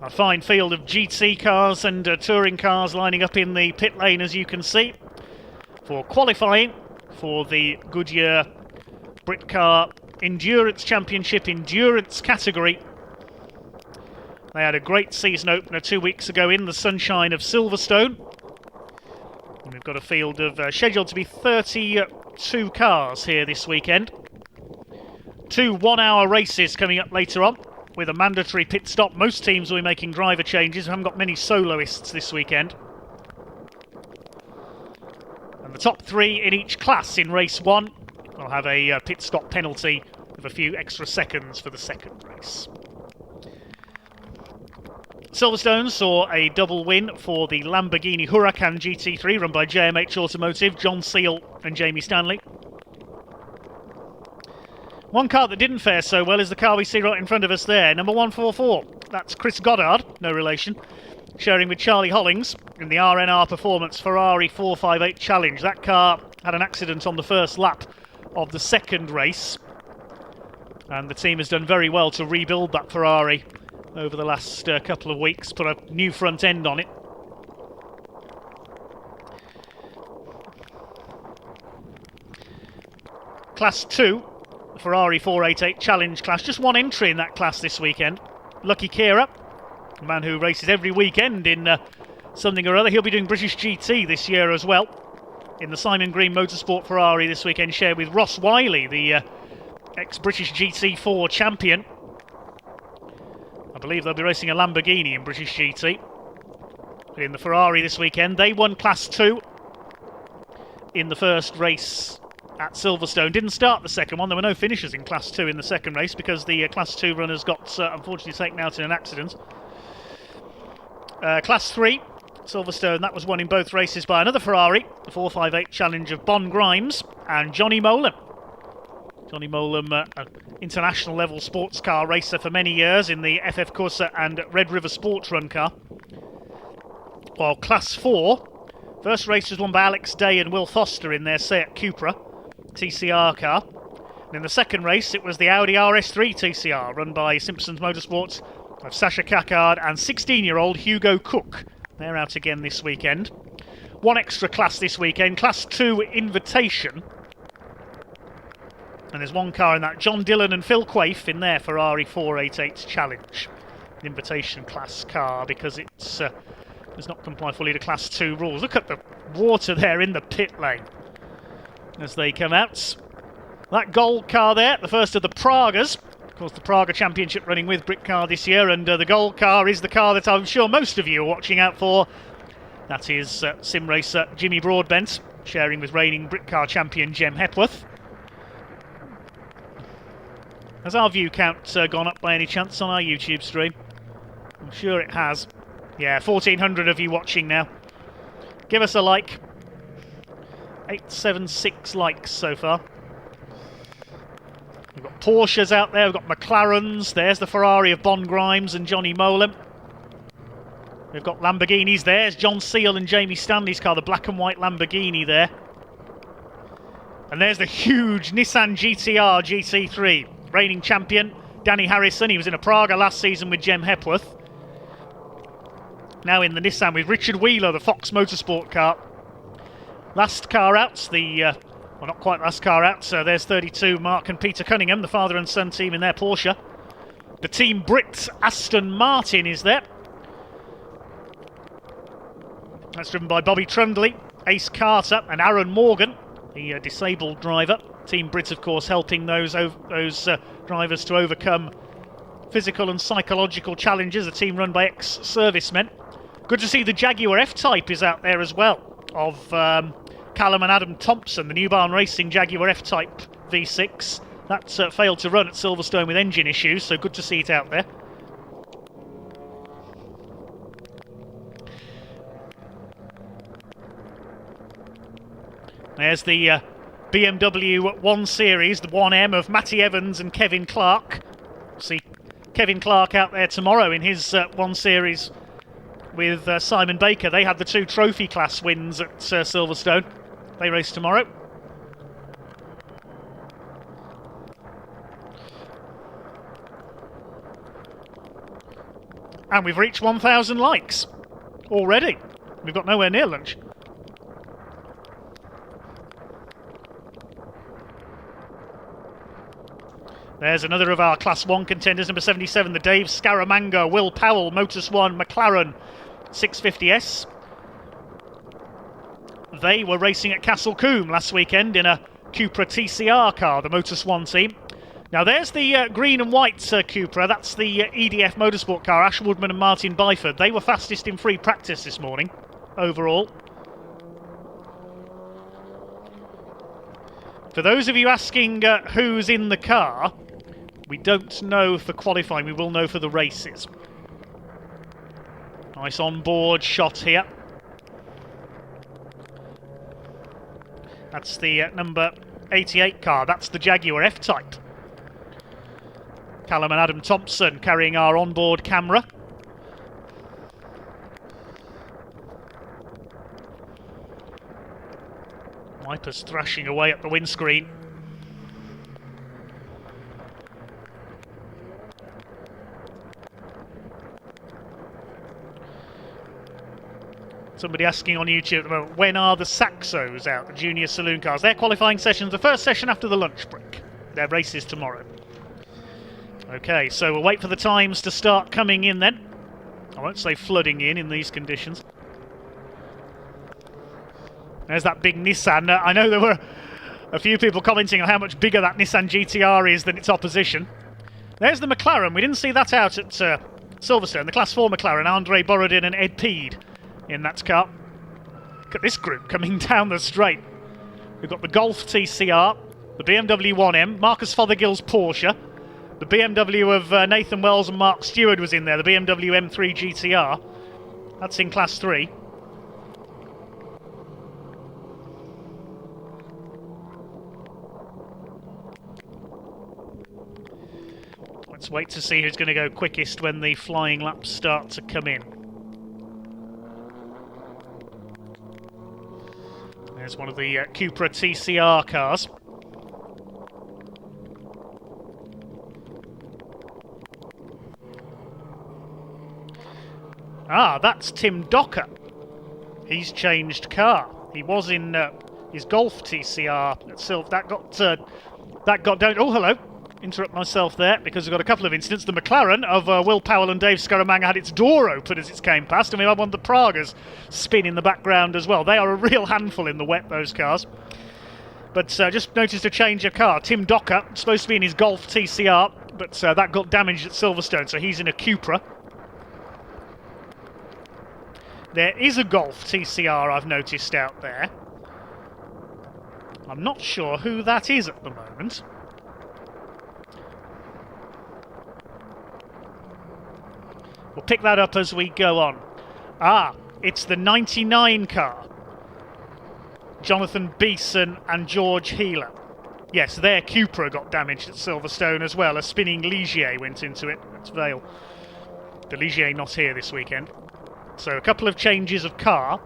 [SPEAKER 1] A fine field of GT cars and touring cars lining up in the pit lane, as you can see, for qualifying for the Goodyear Britcar Endurance Championship Endurance category. They had a great season opener 2 weeks ago in the sunshine of Silverstone. And we've got a field of scheduled to be 32 cars here this weekend. 2 one-hour races coming up later on, with a mandatory pit stop. Most teams will be making driver changes. We haven't got many soloists this weekend. And the top 3 in each class in race 1 will have a pit stop penalty of a few extra seconds for the second race. Silverstone saw a double win for the Lamborghini Huracan GT3 run by JMH Automotive, John Seal and Jamie Stanley. One car that didn't fare so well is the car we see right in front of us there, number 144. That's Chris Goddard, no relation, sharing with Charlie Hollings in the RNR Performance Ferrari 458 Challenge. That car had an accident on the first lap of the second race, and the team has done very well to rebuild that Ferrari over the last couple of weeks, put a new front end on it. Class 2. Ferrari 488 Challenge class. Just one entry in that class this weekend. Lucky Kira, a man who races every weekend in something or other. He'll be doing British GT this year as well. in the Simon Green Motorsport Ferrari this weekend, shared with Ross Wiley, the ex-British GT4 champion. I believe they'll be racing a Lamborghini in British GT. But in the Ferrari this weekend, they won Class 2 in the first race at Silverstone. Didn't start the second one. There were no finishers in Class 2 in the second race because the Class 2 runners got unfortunately taken out in an accident. Class 3, Silverstone, that was won in both races by another Ferrari, the 458 Challenge of Bon Grimes and Johnny Molan. Johnny Molan, an international level sports car racer for many years in the FF Corsa and Red River Sports Run car. While Class 4, first race was won by Alex Day and Will Foster in their Seat Cupra TCR car. And in the second race, it was the Audi RS3 TCR, run by Simpsons Motorsports of Sasha Caccard and 16-year-old Hugo Cook. They're out again this weekend. One extra class this weekend, Class 2 Invitation. And there's one car in that, John Dillon and Phil Quaife in their Ferrari 488 Challenge. An invitation class car because it's does not comply fully to Class 2 rules. Look at the water there in the pit lane as they come out. That gold car there, the first of the Pragas. Of course, the Praga Championship running with Britcar this year, and the gold car is the car that I'm sure most of you are watching out for. That is sim racer Jimmy Broadbent, sharing with reigning Britcar champion Jem Hepworth. Has our view count gone up by any chance on our YouTube stream? I'm sure it has. Yeah, 1,400 of you watching now. Give us a like. 876 likes so far. We've got Porsches out there, we've got McLarens. There's the Ferrari of Bon Grimes and Johnny Molan. We've got Lamborghinis. There's John Seal and Jamie Stanley's car, the black and white Lamborghini there. And there's the huge Nissan GTR GT3. Reigning champion, Danny Harrison. He was in a Praga last season with Jem Hepworth. Now in the Nissan with Richard Wheeler, the Fox Motorsport car. Last car out, well, not quite last car out. So there's 32, Mark and Peter Cunningham, the father and son team in their Porsche. The Team Brit Aston Martin is there. That's driven by Bobby Trundley, Ace Carter and Aaron Morgan, the disabled driver. Team Brit, of course, helping those drivers to overcome physical and psychological challenges. A team run by ex-servicemen. Good to see the Jaguar F-Type is out there as well, of Callum and Adam Thompson, the New Barn Racing Jaguar F-Type V6. That failed to run at Silverstone with engine issues, so good to see it out there. There's the BMW 1 Series, the 1M of Matty Evans and Kevin Clark. See Kevin Clark out there tomorrow in his 1 Series with Simon Baker. They had the 2 trophy class wins at Silverstone. They race tomorrow. And we've reached 1,000 likes already. We've got nowhere near lunch. There's another of our Class 1 contenders, number 77, the Dave Scaramanga, Will Powell, Motus 1, McLaren 650S. They were racing at Castle Combe last weekend in a Cupra TCR car, the Motus 1 team. Now there's the green and white Cupra, that's the EDF Motorsport car, Ash Woodman and Martin Byford. They were fastest in free practice this morning, overall. For those of you asking who's in the car, we don't know for qualifying, we will know for the races. Nice on-board shot here. That's the number 88 car, that's the Jaguar F-Type. Callum and Adam Thompson carrying our on-board camera. Wipers thrashing away at the windscreen. Somebody asking on YouTube at the moment, when are the Saxos out, the junior saloon cars? Their qualifying sessions, the first session after the lunch break. Their races tomorrow. Okay, so we'll wait for the times to start coming in then. I won't say flooding in these conditions. There's that big Nissan. I know there were a few people commenting on how much bigger that Nissan GTR is than its opposition. There's the McLaren. We didn't see that out at Silverstone. The Class 4 McLaren, Andre Borodin and Ed Peed in that car. Look at this group coming down the straight. We've got the Golf TCR, the BMW 1M, Marcus Fothergill's Porsche, the BMW of Nathan Wells and Mark Stewart was in there, the BMW M3 GTR. That's in Class 3. Let's wait to see who's going to go quickest when the flying laps start to come in. There's one of the Cupra TCR cars. Ah, that's Tim Docker. He's changed car. He was in his Golf TCR at Silver. That got down. Oh, hello. Interrupt myself there because we've got a couple of incidents. The McLaren of Will Powell and Dave Scaramanga had its door open as it came past, and we had one of the Pragas spin in the background as well. They are a real handful in the wet, those cars. But just noticed a change of car. Tim Docker, supposed to be in his Golf TCR, but that got damaged at Silverstone, so he's in a Cupra. There is a Golf TCR I've noticed out there. I'm not sure who that is at the moment. We'll pick that up as we go on. Ah, it's the 99 car. Jonathan Beeson and George Heeler. Yes, their Cupra got damaged at Silverstone as well. A spinning Ligier went into it. That's Vale. The Ligier not here this weekend. So a couple of changes of car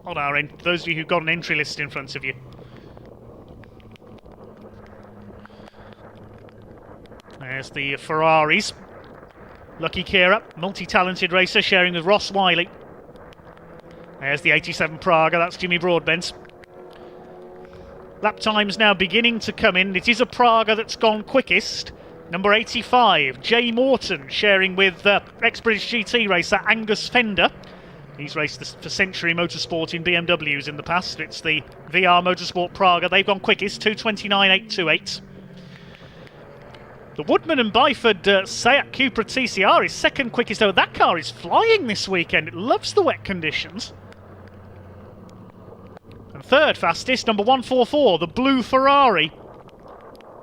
[SPEAKER 1] on our end. Those of you who've got an entry list in front of you. There's the Ferraris. Lucky Kira, multi-talented racer, sharing with Ross Wiley. There's the 87 Praga, that's Jimmy Broadbent. Lap time's now beginning to come in. It is a Praga that's gone quickest. Number 85, Jay Morton, sharing with ex-British GT racer Angus Fender. He's raced for Century Motorsport in BMWs in the past. It's the VR Motorsport Praga. They've gone quickest, 2:29.828. The Woodman and Byford Seat Cupra TCR is second quickest. Oh, that car is flying this weekend. It loves the wet conditions. And third fastest, number 144, the blue Ferrari.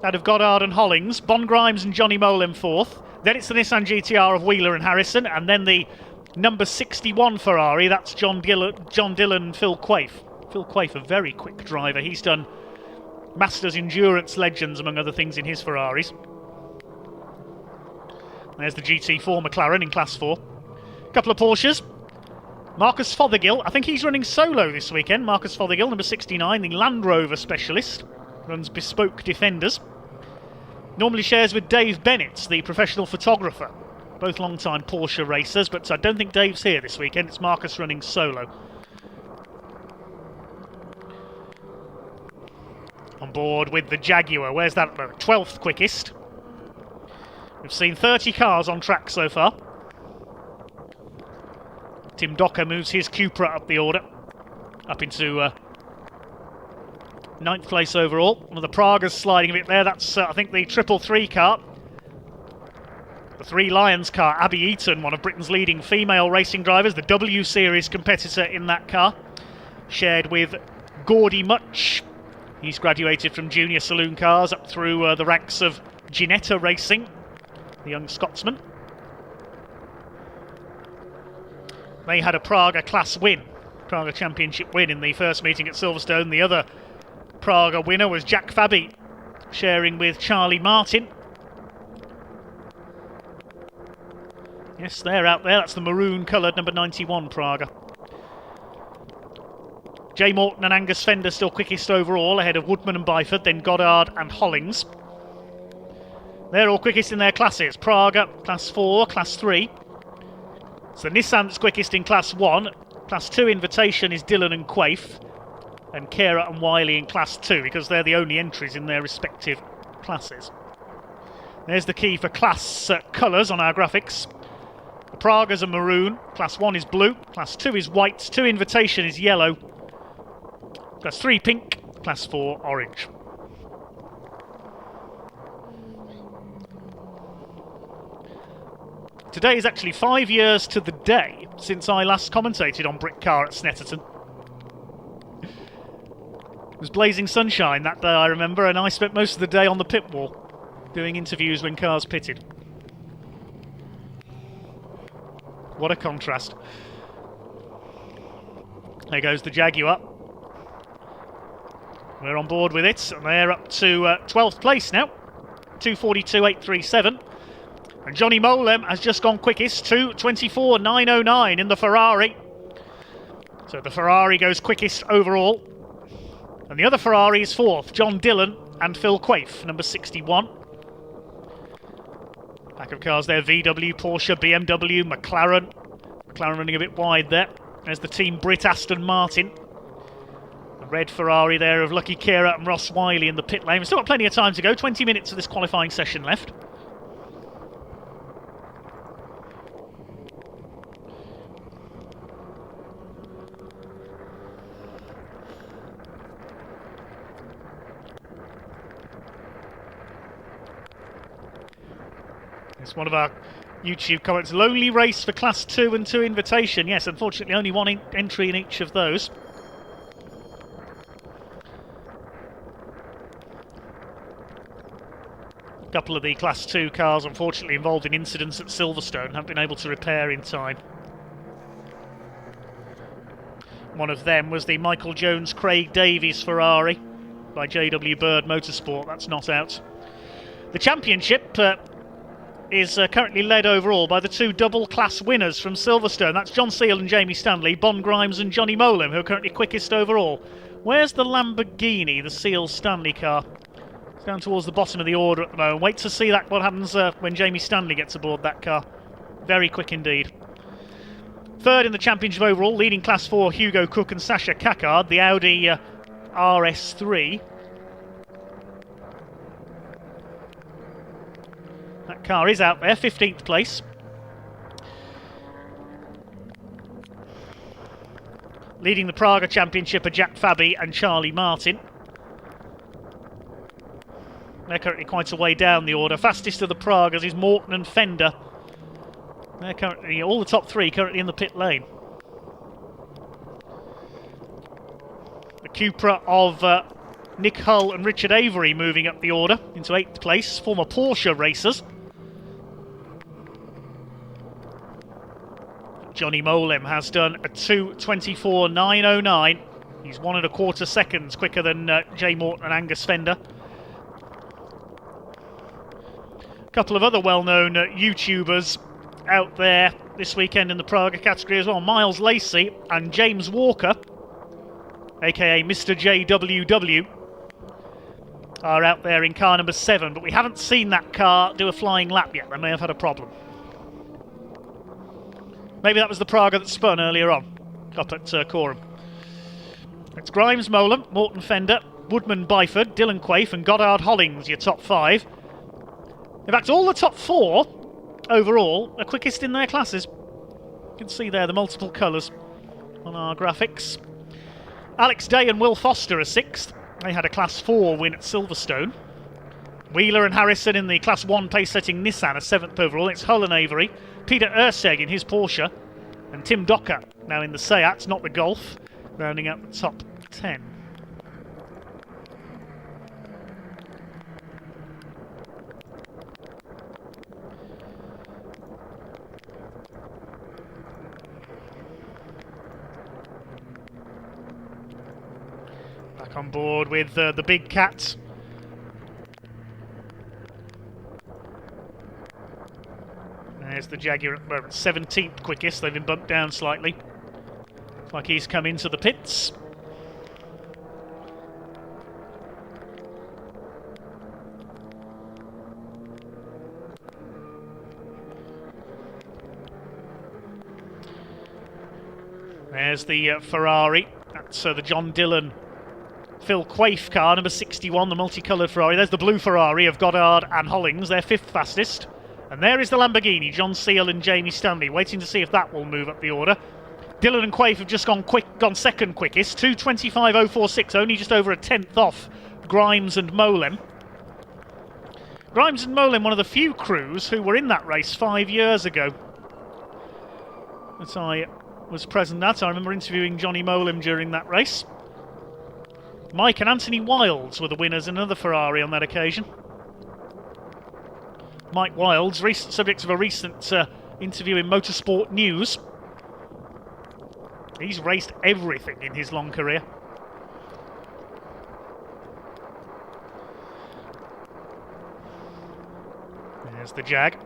[SPEAKER 1] That of Goddard and Hollings. Bon Grimes and Johnny Molin fourth. Then it's the Nissan GTR of Wheeler and Harrison. And then the number 61 Ferrari. That's John Dillon and Phil Quaife. Phil Quaife, a very quick driver. He's done Masters Endurance Legends, among other things, in his Ferraris. There's the GT4 McLaren in Class 4. A couple of Porsches. Marcus Fothergill, I think he's running solo this weekend. Marcus Fothergill, number 69, the Land Rover specialist. Runs Bespoke Defenders. Normally shares with Dave Bennett, the professional photographer. Both long-time Porsche racers, but I don't think Dave's here this weekend. It's Marcus running solo. On board with the Jaguar. Where's that at the moment? 12th quickest. We've seen 30 cars on track so far. Tim Docker moves his Cupra up the order, up into 9th place overall. One of the Pragas sliding a bit there. That's, I think, the 333 car. The Three Lions car. Abby Eaton, one of Britain's leading female racing drivers. The W Series competitor in that car. Shared with Gordy Much. He's graduated from junior saloon cars up through the ranks of Ginetta Racing. The young Scotsman. They had a Praga class win, Praga Championship win in the first meeting at Silverstone. The other Praga winner was Jack Fabi, sharing with Charlie Martin. Yes, they're out there. That's the maroon-coloured number 91 Praga. Jay Morton and Angus Fender still quickest overall, ahead of Woodman and Byford, then Goddard and Hollings. They're all quickest in their classes. Praga, Class 4, Class 3. So Nissan that's quickest in Class 1. Class 2 Invitation is Dillon and Quaife. And Kera and Wiley in Class 2, because they're the only entries in their respective classes. There's the key for class colours on our graphics. The Pragas are maroon. Class 1 is blue. Class 2 is white. 2 Invitation is yellow. Class 3 pink, Class 4 orange. Today is actually 5 years to the day since I last commentated on Britcar at Snetterton. It was blazing sunshine that day, I remember, and I spent most of the day on the pit wall doing interviews when cars pitted. What a contrast. There goes the Jaguar. We're on board with it, and they're up to 12th place now. 2:42.837. And Johnny Molem has just gone quickest to 24.909 in the Ferrari. So the Ferrari goes quickest overall. And the other Ferrari is fourth, John Dillon and Phil Quaife, number 61. Pack of cars there, VW, Porsche, BMW, McLaren. McLaren running a bit wide there. There's the team Brit Aston Martin. The red Ferrari there of Lucky Kira and Ross Wiley in the pit lane. We've still got plenty of time to go, 20 minutes of this qualifying session left. It's one of our YouTube comments. Lonely race for Class 2 and 2 invitation. Yes, unfortunately only one entry in each of those. A couple of the Class 2 cars unfortunately involved in incidents at Silverstone haven't been able to repair in time. One of them was the Michael Jones Craig Davies Ferrari by JW Bird Motorsport. That's not out. The championship is currently led overall by the two double class winners from Silverstone. That's John Seal and Jamie Stanley, Bon Grimes and Johnny Molem, who are currently quickest overall. Where's the Lamborghini, the Seal Stanley car? It's down towards the bottom of the order at the moment. Wait to see what happens when Jamie Stanley gets aboard that car. Very quick indeed. Third in the championship overall, leading Class 4 Hugo Cook and Sasha Kakard, the Audi RS3. That car is out there, 15th place. Leading the Praga Championship are Jack Fabi and Charlie Martin. They're currently quite a way down the order. Fastest of the Pragas is Morton and Fender. They're currently, all the top three currently in the pit lane. The Cupra of Nick Hull and Richard Avery moving up the order into 8th place, former Porsche racers. Johnny Molem has done a 2:24.909. He's 1.25 seconds quicker than Jay Morton and Angus Fender. A couple of other well-known YouTubers out there this weekend in the Praga category as well. Miles Lacey and James Walker, aka Mr. JWW, are out there in car number 7, but we haven't seen that car do a flying lap yet. They may have had a problem. Maybe that was the Praga that spun earlier on, up at Coram. It's Grimes, Molem, Morton Fender, Woodman Byford, Dylan Quaife and Goddard Hollings, your top 5. In fact, all the top 4 overall are quickest in their classes. You can see there the multiple colours on our graphics. Alex Day and Will Foster are 6th. They had a Class 4 win at Silverstone. Wheeler and Harrison in the Class 1 pace-setting Nissan are 7th overall. It's Hull and Avery. Peter Urseg in his Porsche. And Tim Docker now in the Seat, not the Golf, rounding out the top 10. Back on board with the big cat. There's the Jaguar at the moment, 17th quickest. They've been bumped down slightly. Looks like he's come into the pits. There's the Ferrari. That's the John Dillon Phil Quaife car, number 61, the multicoloured Ferrari. There's the blue Ferrari of Goddard and Hollings. They're 5th fastest. And there is the Lamborghini, John Seal and Jamie Stanley, waiting to see if that will move up the order. Dillon and Quaife have just gone second quickest, 2:25.046, only just over a tenth off Grimes and Molem. Grimes and Molem, one of the few crews who were in that race 5 years ago that I was present at. I remember interviewing Johnny Molem during that race. Mike and Anthony Wilds were the winners in another Ferrari on that occasion. Mike Wilds, subject of a recent interview in Motorsport News. He's raced everything in his long career. There's the Jag.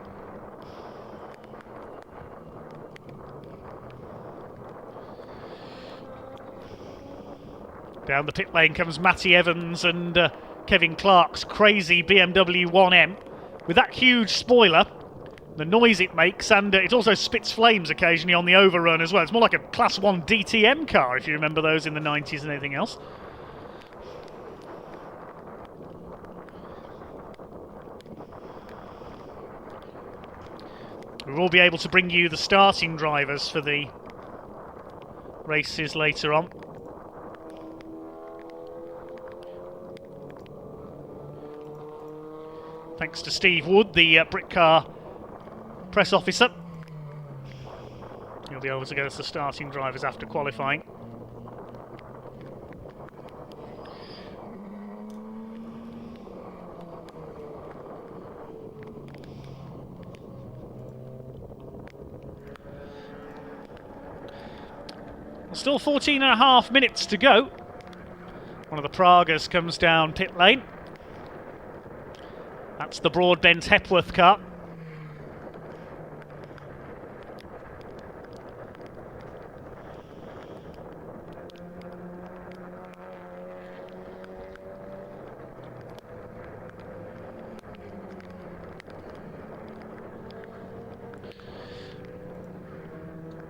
[SPEAKER 1] Down the pit lane comes Matty Evans and Kevin Clark's crazy BMW 1M. With that huge spoiler, the noise it makes, and it also spits flames occasionally on the overrun as well. It's more like a Class 1 DTM car, if you remember those in the 90s and anything else. We will be able to bring you the starting drivers for the races later on. Thanks to Steve Wood, the Britcar press officer. He'll be able to get us the starting drivers after qualifying. Still 14.5 minutes to go. One of the Pragas comes down pit lane. That's the Broadbent Hepworth car.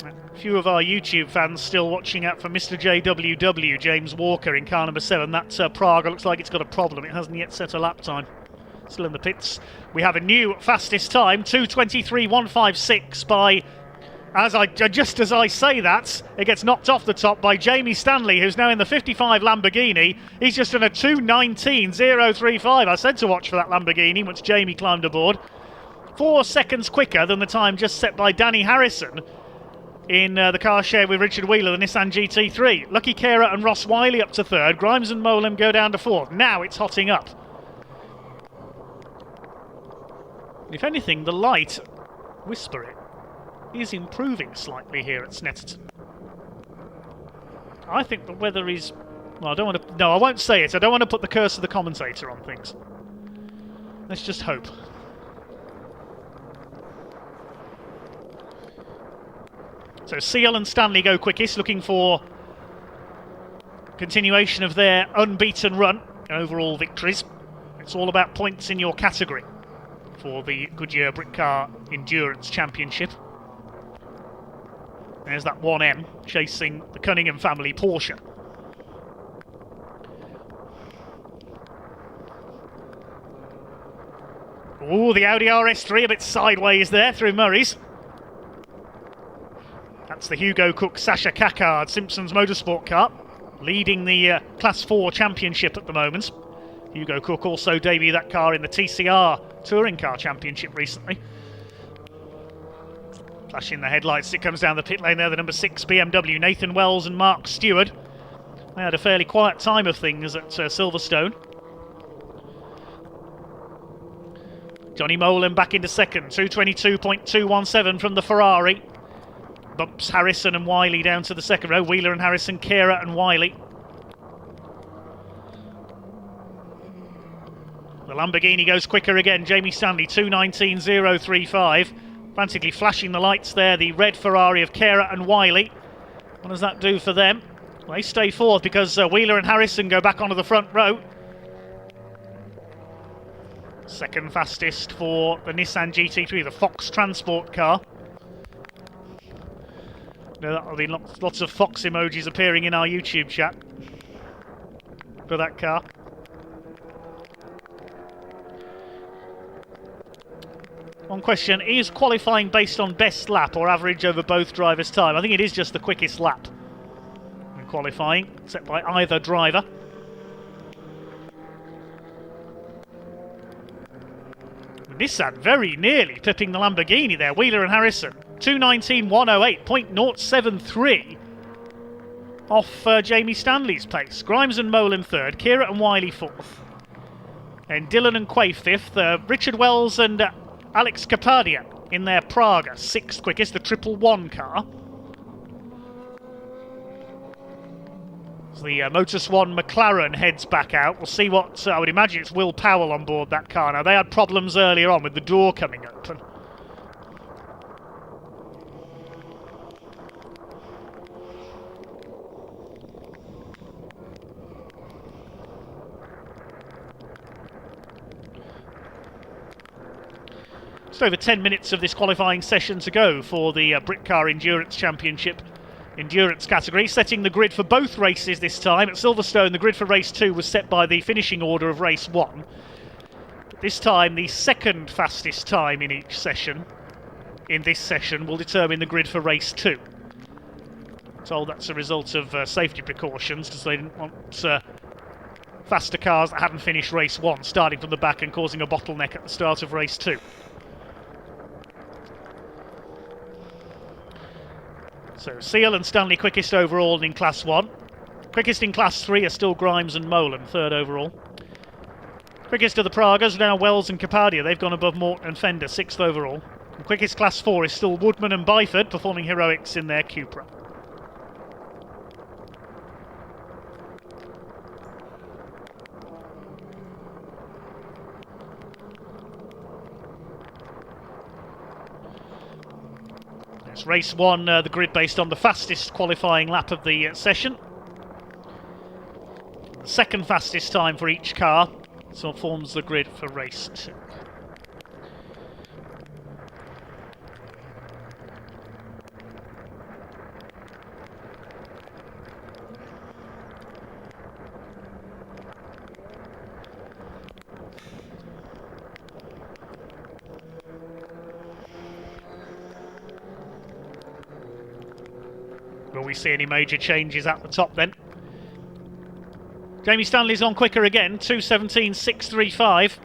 [SPEAKER 1] A few of our YouTube fans still watching out for Mr. JWW, James Walker, in car number 7. That Praga looks like it's got a problem. It hasn't yet set a lap time. Still in the pits. We have a new fastest time, 2:23.156 by, just as I say that, it gets knocked off the top by Jamie Stanley, who's now in the 55 Lamborghini. He's just done a 2:19.035. I said to watch for that Lamborghini once Jamie climbed aboard. 4 seconds quicker than the time just set by Danny Harrison in the car share with Richard Wheeler, the Nissan GT3. Lucky Kera and Ross Wiley up to 3rd. Grimes and Molem go down to 4th. Now it's hotting up. If anything, the light, whisper it, is improving slightly here at Snetterton. I think the weather is... Well, I don't want to... No, I won't say it. I don't want to put the curse of the commentator on things. Let's just hope. So Seal and Stanley go quickest, looking for continuation of their unbeaten run, overall victories. It's all about points in your category for the Goodyear Britcar Endurance Championship. There's that 1M chasing the Cunningham family Porsche. Oh, the Audi RS3 a bit sideways there through Murray's. That's the Hugo Cook Sasha Caccard Simpsons Motorsport car, leading the Class 4 Championship at the moment. Hugo Cook also debuted that car in the TCR Touring Car Championship recently. Flashing the headlights, it comes down the pit lane there, the number 6 BMW, Nathan Wells and Mark Stewart. They had a fairly quiet time of things at Silverstone. Johnny Molem back into 2nd, 2:22.217 from the Ferrari. Bumps Harrison and Wiley down to the 2nd row. Wheeler and Harrison, Kera and Wiley. The Lamborghini goes quicker again. Jamie Stanley, 2:19.035. Frantically flashing the lights there. The red Ferrari of Kera and Wiley. What does that do for them? Well, they stay 4th because Wheeler and Harrison go back onto the front row. 2nd fastest for the Nissan GT3, the Fox Transport car. That'll be lots of Fox emojis appearing in our YouTube chat for that car. One question, is qualifying based on best lap or average over both drivers' time? I think it is just the quickest lap in qualifying, set by either driver. Nissan very nearly pipping the Lamborghini there, Wheeler and Harrison. 2:19.108, 0.073 off Jamie Stanley's pace. Grimes and Molan third, Kira and Wiley fourth. And Dylan and Quay fifth, Richard Wells and Alex Kapadia in their Praga, sixth quickest, the 111 car. As the Motor1 McLaren heads back out, we'll see what, I would imagine it's Will Powell on board that car now. They had problems earlier on with the door coming open. Just over 10 minutes of this qualifying session to go for the Britcar Endurance Championship Endurance category, setting the grid for both races this time. At Silverstone, the grid for race 2 was set by the finishing order of race 1. This time, the second fastest time in each session, in this session, will determine the grid for race 2. Told that's a result of safety precautions, because they didn't want faster cars that hadn't finished race 1 starting from the back and causing a bottleneck at the start of race 2. So Seal and Stanley quickest overall in Class 1. Quickest in Class 3 are still Grimes and Molan, third overall. Quickest of the Pragas now Wells and Kapadia. They've gone above Morton and Fender, sixth overall. And quickest Class 4 is still Woodman and Byford, performing heroics in their Cupra. It's race 1, the grid based on the fastest qualifying lap of the session. The second fastest time for each car, so it forms the grid for race 2. Will we see any major changes at the top then? Jamie Stanley's on quicker again, 2:17.635.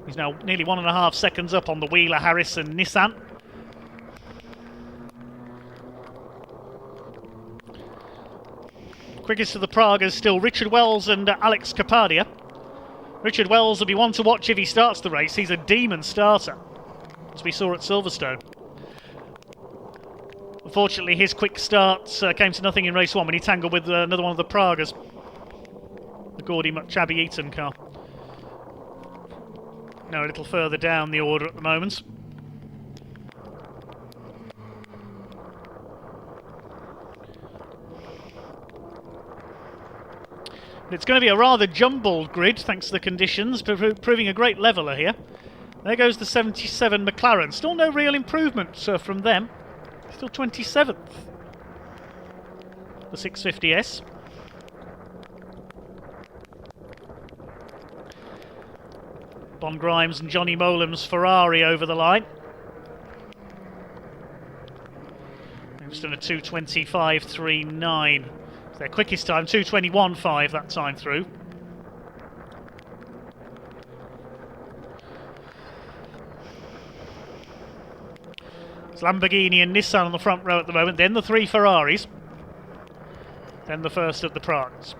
[SPEAKER 1] He's now nearly 1.5 seconds up on the Wheeler Harrison Nissan. Quickest of the Pragas still Richard Wells and Alex Kapadia. Richard Wells will be one to watch if he starts the race. He's a demon starter, as we saw at Silverstone. Unfortunately, his quick start came to nothing in race 1 when he tangled with another one of the Pragas, the Gaudy Chubby Eaton car. Now a little further down the order at the moment. It's going to be a rather jumbled grid, thanks to the conditions, proving a great leveller here. There goes the 77 McLaren. Still no real improvement from them. Still 27th. The 650S. Bon Grimes and Johnny Molam's Ferrari over the line. Just done a 2:25.39. It's their quickest time, 2:21.5 that time through. It's Lamborghini and Nissan on the front row at the moment, then the 3 Ferraris, then the first of the Pragas.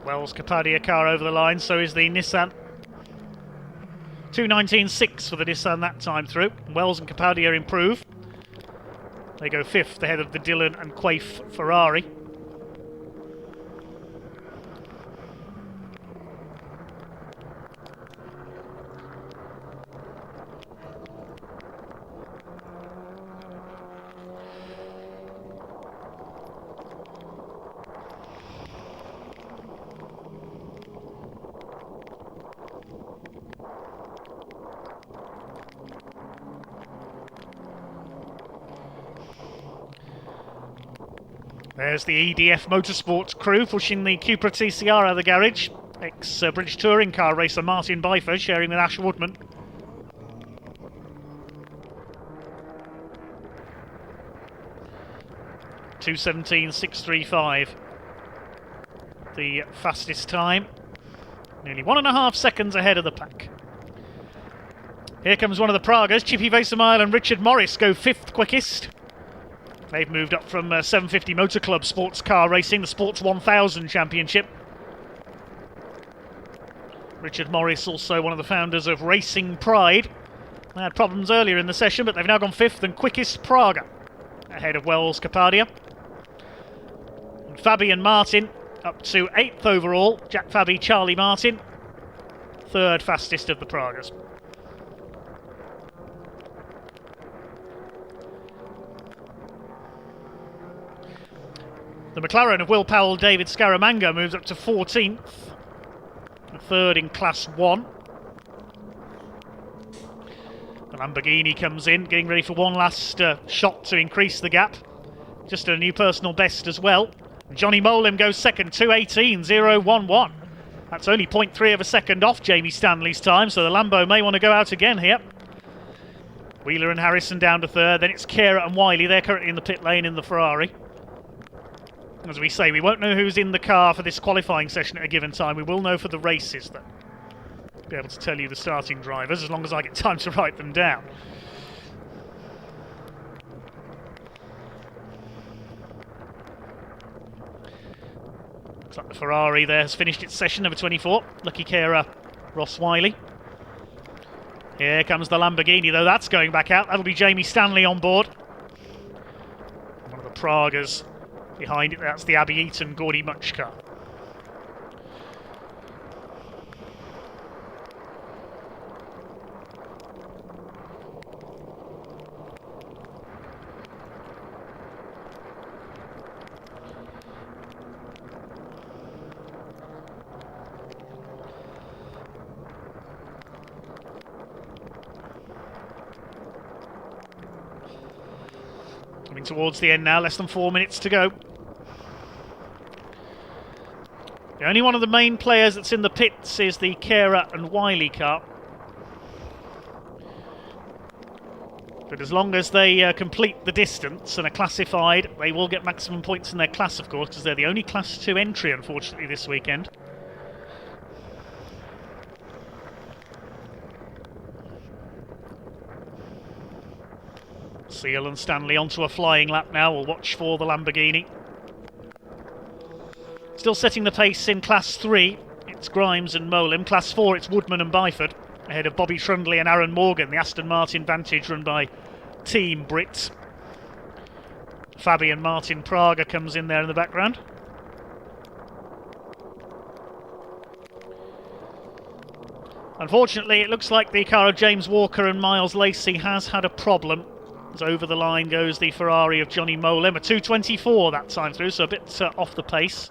[SPEAKER 1] Wells Kapadia car over the line, so is the Nissan. 2:19.6 for the Nissan that time through. Wells and Kapadia improve. They go 5th ahead of the Dillon and Quaife Ferrari. There's the EDF Motorsport crew pushing the Cupra TCR out of the garage. Ex-British touring car racer Martin Byford sharing with Ash Woodman. .2:17.635. The fastest time. Nearly 1.5 seconds ahead of the pack. Here comes one of the Pragas. Chippy Vesemile and Richard Morris go 5th quickest. They've moved up from 750 Motor Club Sports Car Racing, the Sports 1000 Championship. Richard Morris, also one of the founders of Racing Pride. They had problems earlier in the session, but they've now gone 5th and quickest Praga, ahead of Wells Capadia. And Fabi and Martin up to 8th overall. Jack Fabi, Charlie Martin, 3rd fastest of the Pragas. The McLaren of Will Powell, David Scaramanga moves up to 14th, a 3rd in Class 1. The Lamborghini comes in, getting ready for one last shot to increase the gap. Just a new personal best as well. Johnny Molim goes 2nd, 2:18.011. That's only 0.3 of a second off Jamie Stanley's time, so the Lambo may want to go out again here. Wheeler and Harrison down to 3rd, then it's Kera and Wiley. They're currently in the pit lane in the Ferrari. As we say, we won't know who's in the car for this qualifying session at a given time. We will know for the races, though. Be able to tell you the starting drivers as long as I get time to write them down. Looks like the Ferrari there has finished its session, number 24. Lucky Kera, Ross Wiley. Here comes the Lamborghini, though. That's going back out. That'll be Jamie Stanley on board. One of the Pragas. Behind it, that's the Abbey Eaton Gordy Much car. Coming towards the end now, less than 4 minutes to go. The only one of the main players that's in the pits is the Kera and Wiley car. But as long as they complete the distance and are classified, they will get maximum points in their class, of course, because they're the only Class 2 entry, unfortunately, this weekend. Seal and Stanley onto a flying lap now. We'll watch for the Lamborghini. Still setting the pace in Class 3, it's Grimes and Molim. Class 4, it's Woodman and Byford, ahead of Bobby Trundley and Aaron Morgan, the Aston Martin Vantage run by Team Brits. Fabi and Martin Praga comes in there in the background. Unfortunately, it looks like the car of James Walker and Miles Lacey has had a problem. As over the line goes the Ferrari of Johnny Molim, a 2:24 that time through, so a bit off the pace.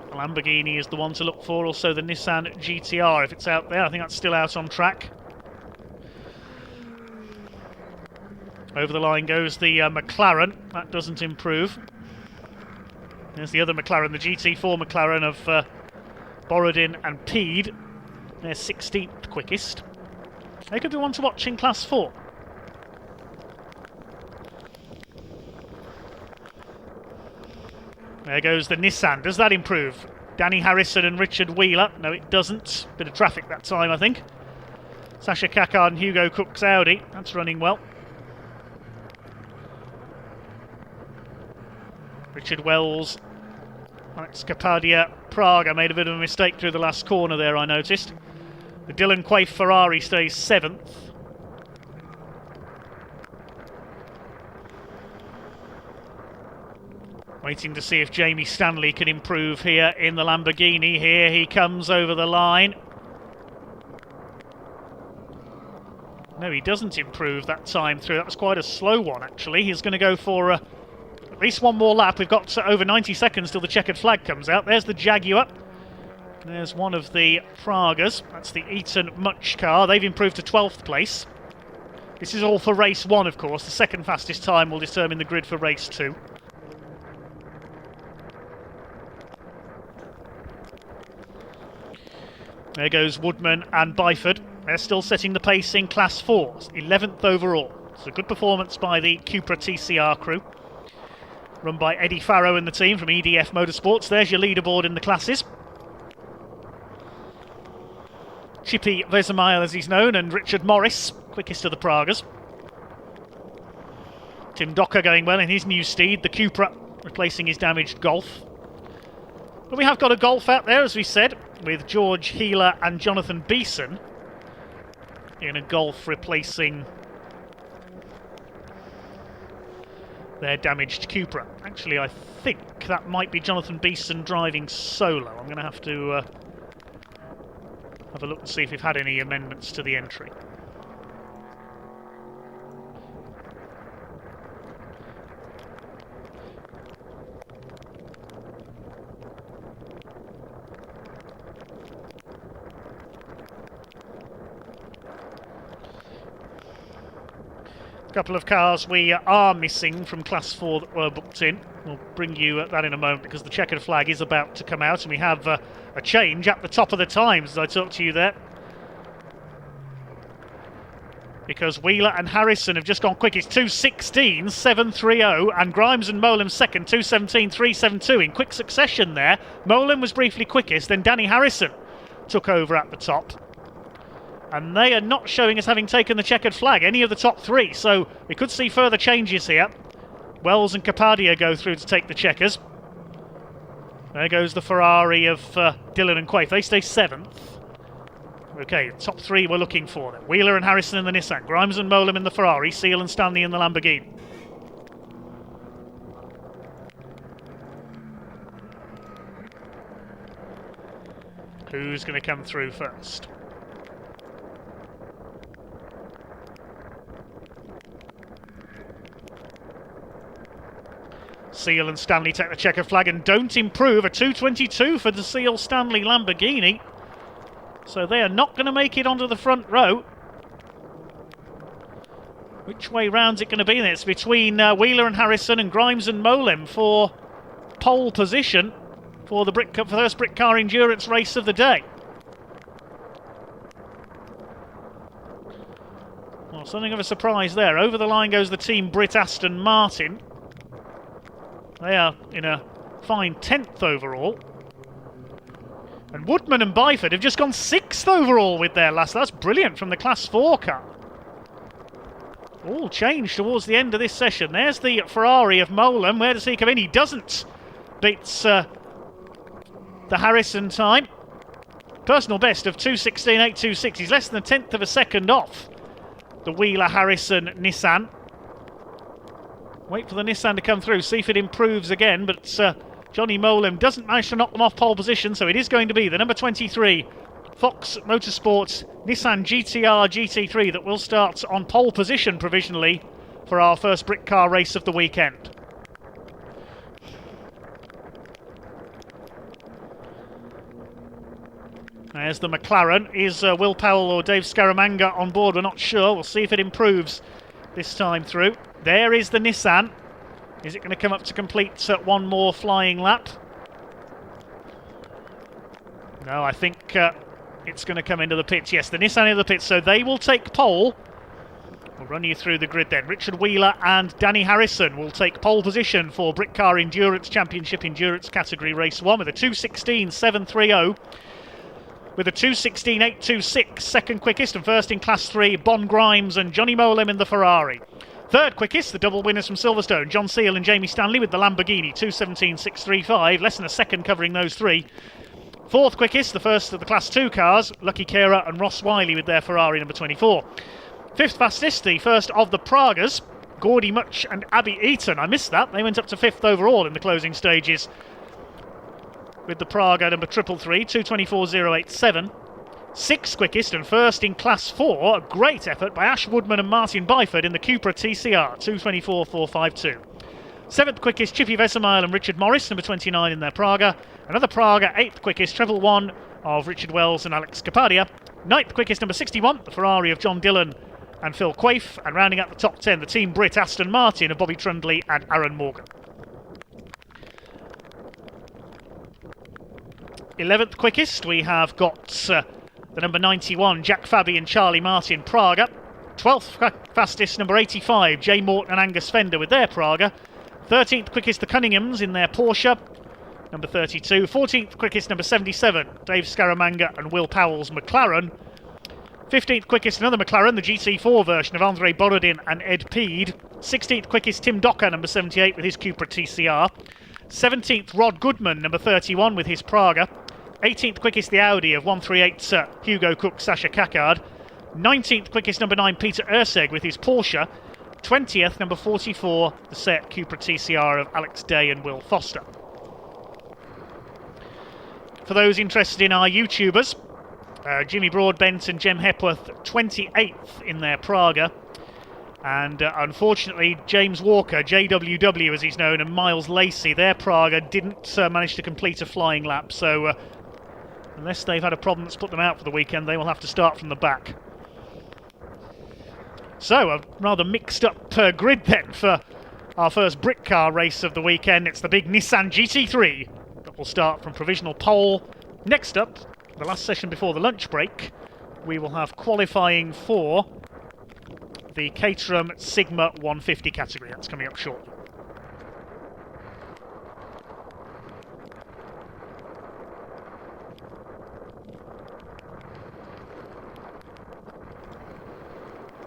[SPEAKER 1] The Lamborghini is the one to look for, also the Nissan GTR if it's out there. I think that's still out on track. Over the line goes the McLaren, that doesn't improve. There's the other McLaren, the GT4 McLaren of Borodin and Peed. They're 16th quickest. They could be one to watch in Class 4. There goes the Nissan. Does that improve? Danny Harrison and Richard Wheeler. No, it doesn't. Bit of traffic that time, I think. Sasha Kakar and Hugo Cook's Audi. That's running well. Richard Wells. Alex Capadia. Praga made a bit of a mistake through the last corner there, I noticed. The Dylan Quaife Ferrari stays 7th. Waiting to see if Jamie Stanley can improve here in the Lamborghini. Here he comes over the line. No, he doesn't improve that time through. That was quite a slow one, actually. He's going to go for at least one more lap. We've got over 90 seconds till the checkered flag comes out. There's the Jaguar. There's one of the Pragas. That's the Eaton Much car. They've improved to 12th place. This is all for race 1, of course. The second fastest time will determine the grid for race 2. There goes Woodman and Byford. They're still setting the pace in Class 4, 11th overall. It's a good performance by the Cupra TCR crew, run by Eddie Farrow and the team from EDF Motorsports. There's your leaderboard in the classes. Chippy Vesemile, as he's known, and Richard Morris, quickest of the Pragas. Tim Docker going well in his new steed, the Cupra, replacing his damaged Golf. But we have got a Golf out there, as we said, with George Heeler and Jonathan Beeson in a Golf replacing their damaged Cupra. Actually, I think that might be Jonathan Beeson driving solo. I'm going to have a look and see if we've had any amendments to the entry. A couple of cars we are missing from Class 4 that were booked in. We'll bring you that in a moment because the checkered flag is about to come out, and we have a change at the top of the times as I talk to you there. Because Wheeler and Harrison have just gone quickest, 2:16.730, and Grimes and Molan second, 2:17.372 in quick succession there. Molan was briefly quickest, then Danny Harrison took over at the top. And they are not showing us having taken the checkered flag, any of the top three, so we could see further changes here. Wells and Capadia go through to take the checkers. There goes the Ferrari of Dillon and Quaife. They stay 7th. Okay, top three we're looking for then. Wheeler and Harrison in the Nissan, Grimes and Molan in the Ferrari, Seal and Stanley in the Lamborghini. Who's going to come through first? Seal and Stanley take the checkered flag and don't improve. A 2:22 for the Seal Stanley Lamborghini. So they are not going to make it onto the front row. Which way round's it going to be? It's between Wheeler and Harrison and Grimes and Molan for pole position for the first Britcar endurance race of the day. Well, something of a surprise there. Over the line goes the team Brit Aston Martin. They are in a fine 10th overall. And Woodman and Byford have just gone 6th overall with their last. That's brilliant from the Class 4 car. All changed towards the end of this session. There's the Ferrari of Molan. Where does he come in? He doesn't. Beats the Harrison time. Personal best of 2:16.826. He's less than a tenth of a second off the Wheeler-Harrison Nissan. Wait for the Nissan to come through, see if it improves again, but Johnny Molan doesn't manage to knock them off pole position, so it is going to be the number 23 Fox Motorsports Nissan GTR GT3 that will start on pole position provisionally for our first Britcar race of the weekend. There's the McLaren. Is Will Powell or Dave Scaramanga on board? We're not sure. We'll see if it improves this time through. There is the Nissan. Is it going to come up to complete one more flying lap? No, I think it's going to come into the pits. Yes, the Nissan in the pits, so they will take pole. We'll run you through the grid then. Richard Wheeler and Danny Harrison will take pole position for Britcar Endurance Championship Endurance category race 1 with a 2:16.730. With a 2:16.826, second quickest and first in Class 3, Bon Grimes and Johnny Molan in the Ferrari. Third quickest, the double winners from Silverstone, John Seal and Jamie Stanley with the Lamborghini, 2:17.635, less than a second covering those three. Fourth quickest, the first of the Class 2 cars, Lucky Kera and Ross Wiley with their Ferrari number 24. Fifth fastest, the first of the Pragas, Gordy Much and Abby Eaton. I missed that, they went up to 5th overall in the closing stages with the Praga number 333, 2:24.087. Sixth quickest and first in Class 4, a great effort by Ash Woodman and Martin Byford in the Cupra TCR, 2:24.452. Seventh quickest, Chippy Vesemile and Richard Morris, number 29 in their Praga. Another Praga, eighth quickest, treble one of Richard Wells and Alex Capadia. Ninth quickest, number 61, the Ferrari of John Dillon and Phil Quaife, and rounding out the top 10, the Team Brit Aston Martin of Bobby Trundley and Aaron Morgan. 11th quickest, we have got the number 91, Jack Fabi and Charlie Martin, Praga. 12th fastest, number 85, Jay Morton and Angus Fender with their Praga. 13th quickest, the Cunninghams in their Porsche, number 32. 14th quickest, number 77, Dave Scaramanga and Will Powell's McLaren. 15th quickest, another McLaren, the GT4 version of André Borodin and Ed Peed. 16th quickest, Tim Docker, number 78, with his Cupra TCR. 17th, Rod Goodman, number 31, with his Praga. 18th quickest, the Audi of 138 Hugo Cook, Sasha Kakard. 19th quickest, number 9, Peter Urseg with his Porsche. 20th, number 44, the Seat Cupra TCR of Alex Day and Will Foster. For those interested in our YouTubers, Jimmy Broadbent and Jem Hepworth 28th in their Praga. And unfortunately, James Walker, JWW as he's known, and Miles Lacey, their Praga, didn't manage to complete a flying lap. So unless they've had a problem that's put them out for the weekend, they will have to start from the back. So a rather mixed up grid then for our first Britcar race of the weekend. It's the big Nissan GT3 that will start from provisional pole. Next up, the last session before the lunch break, we will have qualifying for the Caterham Sigma 150 category. That's coming up shortly.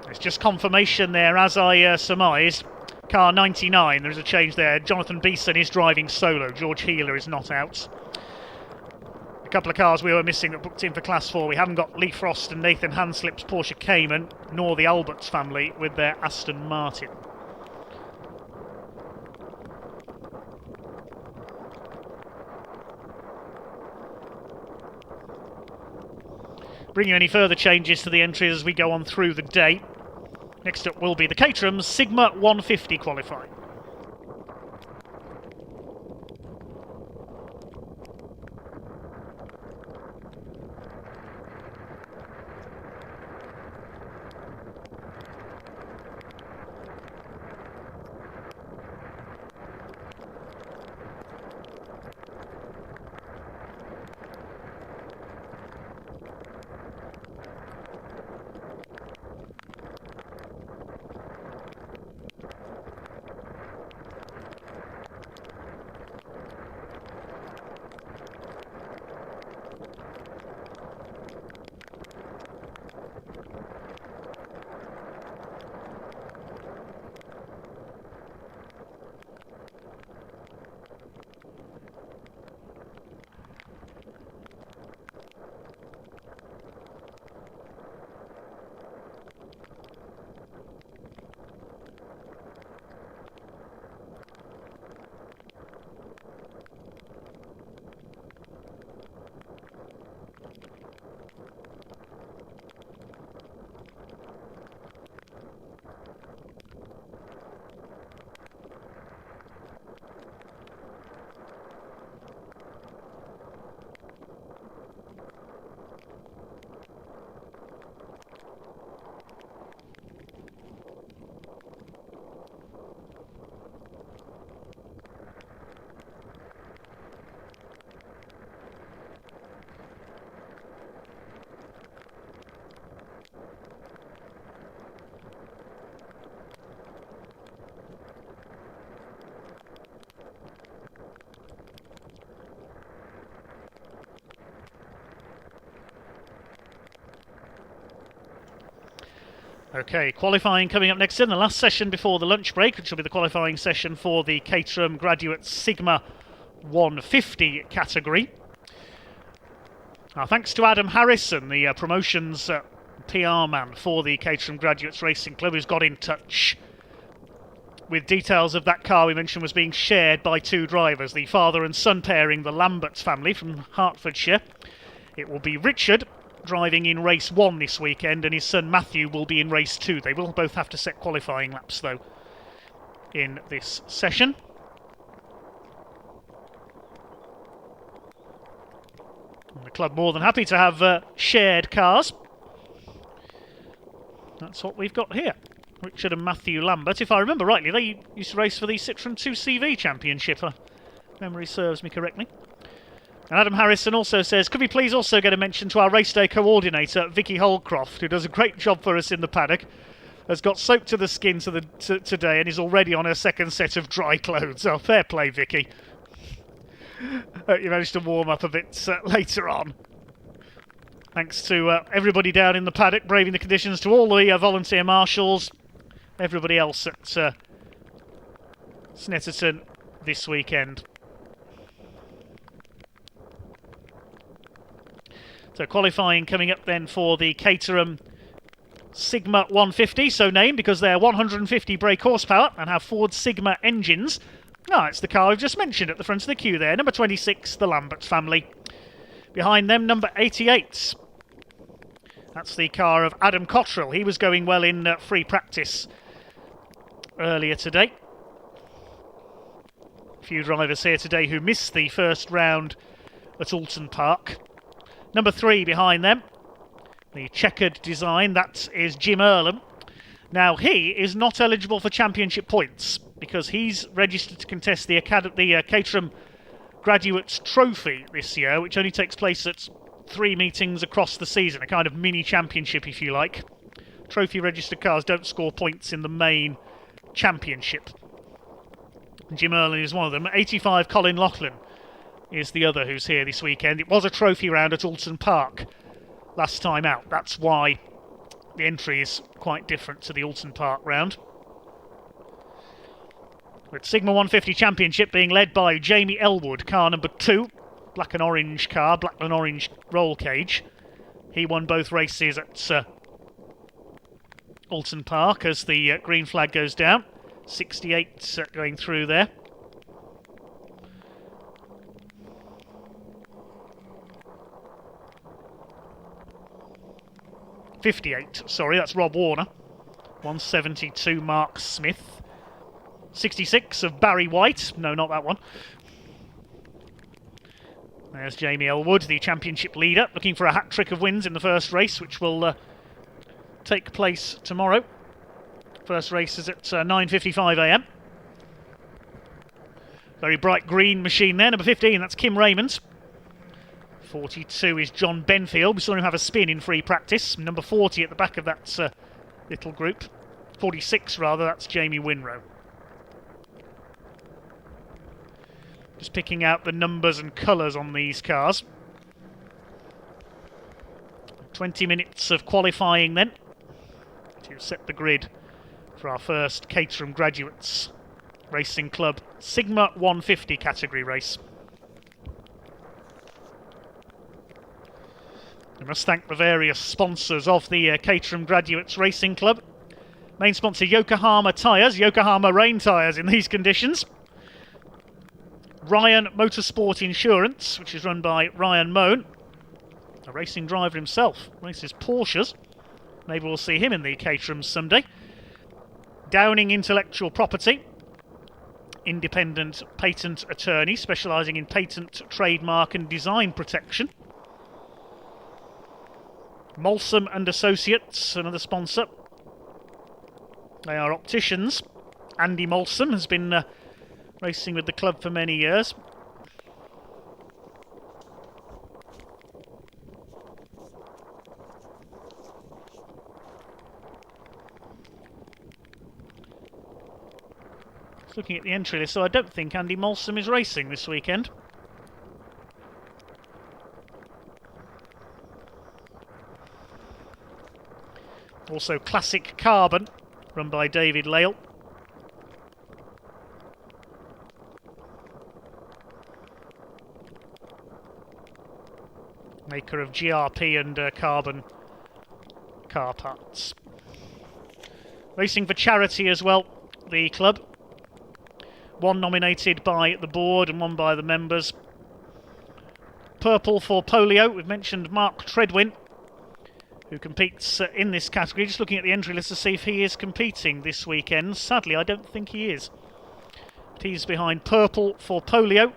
[SPEAKER 1] It's just confirmation there, as I surmised. Car 99, there is a change there. Jonathan Beeson is driving solo. George Healer is not out. A couple of cars we were missing that booked in for Class 4. We haven't got Lee Frost and Nathan Hanslip's Porsche Cayman, nor the Alberts family with their Aston Martin. Bring you any further changes to the entries as we go on through the day. Next up will be the Caterham Sigma 150 qualifying. Okay, qualifying coming up next in the last session before the lunch break, which will be the qualifying session for the Caterham Graduate Sigma 150 category. Thanks to Adam Harrison, the promotions PR man for the Caterham Graduates Racing Club, who's got in touch with details of that car we mentioned was being shared by two drivers, the father and son pairing, the Lamberts family from Hertfordshire. It will be Richard driving in race 1 this weekend, and his son Matthew will be in race 2. They will both have to set qualifying laps though in this session. And the club more than happy to have shared cars. That's what we've got here. Richard and Matthew Lambert. If I remember rightly, they used to race for the Citroën 2CV Championship, if memory serves me correctly. And Adam Harrison also says, could we please also get a mention to our race day coordinator, Vicky Holcroft, who does a great job for us in the paddock, has got soaked to the skin today and is already on her second set of dry clothes. Oh, fair play, Vicky. You managed to warm up a bit later on. Thanks to everybody down in the paddock, braving the conditions, to all the volunteer marshals, everybody else at Snetterton this weekend. So qualifying coming up then for the Caterham Sigma 150, so named because they're 150 brake horsepower and have Ford Sigma engines. It's the car we've just mentioned at the front of the queue there. Number 26, the Lambert family. Behind them, number 88. That's the car of Adam Cottrell. He was going well in free practice earlier today. A few drivers here today who missed the first round at Alton Park. Number 3 behind them, the checkered design, that is Jim Earlham. Now, he is not eligible for championship points because he's registered to contest the Caterham Graduates Trophy this year, which only takes place at 3 meetings across the season, a kind of mini championship, if you like. Trophy registered cars don't score points in the main championship. Jim Earlham is one of them. 85 Colin Loughlin is the other who's here this weekend. It was a trophy round at Alton Park last time out. That's why the entry is quite different to the Alton Park round. With Sigma 150 Championship being led by Jamie Elwood, car number 2. Black and orange car, black and orange roll cage. He won both races at Alton Park as the green flag goes down. 68 going through there. .58, sorry, that's Rob Warner. 172 Mark Smith. 66 of Barry White. No, not that one. There's Jamie Elwood, the championship leader, looking for a hat-trick of wins in the first race, which will take place tomorrow. First race is at 9:55 a.m. Very bright green machine there. Number 15, that's Kim Raymond. 42 is John Benfield. We saw him have a spin in free practice. Number 40 at the back of that little group. 46 rather, that's Jamie Winrow. Just picking out the numbers and colours on these cars. 20 minutes of qualifying then to set the grid for our first Caterham Graduates Racing Club Sigma 150 category race. We must thank the various sponsors of the Caterham Graduates Racing Club. Main sponsor Yokohama Tyres, Yokohama rain tyres in these conditions. Ryan Motorsport Insurance, which is run by Ryan Moan, a racing driver himself, races Porsches. Maybe we'll see him in the Caterham someday. Downing Intellectual Property, independent patent attorney specialising in patent, trademark and design protection. Molson and Associates, another sponsor. They are opticians. Andy Molson has been racing with the club for many years. Just looking at the entry list, so I don't think Andy Molson is racing this weekend. Also Classic Carbon, run by David Lale. Maker of GRP and carbon car parts. Racing for charity as well, the club. One nominated by the board and one by the members. Purple for polio. We've mentioned Mark Treadwin, who competes in this category. Just looking at the entry list to see if he is competing this weekend. Sadly, I don't think he is. But he's behind Purple for polio,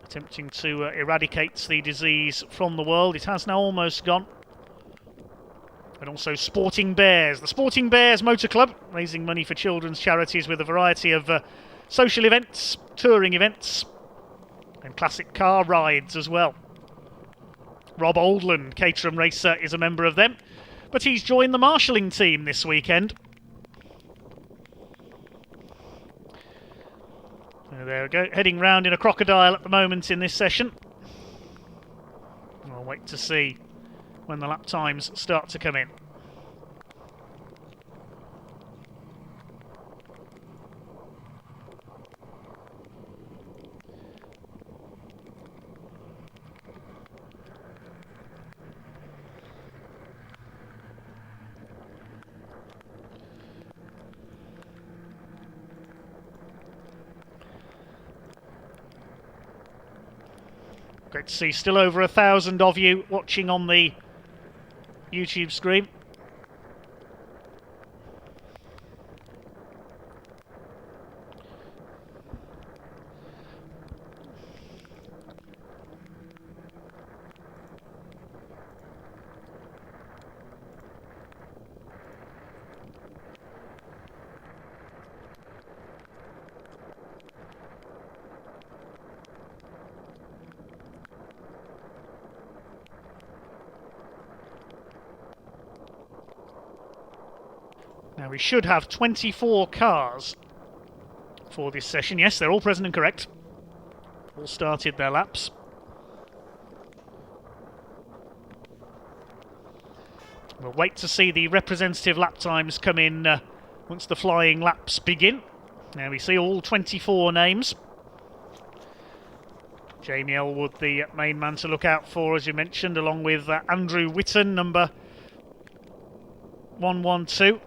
[SPEAKER 1] attempting to eradicate the disease from the world. It has now almost gone. And also Sporting Bears. The Sporting Bears Motor Club, raising money for children's charities with a variety of social events, touring events, and classic car rides as well. Rob Oldland, Caterham racer, is a member of them, but he's joined the marshalling team this weekend. So there we go, heading round in a crocodile at the moment in this session. I'll wait to see when the lap times start to come in. Great to see still over 1,000 of you watching on the YouTube screen. Now we should have 24 cars for this session. Yes, they're all present and correct. All started their laps. We'll wait to see the representative lap times come in once the flying laps begin. Now we see all 24 names. Jamie Elwood, the main man to look out for, as you mentioned, along with Andrew Whitton, number 112.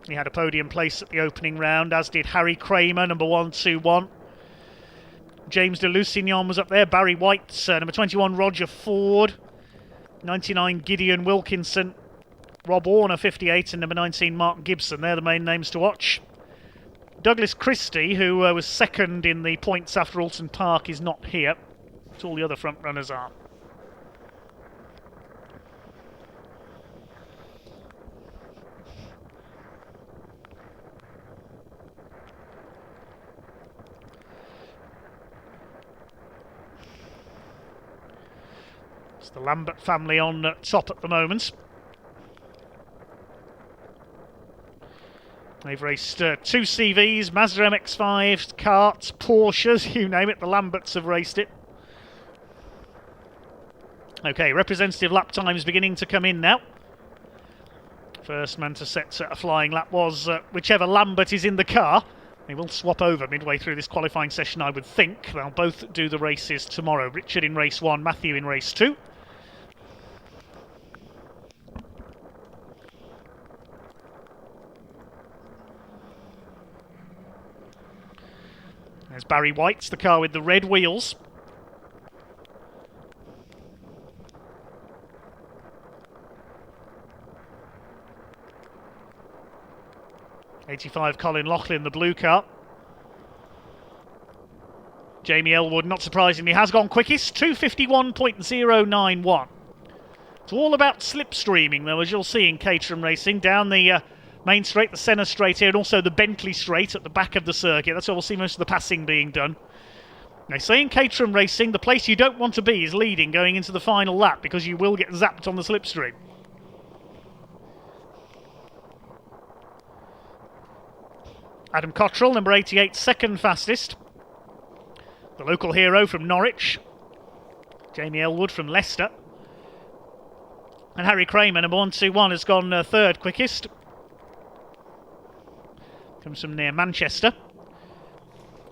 [SPEAKER 1] He had a podium place at the opening round, as did Harry Kramer, number 121. James de Lusignan was up there. Barry White, number 21, Roger Ford. 99, Gideon Wilkinson. Rob Warner, 58, and number 19, Mark Gibson. They're the main names to watch. Douglas Christie, who was second in the points after Alton Park, is not here. But all the other front runners are. It's the Lambert family on top at the moment. They've raced two CVs, Mazda MX-5s, karts, Porsches, you name it, the Lamberts have raced it. Okay, representative lap times beginning to come in now. First man to set a flying lap was whichever Lambert is in the car. They will swap over midway through this qualifying session, I would think. They'll both do the races tomorrow. Richard in race 1, Matthew in race 2. There's Barry White, the car with the red wheels. '85 Colin Loughlin, the blue car. Jamie Elwood, not surprisingly, has gone quickest, 251.091. It's all about slipstreaming, though, as you'll see in Caterham racing, down the main straight, the Senna straight here, and also the Bentley straight at the back of the circuit. That's where we'll see most of the passing being done. They say in Caterham racing, the place you don't want to be is leading going into the final lap, because you will get zapped on the slipstream. Adam Cottrell, number 88, second fastest. The local hero from Norwich. Jamie Elwood from Leicester. And Harry Kramer, number 121, has gone third quickest. Comes from near Manchester.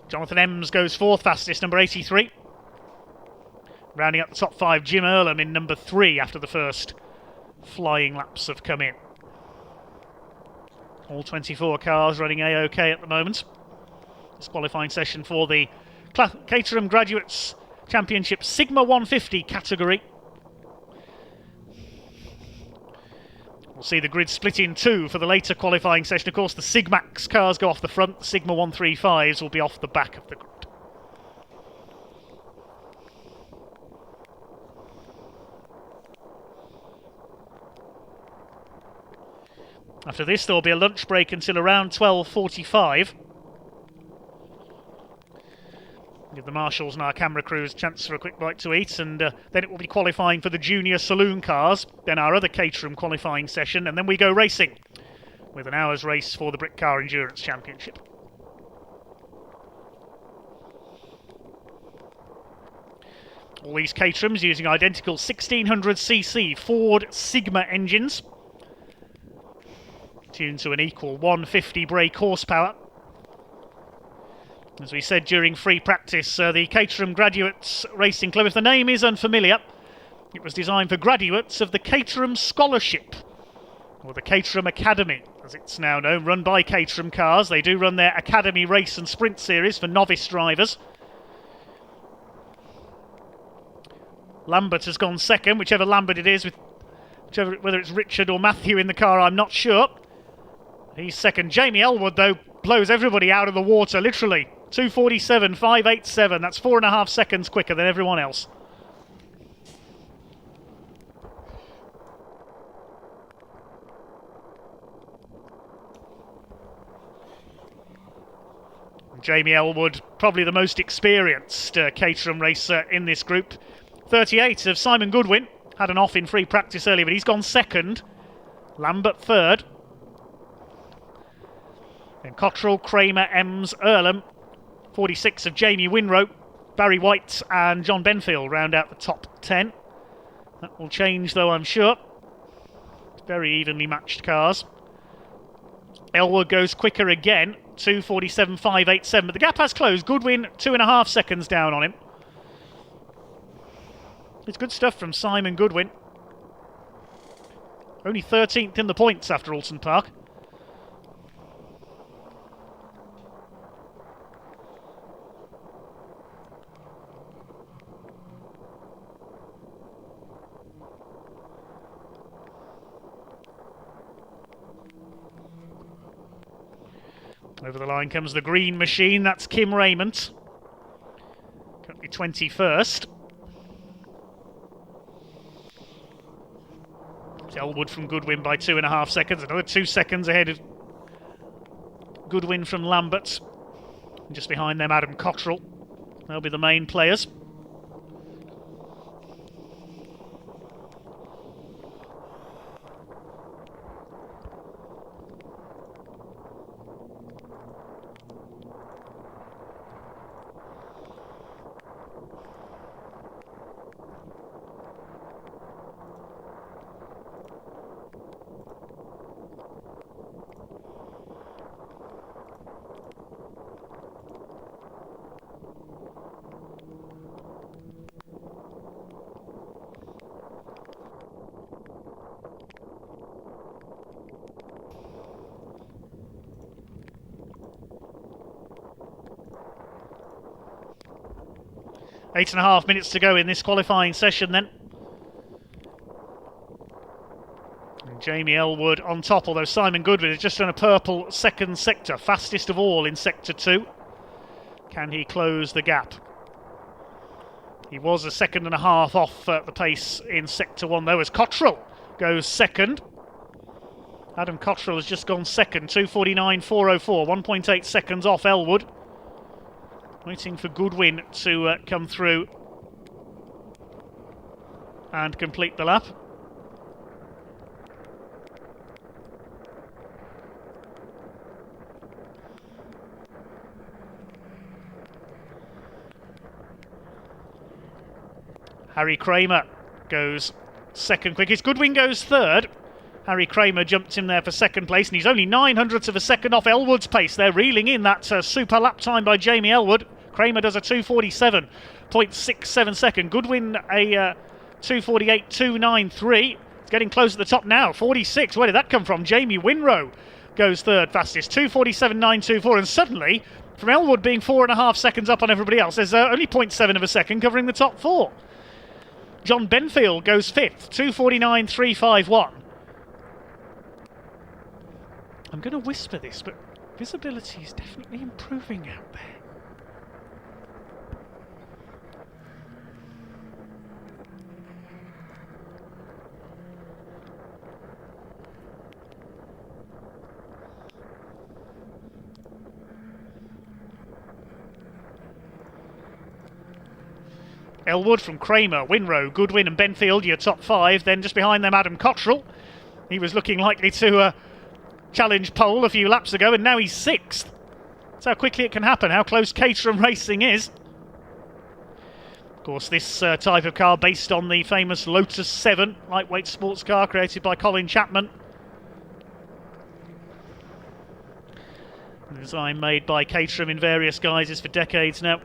[SPEAKER 1] Jonathan Ems goes fourth fastest, number 83. Rounding up the top 5, Jim Earlham in number 3 after the first flying laps have come in. All 24 cars running A-OK at the moment. This qualifying session for the Caterham Graduates Championship Sigma 150 category. We'll see the grid split in two for the later qualifying session. Of course, the Sigmax cars go off the front. The Sigma 135s will be off the back of the grid. After this, there will be a lunch break until around 12:45. Give the marshals and our camera crews a chance for a quick bite to eat, and then it will be qualifying for the junior saloon cars, then our other Caterham qualifying session, and then we go racing with an hour's race for the Britcar Endurance Championship. All these Caterhams using identical 1600cc Ford Sigma engines, tuned to an equal 150 brake horsepower. As we said during free practice, the Caterham Graduates Racing Club, if the name is unfamiliar, it was designed for graduates of the Caterham Scholarship, or the Caterham Academy, as it's now known, run by Caterham Cars. They do run their Academy Race and Sprint Series for novice drivers. Lambert has gone second, whichever Lambert it is, whether it's Richard or Matthew in the car, I'm not sure. He's second. Jamie Elwood, though, blows everybody out of the water, literally. 2:47.587, that's 4.5 seconds quicker than everyone else. Jamie Elwood, probably the most experienced Caterham racer in this group. 38 of Simon Goodwin, had an off in free practice earlier, but he's gone second. Lambert third. Then Cottrell, Kramer, Ems, Earlham. 46 of Jamie Winrow, Barry White and John Benfield round out the top 10. That will change, though, I'm sure. Very evenly matched cars. Elwood goes quicker again, 2:47.587, but the gap has closed. Goodwin 2.5 seconds down on him. It's good stuff from Simon Goodwin. Only 13th in the points after Alton Park. Over the line comes the green machine. That's Kim Raymond. Currently 21st. It's Elwood from Goodwin by 2.5 seconds. Another 2 seconds ahead of Goodwin from Lambert. And just behind them, Adam Cottrell. They'll be the main players. Eight and a half minutes to go in this qualifying session then. And Jamie Elwood on top, although Simon Goodwin has just done a purple second sector, fastest of all in sector 2. Can he close the gap? He was a second and a half off the pace in sector 1 though, as Cottrell goes second. Adam Cottrell has just gone second, 2:49.404, 1.8 seconds off Elwood. Waiting for Goodwin to come through and complete the lap. Harry Kramer goes second quickest. Goodwin goes third. Harry Kramer jumped in there for second place, and he's only 900ths of a second off Elwood's pace. They're reeling in that super lap time by Jamie Elwood. Kramer does a 2:47.67 second. Goodwin a 2:48.293. It's getting close at the top now. 46. Where did that come from? Jamie Winrow goes third fastest. 2:47.924. And suddenly, from Elwood being 4.5 seconds up on everybody else, there's only 0.7 of a second covering the top 4. John Benfield goes fifth. 2:49.351. I'm going to whisper this, but visibility is definitely improving out there. Elwood from Kramer, Winrow, Goodwin and Benfield, your top 5. Then just behind them, Adam Cottrell. He was looking likely to challenge pole a few laps ago, and now he's 6th. That's how quickly it can happen, how close Caterham Racing is. Of course, this type of car based on the famous Lotus 7, lightweight sports car created by Colin Chapman. A design made by Caterham in various guises for decades now.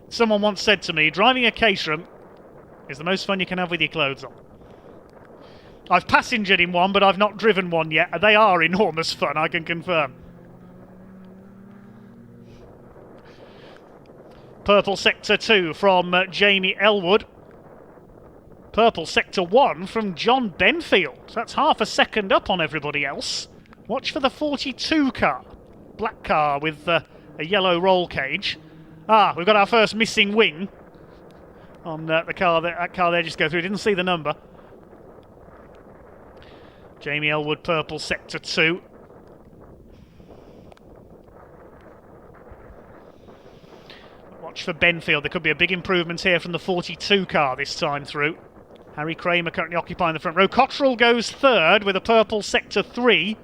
[SPEAKER 1] Someone once said to me, driving a Caterham is the most fun you can have with your clothes on. I've passengered in one, but I've not driven one yet, and they are enormous fun, I can confirm. Purple Sector 2 from Jamie Elwood. Purple Sector 1 from John Benfield. That's half a second up on everybody else. Watch for the 42 car. Black car with a yellow roll cage. Ah, we've got our first missing wing on the car. That car there just go through. Didn't see the number. Jamie Elwood, Purple Sector 2. Watch for Benfield. There could be a big improvement here from the 42 car this time through. Harry Kramer currently occupying the front row. Cottrell goes 3rd with a Purple Sector 3.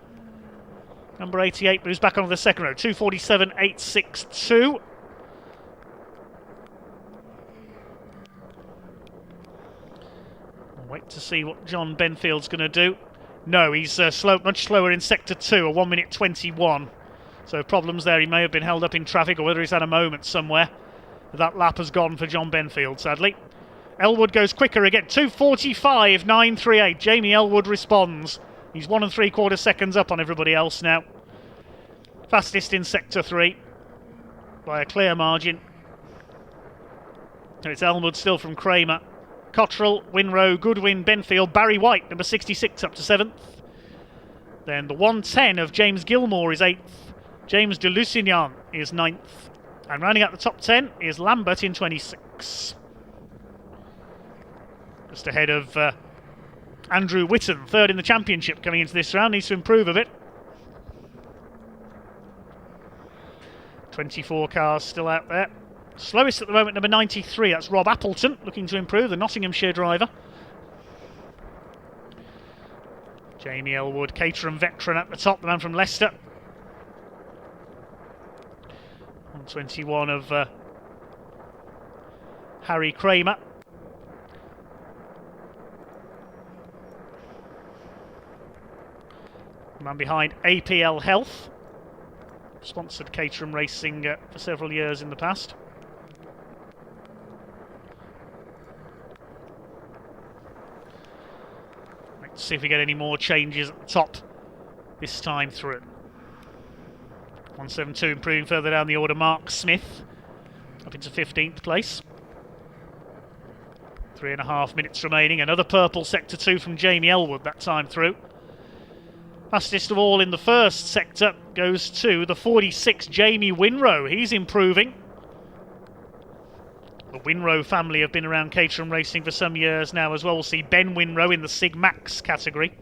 [SPEAKER 1] Number 88 moves back onto the second row. 2:47.862. Wait to see what John Benfield's going to do. No, he's much slower in Sector 2, a 1:21. So problems there. He may have been held up in traffic, or whether he's had a moment somewhere. That lap has gone for John Benfield, sadly. Elwood goes quicker again. 2:45.938. Jamie Elwood responds. He's 1 3/4 seconds up on everybody else now. Fastest in Sector 3 by a clear margin. So it's Elwood still from Kramer. Cottrell, Winrow, Goodwin, Benfield, Barry White, number 66, up to 7th. Then the 1:10 of James Gilmore is 8th. James de Lusignan is 9th. And rounding out the top 10 is Lambert in 26. Just ahead of Andrew Whitten, 3rd in the championship coming into this round. Needs to improve a bit. 24 cars still out there. Slowest at the moment, number 93. That's Rob Appleton, looking to improve, the Nottinghamshire driver. Jamie Elwood, Caterham veteran at the top, the man from Leicester. 121 of Harry Kramer. The man behind APL Health. Sponsored Caterham Racing for several years in the past. Let's see if we get any more changes at the top this time through. 172 improving further down the order. Mark Smith up into 15th place. 3.5 minutes remaining. Another Purple Sector 2 from Jamie Elwood that time through. Fastest of all in the first sector goes to the 46, Jamie Winrow. He's improving. The Winrow family have been around Caterham Racing for some years now as well. We'll see Ben Winrow in the Sig Max category.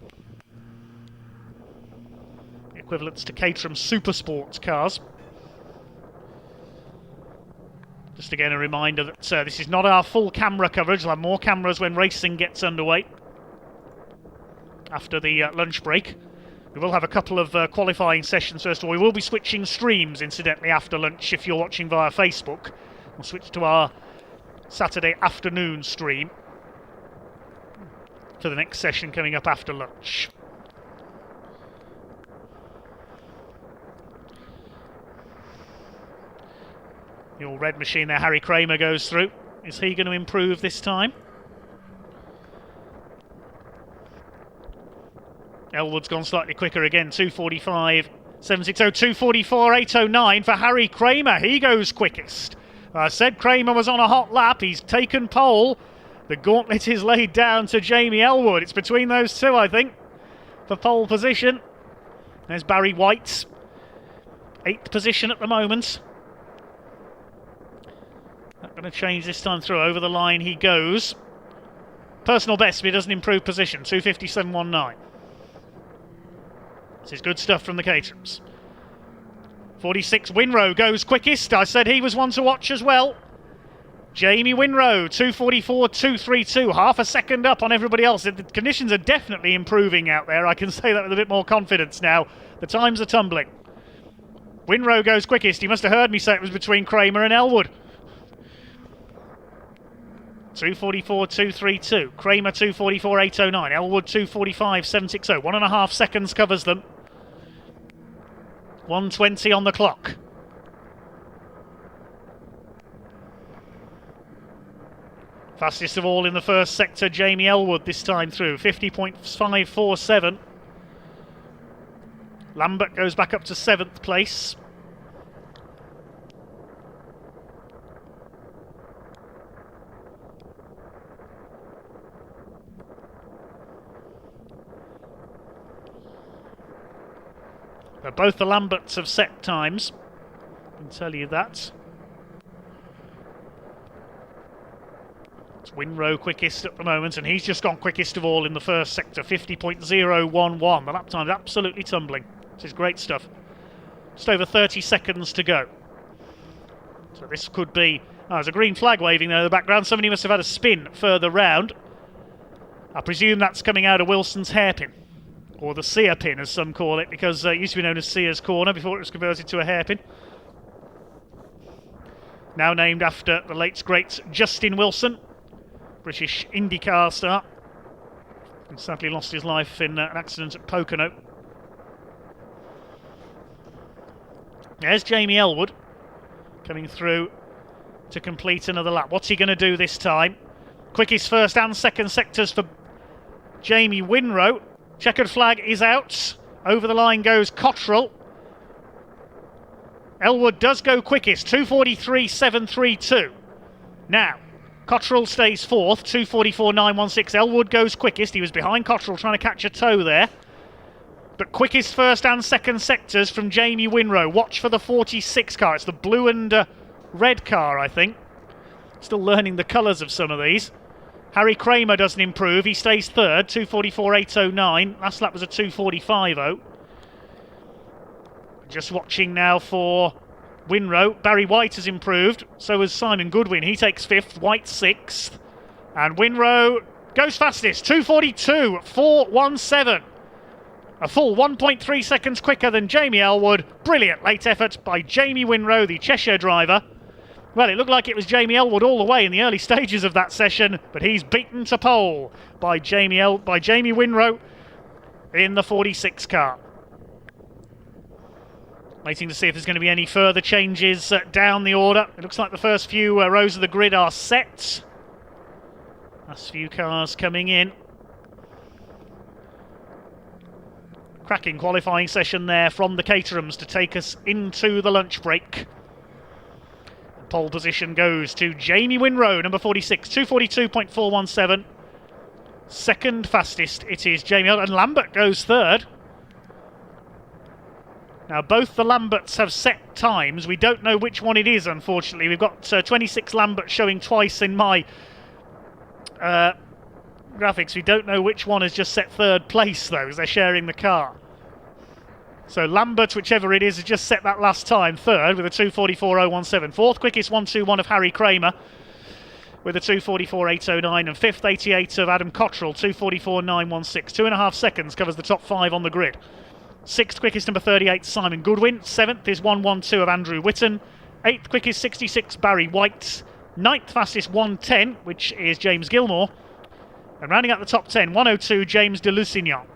[SPEAKER 1] Equivalents to Caterham Supersports cars. Just again a reminder that this is not our full camera coverage. We'll have more cameras when racing gets underway after the lunch break. We will have a couple of qualifying sessions first of all. We will be switching streams incidentally after lunch if you're watching via Facebook. We'll switch to our Saturday afternoon stream for the next session coming up after lunch. The all red machine there, Harry Kramer goes through. Is he going to improve this time? Elwood's gone slightly quicker again, 2:45.760, 2:44.809 for Harry Kramer. He goes quickest. I said Kramer was on a hot lap. He's taken pole. The gauntlet is laid down to Jamie Elwood. It's between those two, I think, for pole position. There's Barry White, 8th position at the moment. Not going to change this time through. Over the line he goes. Personal best, but he doesn't improve position, 2:57.19. This is good stuff from the Caterhams. 46, Winrow goes quickest. I said he was one to watch as well. Jamie Winrow, 2:44, 2:32, half a second up on everybody else. The conditions are definitely improving out there. I can say that with a bit more confidence now. The times are tumbling. Winrow goes quickest. He must have heard me say it was between Kramer and Elwood. 2:44, 2:32. Kramer 2:44, 8:09. Elwood 2:45, 7:60. 1.5 seconds covers them. 1:20 on the clock. Fastest of all in the first sector, Jamie Elwood this time through, 50.547. Lambert goes back up to 7th place. Both the Lamberts have set times, I can tell you that. It's Winrow quickest at the moment, and he's just gone quickest of all in the first sector, 50.011. The lap time's absolutely tumbling. This is great stuff. Just over 30 seconds to go. So this could be... Oh, there's a green flag waving there in the background. Somebody must have had a spin further round. I presume that's coming out of Wilson's hairpin, or the Sear pin as some call it, because it used to be known as Sear's Corner before it was converted to a hairpin. Now named after the late great Justin Wilson, British IndyCar star, and sadly lost his life in an accident at Pocono. There's Jamie Elwood coming through to complete another lap. What's he going to do this time? Quickest first and second sectors for Jamie Winrow. Checkered flag is out. Over the line goes Cottrell. Elwood does go quickest, 2:43.732. Now, Cottrell stays 4th, 2:44.916. Elwood goes quickest. He was behind Cottrell trying to catch a toe there. But quickest first and second sectors from Jamie Winrow. Watch for the 46 car. It's the blue and red car, I think. Still learning the colours of some of these. Harry Kramer doesn't improve. He stays 3rd, 2:44.809. Last lap was a 2:45.0. Just watching now for Winrow. Barry White has improved. So has Simon Goodwin. He takes 5th. White 6th. And Winrow goes fastest. 2:42.417. A full 1.3 seconds quicker than Jamie Elwood. Brilliant late effort by Jamie Winrow, the Cheshire driver. Well, it looked like it was Jamie Elwood all the way in the early stages of that session, but he's beaten to pole by Jamie Winrow in the 46 car. Waiting to see if there's going to be any further changes down the order. It looks like the first few rows of the grid are set. Last few cars coming in. Cracking qualifying session there from the Caterhams to take us into the lunch break. Pole position goes to Jamie Winrow, number 46, 2:42.417. Second fastest it is Jamie Elwood, and Lambert goes 3rd. Now both the Lamberts have set times. We don't know which one it is, unfortunately. We've got 26 Lambert showing twice in my graphics. We don't know which one has just set 3rd place though, as they're sharing the car. So Lambert, whichever it is, has just set that last time 3rd with a 2:44.017. 4th quickest 1:21 of Harry Kramer with a 2:44.809, and 5th 88 of Adam Cottrell, 2:44.916. 2.5 seconds covers the top 5 on the grid. 6th quickest number 38 Simon Goodwin. 7th is 1:12 of Andrew Whitton. 8th quickest 66 Barry White. 9th fastest 1:10, which is James Gilmore. And rounding out the top 10, 1:02 James de Lusignan.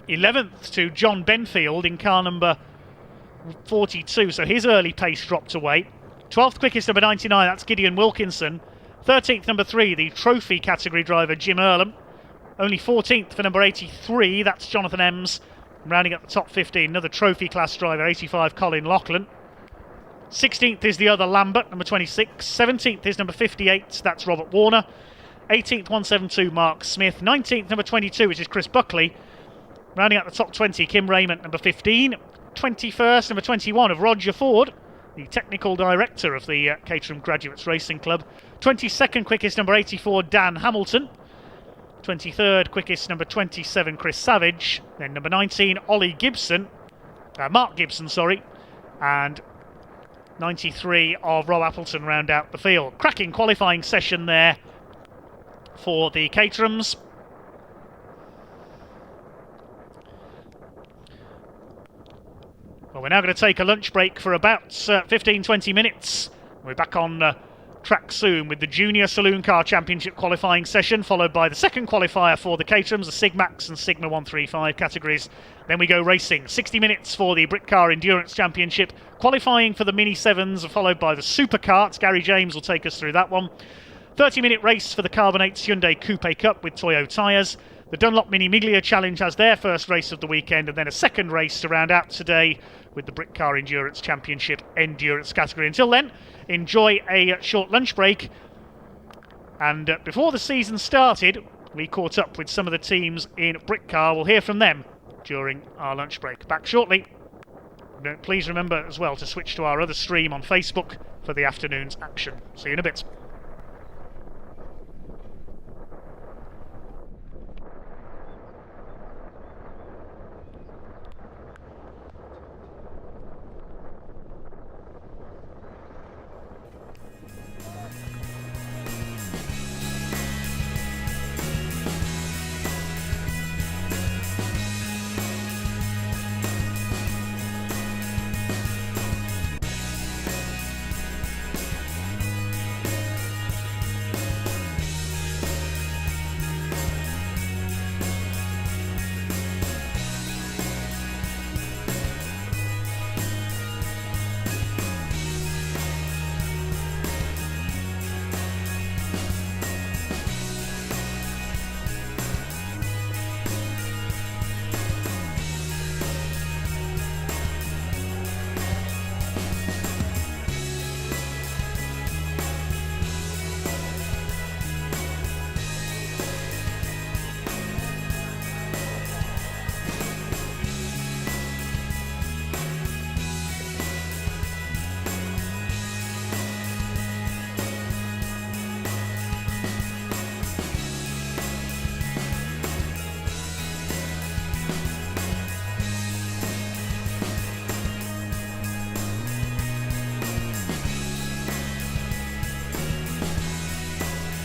[SPEAKER 1] 11th to John Benfield in car number 42, so his early pace dropped away. 12th quickest number 99, that's Gideon Wilkinson. 13th number 3, the trophy category driver Jim Earlham. Only 14th for number 83, that's Jonathan Ems. Rounding up the top 15, another trophy class driver, 85 Colin Loughlin. 16th is the other Lambert, number 26. 17th is number 58, that's Robert Warner. 18th 172 Mark Smith. 19th number 22, which is Chris Buckley. Rounding out the top 20, Kim Raymond, number 15. 21st, number 21 of Roger Ford, the technical director of the Caterham Graduates Racing Club. 22nd quickest, number 84, Dan Hamilton. 23rd quickest, number 27, Chris Savage. Then number 19, Ollie Gibson. Mark Gibson, sorry. and 93 of Rob Appleton round out the field. Cracking qualifying session there for the Caterhams. Well, we're now going to take a lunch break for about 15-20 minutes. We're back on track soon with the Junior Saloon Car Championship qualifying session, followed by the second qualifier for the Caterhams, the Sigmax and Sigma 135 categories. Then we go racing. 60 minutes for the Britcar Endurance Championship, qualifying for the Mini 7s, followed by the Superkarts. Gary James will take us through that one. 30-minute race for the Carbonates Hyundai Coupe Cup with Toyo tyres. The Dunlop Mini Miglia Challenge has their first race of the weekend, and then a second race to round out today with the Britcar Endurance Championship Endurance category. Until then, enjoy a short lunch break. And before the season started, we caught up with some of the teams in Britcar. We'll hear from them during our lunch break. Back shortly. Please remember as well to switch to our other stream on Facebook for the afternoon's action. See you in a bit.